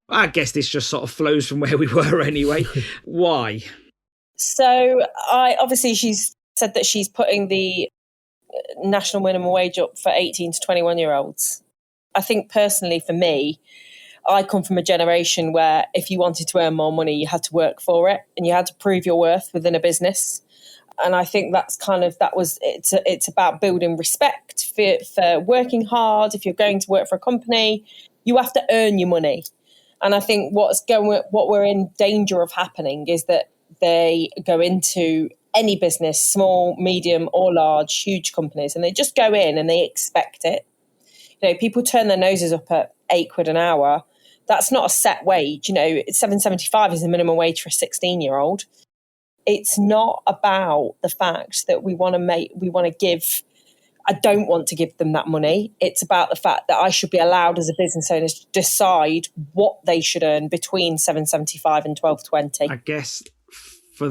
I guess this just sort of flows from where we were anyway. Why? So obviously she's said that she's putting the national minimum wage up for 18 to 21-year-olds. I think personally for me, I come from a generation where if you wanted to earn more money, you had to work for it and you had to prove your worth within a business. And I think it's about building respect for working hard. If you're going to work for a company, you have to earn your money. And I think what we're in danger of happening is that they go into any business, small, medium or large, huge companies, and they just go in and they expect it. You know, people turn their noses up at £8 an hour. That's not a set wage. You know, $7.75 is the minimum wage for a 16-year-old. It's not about the fact that I don't want to give them that money. It's about the fact that I should be allowed as a business owner to decide what they should earn between $7.75 and $12.20. I guess for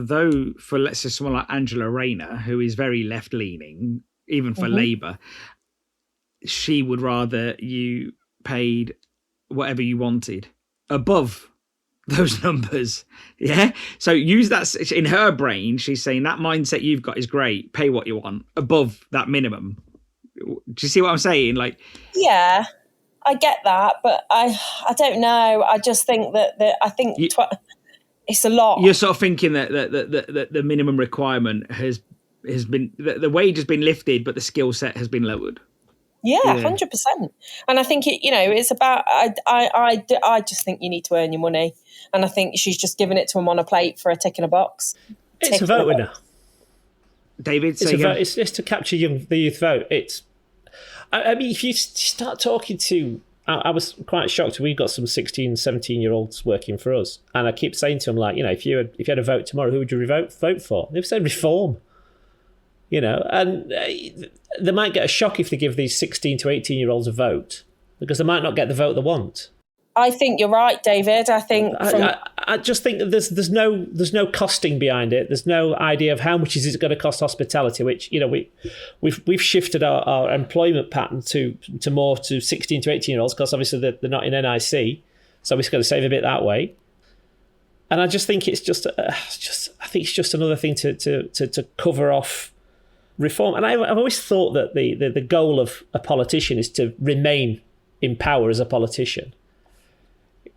let's say someone like Angela Rayner, who is very left-leaning, even for Labour, she would rather you paid whatever you wanted above those numbers. Yeah. So use that in her brain. She's saying that mindset you've got is great. Pay what you want above that minimum. Do you see what I'm saying? Like, yeah, I get that, but I don't know. I just think it's a lot. You're sort of thinking that the minimum requirement has been, the wage has been lifted, but the skill set has been lowered. Yeah, 100%. And I think it's about. I just think you need to earn your money, and I think she's just giving it to them on a plate for a tick in a box. It's a vote winner. David, it's to capture the youth vote. I mean, if you start talking to, I was quite shocked. We've got some 16, 17-year-olds working for us, and I keep saying to them, like, if you had a vote tomorrow, who would you vote for? They've said Reform. And they might get a shock if they give these 16 to 18-year-olds a vote, because they might not get the vote they want. I think you're right, David. I think I just think that there's no costing behind it. There's no idea of how much is it going to cost hospitality, which we've shifted our employment pattern to more to 16 to 18-year-olds, because obviously they're not in NIC, so we're going to save a bit that way. And I just think it's just another thing to cover off reform. And I've always thought that the goal of a politician is to remain in power as a politician.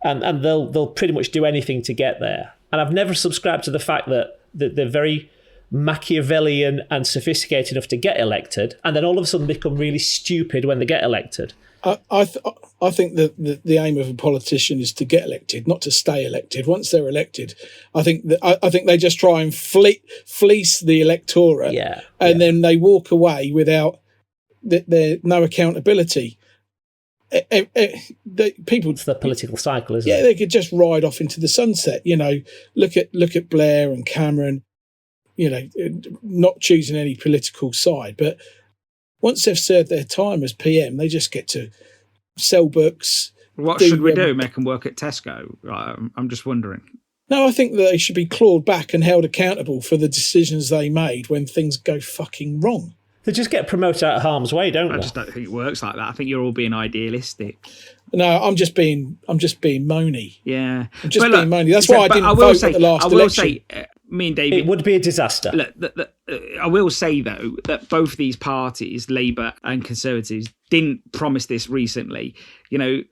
And they'll pretty much do anything to get there. And I've never subscribed to the fact that they're very Machiavellian and sophisticated enough to get elected, and then all of a sudden become really stupid when they get elected. I think that the aim of a politician is to get elected, not to stay elected. Once they're elected, I think they just try and fleece the electorate, and then they walk away without no accountability. People, it's the political cycle, isn't it? Yeah, they could just ride off into the sunset. Look at Blair and Cameron. Not choosing any political side, but once they've served their time as PM, they just get to sell books. What should we do? Make them work at Tesco? I'm just wondering. No, I think that they should be clawed back and held accountable for the decisions they made when things go fucking wrong. They just get promoted out of harm's way, don't they? I just don't think it works like that. I think you're all being idealistic. No, I'm just being moany. Yeah, I'm just being moany. That's why I didn't vote at the last election. I will say, me and David, it would be a disaster. Look, I will say though that both these parties, Labour and Conservatives, didn't promise this recently.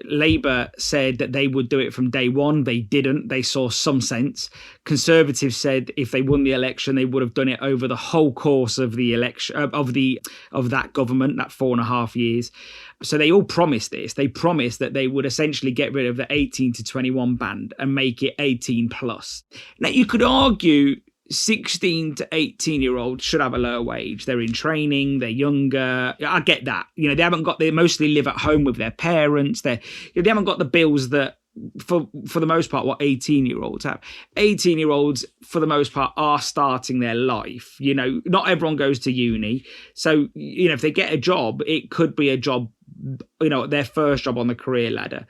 Labour said that they would do it from day one. They didn't. They saw some sense. Conservatives said if they won the election, they would have done it over the whole course of the election of that government, that 4.5 years. So they all promised this. They promised that they would essentially get rid of the 18 to 21 band and make it 18 plus. Now you could argue 16 to 18-year-olds should have a lower wage. They're in training, they're younger. I get that. They mostly live at home with their parents. They haven't got the bills that, for the most part, what 18-year-olds have. 18-year-olds, for the most part, are starting their life. Not everyone goes to uni. So, if they get a job, it could be a job their first job on the career ladder.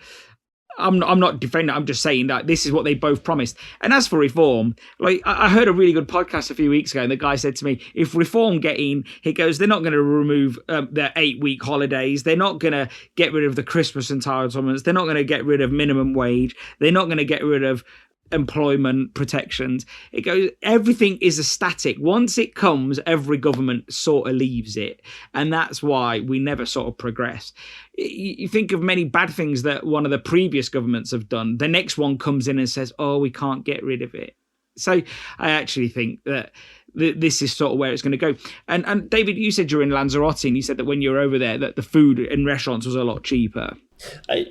I'm not defending it. I'm just saying that this is what they both promised. And as for reform, like I heard a really good podcast a few weeks ago, and the guy said to me, if reform get in, he goes, they're not going to remove their 8-week holidays. They're not going to get rid of the Christmas entitlements. They're not going to get rid of minimum wage. They're not going to get rid of employment protections. It goes, everything is a static. Once it comes, every government sort of leaves it, and that's why we never sort of progress. You think of many bad things that one of the previous governments have done, the next one comes in and says, oh, we can't get rid of it. So I actually think that this is sort of where it's going to go. And David, you said you're in Lanzarote, and you said that when you were over there that the food in restaurants was a lot cheaper.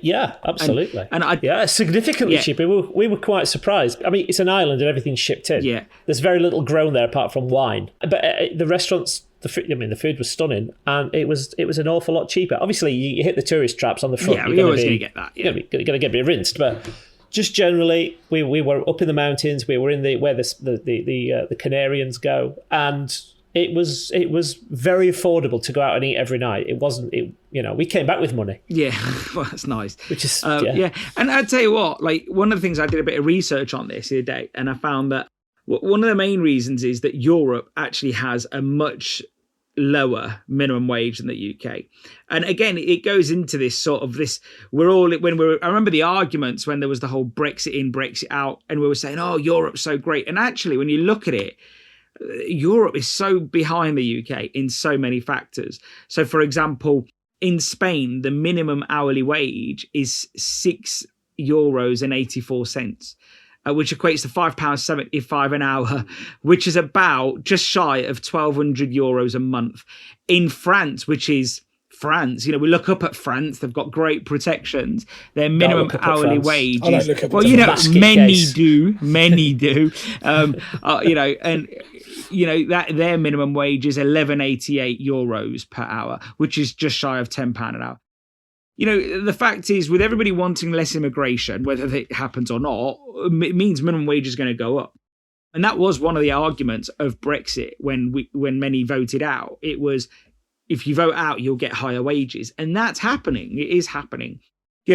Yeah, absolutely. And significantly cheaper. We were quite surprised. I mean, it's an island and everything's shipped in. Yeah. There's very little grown there apart from wine. But the restaurants, the food was stunning, and it was an awful lot cheaper. Obviously, you hit the tourist traps on the front. Yeah, you're always going to get that. You're going to get a bit rinsed, but just generally, we were up in the mountains. We were in where the Canarians go, and it was very affordable to go out and eat every night. It wasn't, we came back with money. Yeah, well, that's nice. Which is, yeah. And I'd tell you what, like one of the things I did a bit of research on this the other day, and I found that one of the main reasons is that Europe actually has a much lower minimum wage than the UK. And again, it goes into this sort of this, I remember the arguments when there was the whole Brexit in, Brexit out, and we were saying, oh, Europe's so great. And actually, when you look at it, Europe is so behind the UK in so many factors. So, for example, in Spain, the minimum hourly wage is €6.84, which equates to £5.75 an hour, which is about just shy of €1,200 a month. In France, which is France, we look up at France, they've got great protections. Their minimum hourly wage is, many do. That their minimum wage is €11.88 per hour, which is just shy of £10 an hour. The fact is, with everybody wanting less immigration, whether it happens or not, it means minimum wage is going to go up. And that was one of the arguments of Brexit when many voted out. It was, if you vote out, you'll get higher wages. And that's happening. It is happening.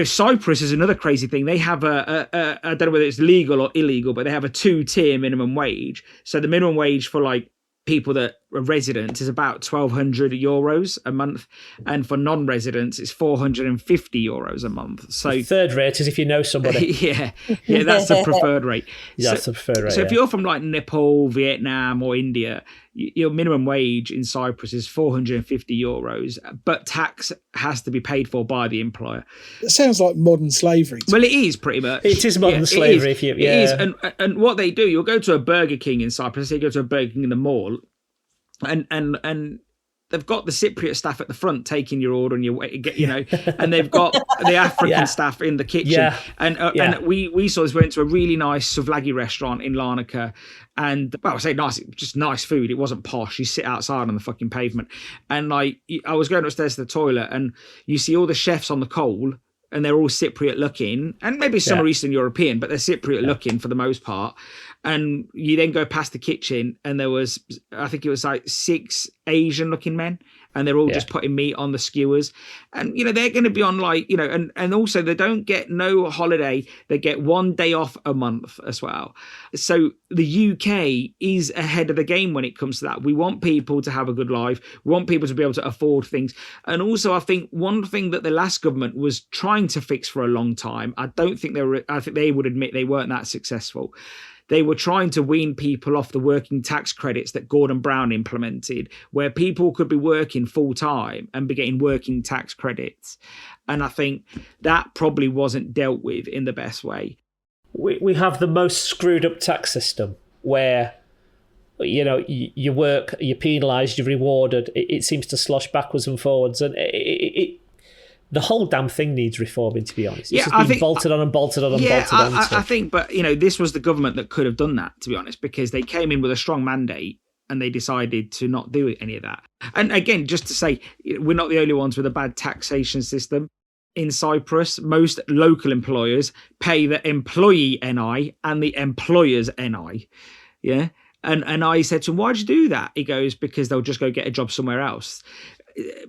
Cyprus is another crazy thing. They have I don't know whether it's legal or illegal, but they have a 2-tier minimum wage. So the minimum wage for like people that are residents is about €1,200 a month, and for non-residents it's €450 a month. So the third rate is if you know somebody. yeah, that's the preferred rate. That's the preferred rate. So if you're from like Nepal, Vietnam, or India, your minimum wage in Cyprus is €450, but tax has to be paid for by the employer. It sounds like modern slavery. Well, it is pretty much. It is modern slavery. It is. And what they do, you'll go to a Burger King in Cyprus. Say you go to a Burger King in the mall, and they've got the Cypriot staff at the front taking your order and and they've got the African staff in the kitchen. And we saw this. We went to a really nice souvlaki restaurant in Larnaca, and I say nice, just nice food. It wasn't posh. You sit outside on the fucking pavement, and I was going upstairs to the toilet, and you see all the chefs on the coal, and they're all Cypriot looking, and maybe some are Eastern European, but they're Cypriot looking for the most part. And you then go past the kitchen, and there was, I think it was like 6 Asian looking men, and they're all just putting meat on the skewers. And, they're going to be on and also they don't get no holiday. They get 1 day off a month as well. So the UK is ahead of the game when it comes to that. We want people to have a good life. We want people to be able to afford things. And also I think one thing that the last government was trying to fix for a long time, I think they would admit they weren't that successful. They were trying to wean people off the working tax credits that Gordon Brown implemented, where people could be working full time and be getting working tax credits. And I think that probably wasn't dealt with in the best way. We have the most screwed up tax system where, you work, you're penalised, you're rewarded. It seems to slosh backwards and forwards. And the whole damn thing needs reforming, to be honest. It's just been bolted on and bolted on and bolted on. I think, but this was the government that could have done that, to be honest, because they came in with a strong mandate and they decided to not do any of that. And again, just to say, we're not the only ones with a bad taxation system. In Cyprus, most local employers pay the employee NI and the employer's NI. Yeah. And I said to him, why'd you do that? He goes, because they'll just go get a job somewhere else.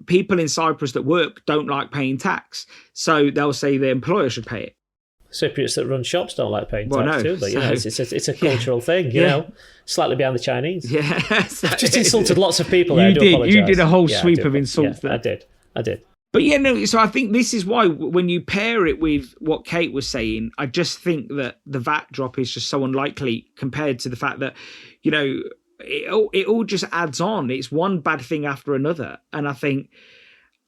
people in Cyprus that work don't like paying tax, so they'll say the employer should pay it. Cypriots that run shops don't like paying tax no, too, but it's a cultural thing, slightly behind the Chinese. Yeah, I've just insulted lots of people. There. You did a whole sweep of insults. Yeah, I did. But so I think this is why when you pair it with what Kate was saying, I just think that the VAT drop is just so unlikely compared to the fact that, it all just adds on. It's one bad thing after another. And I think,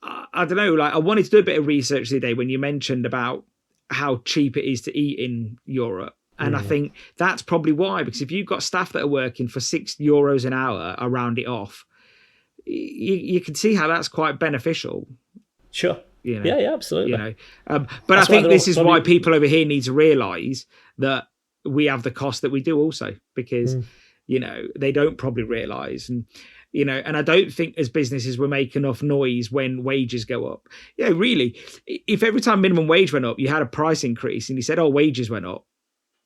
I don't know, I wanted to do a bit of research the other day when you mentioned about how cheap it is to eat in Europe. And I think that's probably why, because if you've got staff that are working for €6 an hour, I round it off, you can see how that's quite beneficial. Sure. Yeah, absolutely. But I think this is why people over here need to realise that we have the cost that we do also, because, they don't probably realise. And I don't think as businesses we make enough noise when wages go up. Really, if every time minimum wage went up, you had a price increase and you said, wages went up,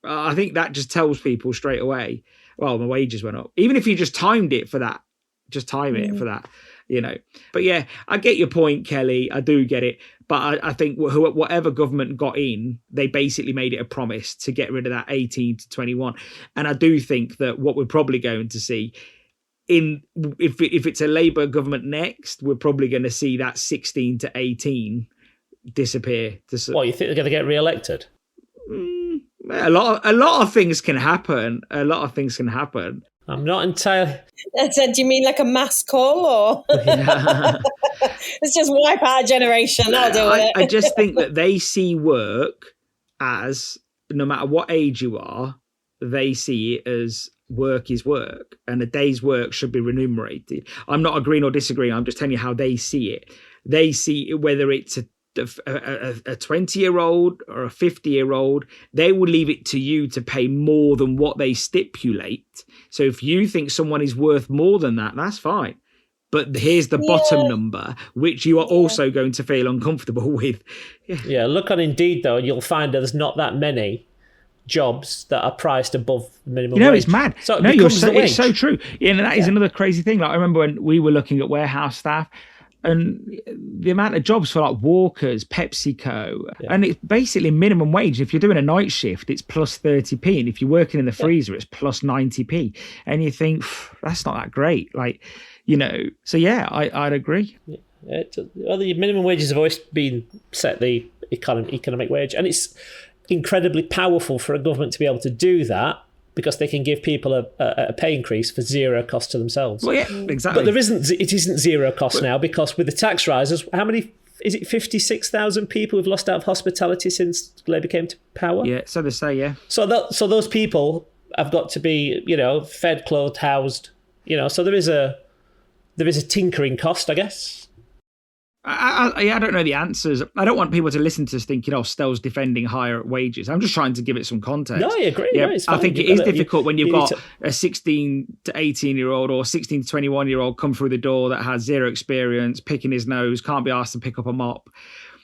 I think that just tells people straight away, well, my wages went up. Even if you just timed it for that, just time it for that, But yeah, I get your point, Kelly. I do get it. But I think whatever government got in, they basically made it a promise to get rid of that 18 to 21. And I do think that what we're probably going to see if it's a Labour government next, we're probably going to see that 16 to 18 disappear. What, you think they're going to get re-elected? A lot of things can happen. I'm not entirely... Do you mean like a mass call, or let's just wipe out a generation? I'll deal with it. I just think that they see work as, no matter what age you are, they see it as work is work, and a day's work should be remunerated. I'm not agreeing or disagreeing. I'm just telling you how they see it. They see it, whether it's a 20-year-old or a 50-year-old, they will leave it to you to pay more than what they stipulate. So if you think someone is worth more than that, that's fine. But here's the bottom number, which you are also going to feel uncomfortable with. Yeah, look on Indeed, though, and you'll find there's not that many jobs that are priced above minimum wage. It's mad. So it's so true. And that is another crazy thing. I remember when we were looking at warehouse staff, and the amount of jobs for walkers, PepsiCo, and it's basically minimum wage. If you're doing a night shift, it's plus 30p, and if you're working in the freezer, it's plus 90p. And you think that's not that great, So I'd agree. The minimum wages have always been set the economic wage, and it's incredibly powerful for a government to be able to do that, because they can give people a pay increase for zero cost to themselves. Well, yeah, exactly. But it isn't zero cost now, because with the tax rises, how many, is it 56,000 people who've lost out of hospitality since Labour came to power? Yeah, so they say, yeah. So those people have got to be, fed, clothed, housed, so there is a tinkering cost, I guess. I don't know the answers. I don't want people to listen to us thinking, Stel's defending higher wages. I'm just trying to give it some context. No, I agree. Yeah, no, it's fine. I think it is difficult when you've got a 16 to 18-year-old or 16 to 21-year-old come through the door that has zero experience, picking his nose, can't be asked to pick up a mop.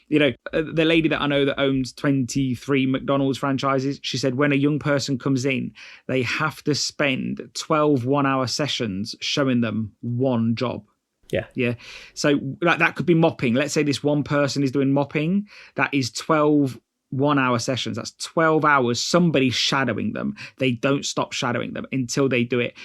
The lady that I know that owns 23 McDonald's franchises, she said when a young person comes in, they have to spend 12 one-hour sessions showing them one job. Yeah. So that could be mopping. Let's say this one person is doing mopping. That is 12 one-hour sessions. That's 12 hours. Somebody's shadowing them. They don't stop shadowing them until they do it.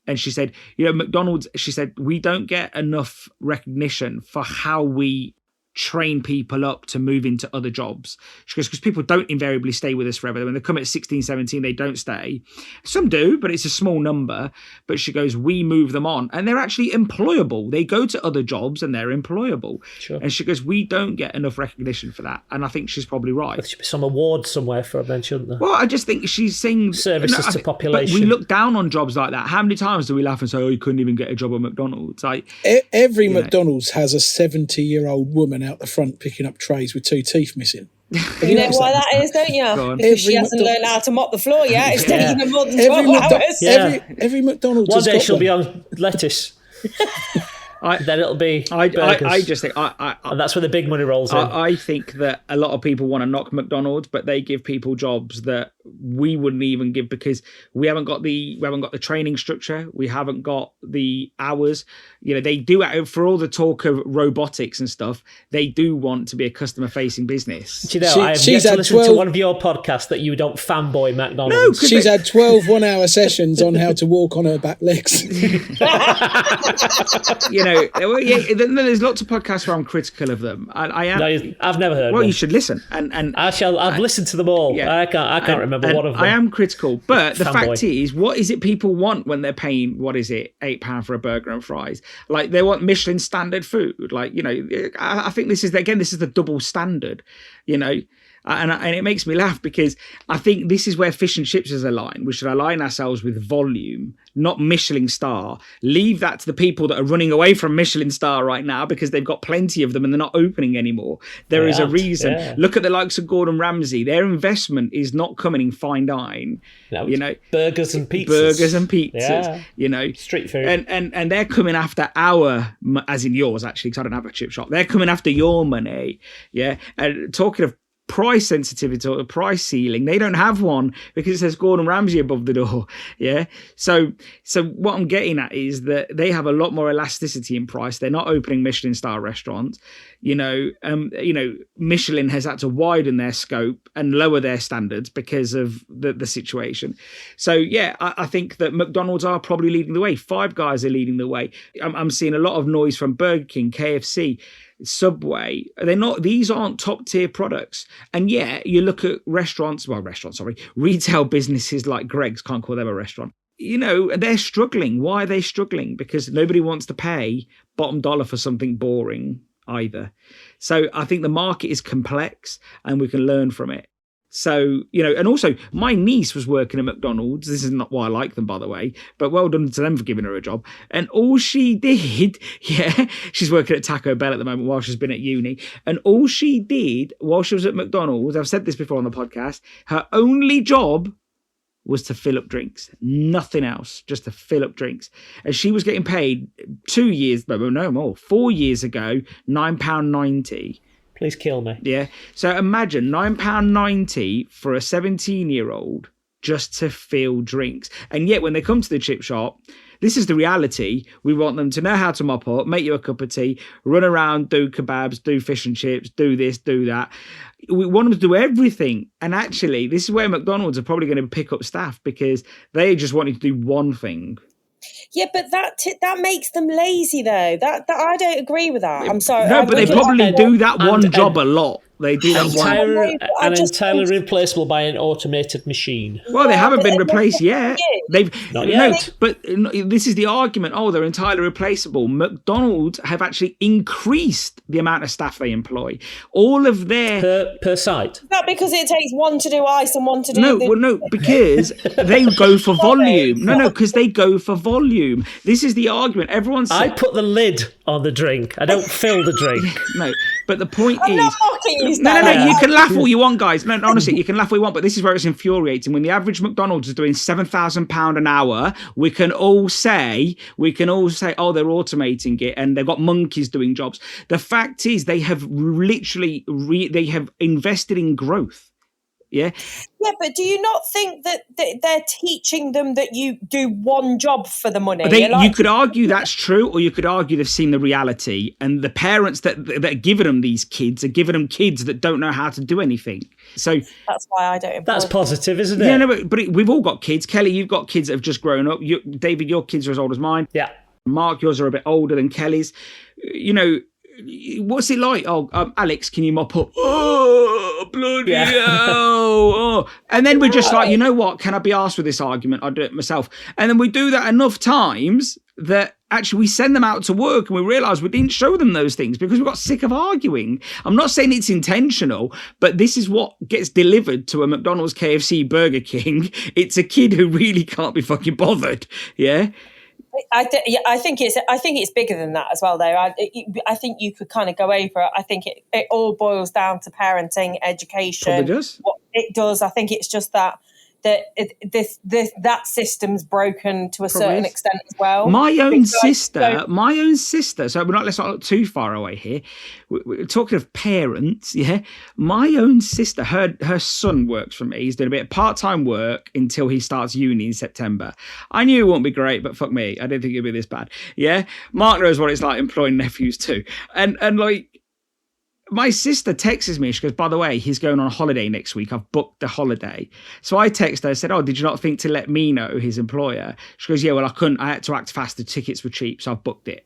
And she said, McDonald's, she said, we don't get enough recognition for how we train people up to move into other jobs. She goes, because people don't invariably stay with us forever. When they come at 16, 17, they don't stay. Some do, but it's a small number. But she goes, we move them on and they're actually employable. They go to other jobs and they're employable. Sure. And she goes, we don't get enough recognition for that. And I think she's probably right. There should be some award somewhere for them, shouldn't there? Well, I just think she's saying services to population. But we look down on jobs like that. How many times do we laugh and say, you couldn't even get a job at McDonald's? Every McDonald's has a 70-year-old woman out the front picking up trays with two teeth missing. You know why that is, don't you? Because she hasn't learned how to mop the floor yet. It's taking her more than 12 hours. Every McDonald's. One day she'll be on lettuce. then it'll be burgers. I just think and that's where the big money rolls in. I think that a lot of people want to knock McDonald's, but they give people jobs that we wouldn't even give because we haven't got the training structure, we haven't got the hours. You know, they do, for all the talk of robotics and stuff, they do want to be a customer facing business. Do you know, I have yet to listen to one of your podcasts that you don't fanboy McDonald's. No, she's had 12 1-hour sessions on how to walk on her back legs. You know, there's lots of podcasts where I'm critical of them. I am. No, I've never heard. Well, you should listen, and I've listened to them all. Yeah, I can't remember one of them. I am critical, but the fact is, what is it people want when they're paying? What is it, £8 for a burger and fries? Like they want Michelin standard food. Like, you know, I think this is the double standard. You know. And it makes me laugh because I think this is where fish and chips is aligned. We should align ourselves with volume, not Michelin star. Leave that to the people that are running away from Michelin star right now because they've got plenty of them and they're not opening anymore. There is a reason. Yeah. Look at the likes of Gordon Ramsay. Their investment is not coming in fine dine. No, you know, burgers and pizzas. Yeah. You know, street food. And they're coming after as in yours actually, because I don't have a chip shop. They're coming after your money. Yeah. And talking of price sensitivity or price ceiling, they don't have one because it says Gordon Ramsay above the door. Yeah. So what I'm getting at is that they have a lot more elasticity in price. They're not opening Michelin star restaurants. You know, Michelin has had to widen their scope and lower their standards because of the situation. So yeah, I think that McDonald's are probably leading the way. Five Guys are leading the way. I'm seeing a lot of noise from Burger King, KFC, Subway. These aren't top tier products. And yet you look at retail businesses like Greg's, can't call them a restaurant. You know, they're struggling. Why are they struggling? Because nobody wants to pay bottom dollar for something boring either. So I think the market is complex and we can learn from it. So, you know, and also my niece was working at McDonald's. This is not why I like them, by the way, but well done to them for giving her a job. And all she did, she's working at Taco Bell at the moment while she's been at uni. And all she did while she was at McDonald's, I've said this before on the podcast, her only job was to fill up drinks. Nothing else, just to fill up drinks. And she was getting paid 4 years ago, £9.90. Please kill me. Yeah. So imagine £9.90 for a 17-year-old just to fill drinks. And yet when they come to the chip shop, this is the reality. We want them to know how to mop up, make you a cup of tea, run around, do kebabs, do fish and chips, do this, do that. We want them to do everything. And actually, this is where McDonald's are probably going to pick up staff because they just wanted to do one thing. Yeah, but that makes them lazy, though. That I don't agree with that. I'm sorry. No, but they probably do that one job a lot. They do that entirely replaceable by an automated machine. Well, they haven't been replaced yet. Not yet. But this is the argument. Oh, they're entirely replaceable. McDonald's have actually increased the amount of staff they employ. All of their per site. Is that because it takes one to do ice and one to do no, because they go for volume. No, because they go for volume. This is the argument. I put the lid on the drink. I don't fill the drink. No, but the point I'm not mocking you. No, you can laugh all you want, guys. No, honestly, you can laugh all you want, but this is where it's infuriating. When the average McDonald's is doing £7,000 an hour, we can all say, oh, they're automating it and they've got monkeys doing jobs. The fact is they have literally, they have invested in growth. Yeah. Yeah, but do you not think that they're teaching them that you do one job for the money? You could argue that's true, or you could argue they've seen the reality, and the parents that are giving them these kids are giving them kids that don't know how to do anything. So that's why I don't. That's positive, isn't it? Yeah, no, but we've all got kids. Kelly, you've got kids that have just grown up. David, your kids are as old as mine. Yeah. Mark, yours are a bit older than Kelly's. You know. What's it like? Oh, Alex, can you mop up? Oh, bloody hell. Oh. And then we're just like, you know what? Can I be arsed with this argument? I'll do it myself. And then we do that enough times that actually we send them out to work and we realise we didn't show them those things because we got sick of arguing. I'm not saying it's intentional, but this is what gets delivered to a McDonald's, KFC, Burger King. It's a kid who really can't be fucking bothered. Yeah. I think it's bigger than that as well, though. I think you could kind of go over it. I think it all boils down to parenting, education. Probably does. What it does. I think it's just that that that system's broken to a certain extent as well. My own sister. So let's not look too far away here. We're talking of parents, yeah. My own sister, her son works for me. He's doing a bit of part-time work until he starts uni in September. I knew it wouldn't be great, but fuck me, I didn't think it'd be this bad. Yeah, Mark knows what it's like employing nephews too, and like. My sister texts me. She goes, by the way, he's going on a holiday next week. I've booked the holiday. So I text her, I said, oh, did you not think to let me know, his employer? She goes, yeah, well, I couldn't. I had to act fast. The tickets were cheap, so I've booked it.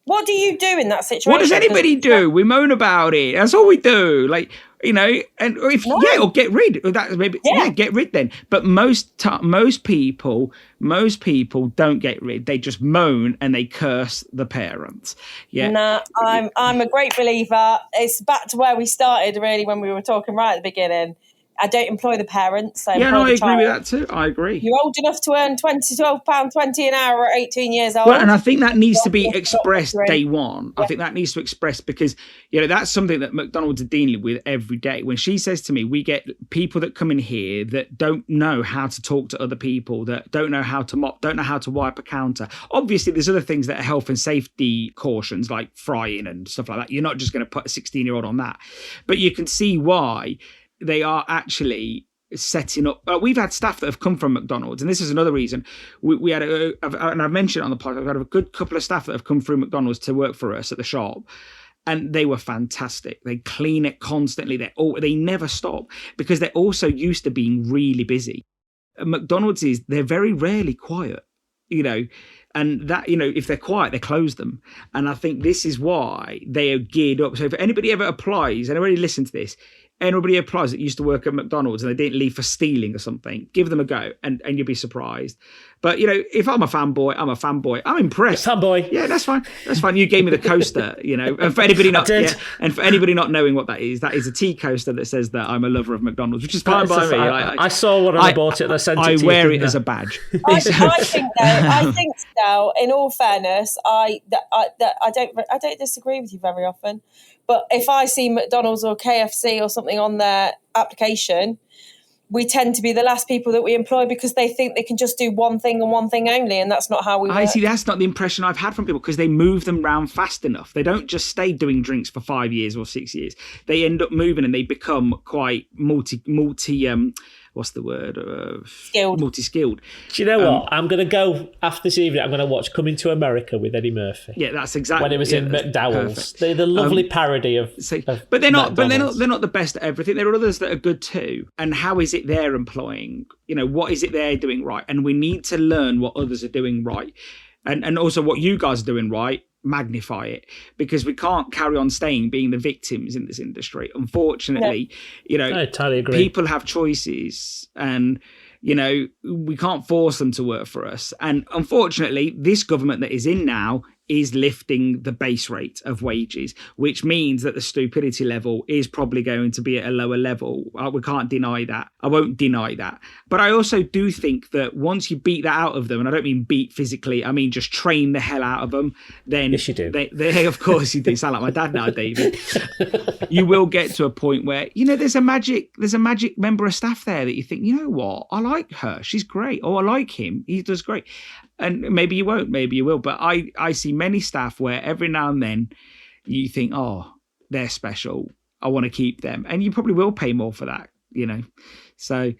What do you do in that situation? What does anybody do? We moan about it. That's all we do. Like, you know, and if or get rid. That maybe get rid then. But most people don't get rid. They just moan and they curse the parents. Yeah. Nah, I'm a great believer. It's back to where we started really when we were talking right at the beginning. I don't employ the parents. I agree with that too. I agree. You're old enough to earn £12.20 an hour at 18 years old. Well, and I think that needs to be expressed day one. Yeah. I think that needs to express because, you know, that's something that McDonald's are dealing with every day. When she says to me, we get people that come in here that don't know how to talk to other people, that don't know how to mop, don't know how to wipe a counter. Obviously, there's other things that are health and safety cautions like frying and stuff like that. You're not just going to put a 16-year-old on that. But you can see why they are actually setting up. We've had staff that have come from McDonald's, and this is another reason. We had, and I've mentioned it on the podcast, we've had a good couple of staff that have come through McDonald's to work for us at the shop, and they were fantastic. They clean it constantly. They never stop because they're also used to being really busy. McDonald's they're very rarely quiet, you know. And that, you know, if they're quiet, they close them. And I think this is why they are geared up. So if anybody ever applies, anybody listen to this, anybody applies that used to work at McDonald's and they didn't leave for stealing or something, give them a go and you'll be surprised. But, you know, if I'm a fanboy, I'm a fanboy. I'm impressed. Fanboy. Yeah, that's fine. That's fine. You gave me the coaster, you know. And for anybody not and for anybody not knowing what that is a tea coaster that says that I'm a lover of McDonald's, which is fine by me. I saw one and I bought it and I sent it to you. I wear it as a badge. I think now, in all fairness, I don't disagree with you very often. But if I see McDonald's or KFC or something on their application, we tend to be the last people that we employ because they think they can just do one thing and one thing only, and that's not how we work. I see, that's not the impression I've had from people because they move them round fast enough. They don't just stay doing drinks for 5 years or 6 years. They end up moving and they become quite what's the word? Skilled. Multi-skilled. Do you know what? I'm going to go after this evening. I'm going to watch Coming to America with Eddie Murphy. Yeah, that's exactly when it was in McDowell's. The lovely parody of. But they're not. McDonald's. They're not the best at everything. There are others that are good too. And how is it they're employing? You know, what is it they're doing right? And we need to learn what others are doing right, and also what you guys are doing right. Magnify it, because we can't carry on being the victims in this industry. Unfortunately, you know, I totally agree. People have choices, and you know, we can't force them to work for us. And unfortunately, this government that is in now is lifting the base rate of wages, which means that the stupidity level is probably going to be at a lower level. We can't deny that. I won't deny that. But I also do think that once you beat that out of them, and I don't mean beat physically, I mean just train the hell out of them, then yes, you do. They of course you do. Sound like my dad now, David. You will get to a point where, you know, there's a magic member of staff there that you think, you know what, I like her, she's great, or I like him, he does great. And maybe you won't, maybe you will. But I see many staff where every now and then you think, oh, they're special, I want to keep them. And you probably will pay more for that, you know. So,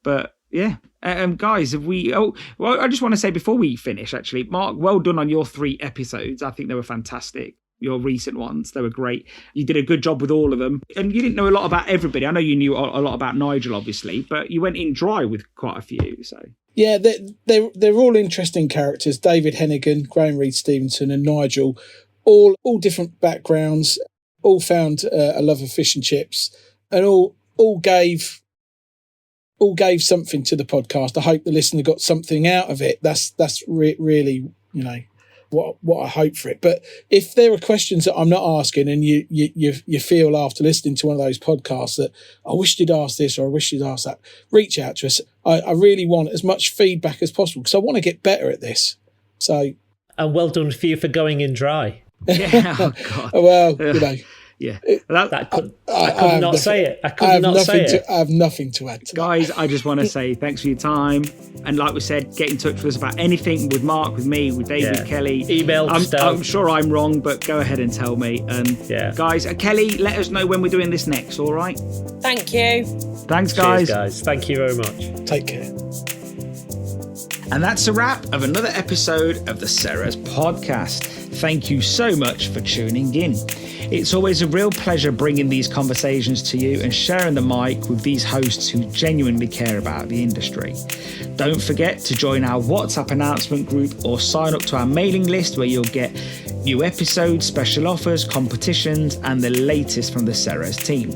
but yeah. Guys, I just want to say before we finish, actually, Mark, well done on your 3 episodes. I think they were fantastic. Your recent ones, they were great. You did a good job with all of them. And you didn't know a lot about everybody. I know you knew a lot about Nigel, obviously, but you went in dry with quite a few, so... Yeah, they're all interesting characters. David Hennigan, Graham Reed Stevenson and Nigel, all different backgrounds, all found a love of fish and chips, and all gave something to the podcast. I hope the listener got something out of it. That's really, you know, what I hope for it. But if there are questions that I'm not asking and you feel after listening to one of those podcasts that I wish you'd ask this or I wish you'd ask that, reach out to us. I really want as much feedback as possible because I want to get better at this. So, and well done for you for going in dry. Yeah, oh God. Well, you know. Yeah. I could not say it. I could not say it. I have nothing to add to Guys, that. I just want to say thanks for your time. And like we said, get in touch with us about anything with Mark, with me, with David, Yeah. Kelly. Email stuff. I'm sure I'm wrong, but go ahead and tell me. And guys, Kelly, let us know when we're doing this next, all right? Thank you. Thanks, guys. Cheers, guys. Thank you very much. Take care. And that's a wrap of another episode of the Ceres podcast. Thank you so much for tuning in. It's always a real pleasure bringing these conversations to you and sharing the mic with these hosts who genuinely care about the industry. Don't forget to join our WhatsApp announcement group or sign up to our mailing list where you'll get new episodes, special offers, competitions, and the latest from the Ceres team.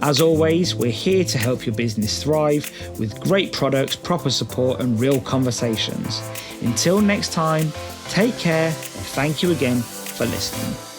As always, we're here to help your business thrive with great products, proper support, and real conversations. Until next time, take care, and thank you again for listening.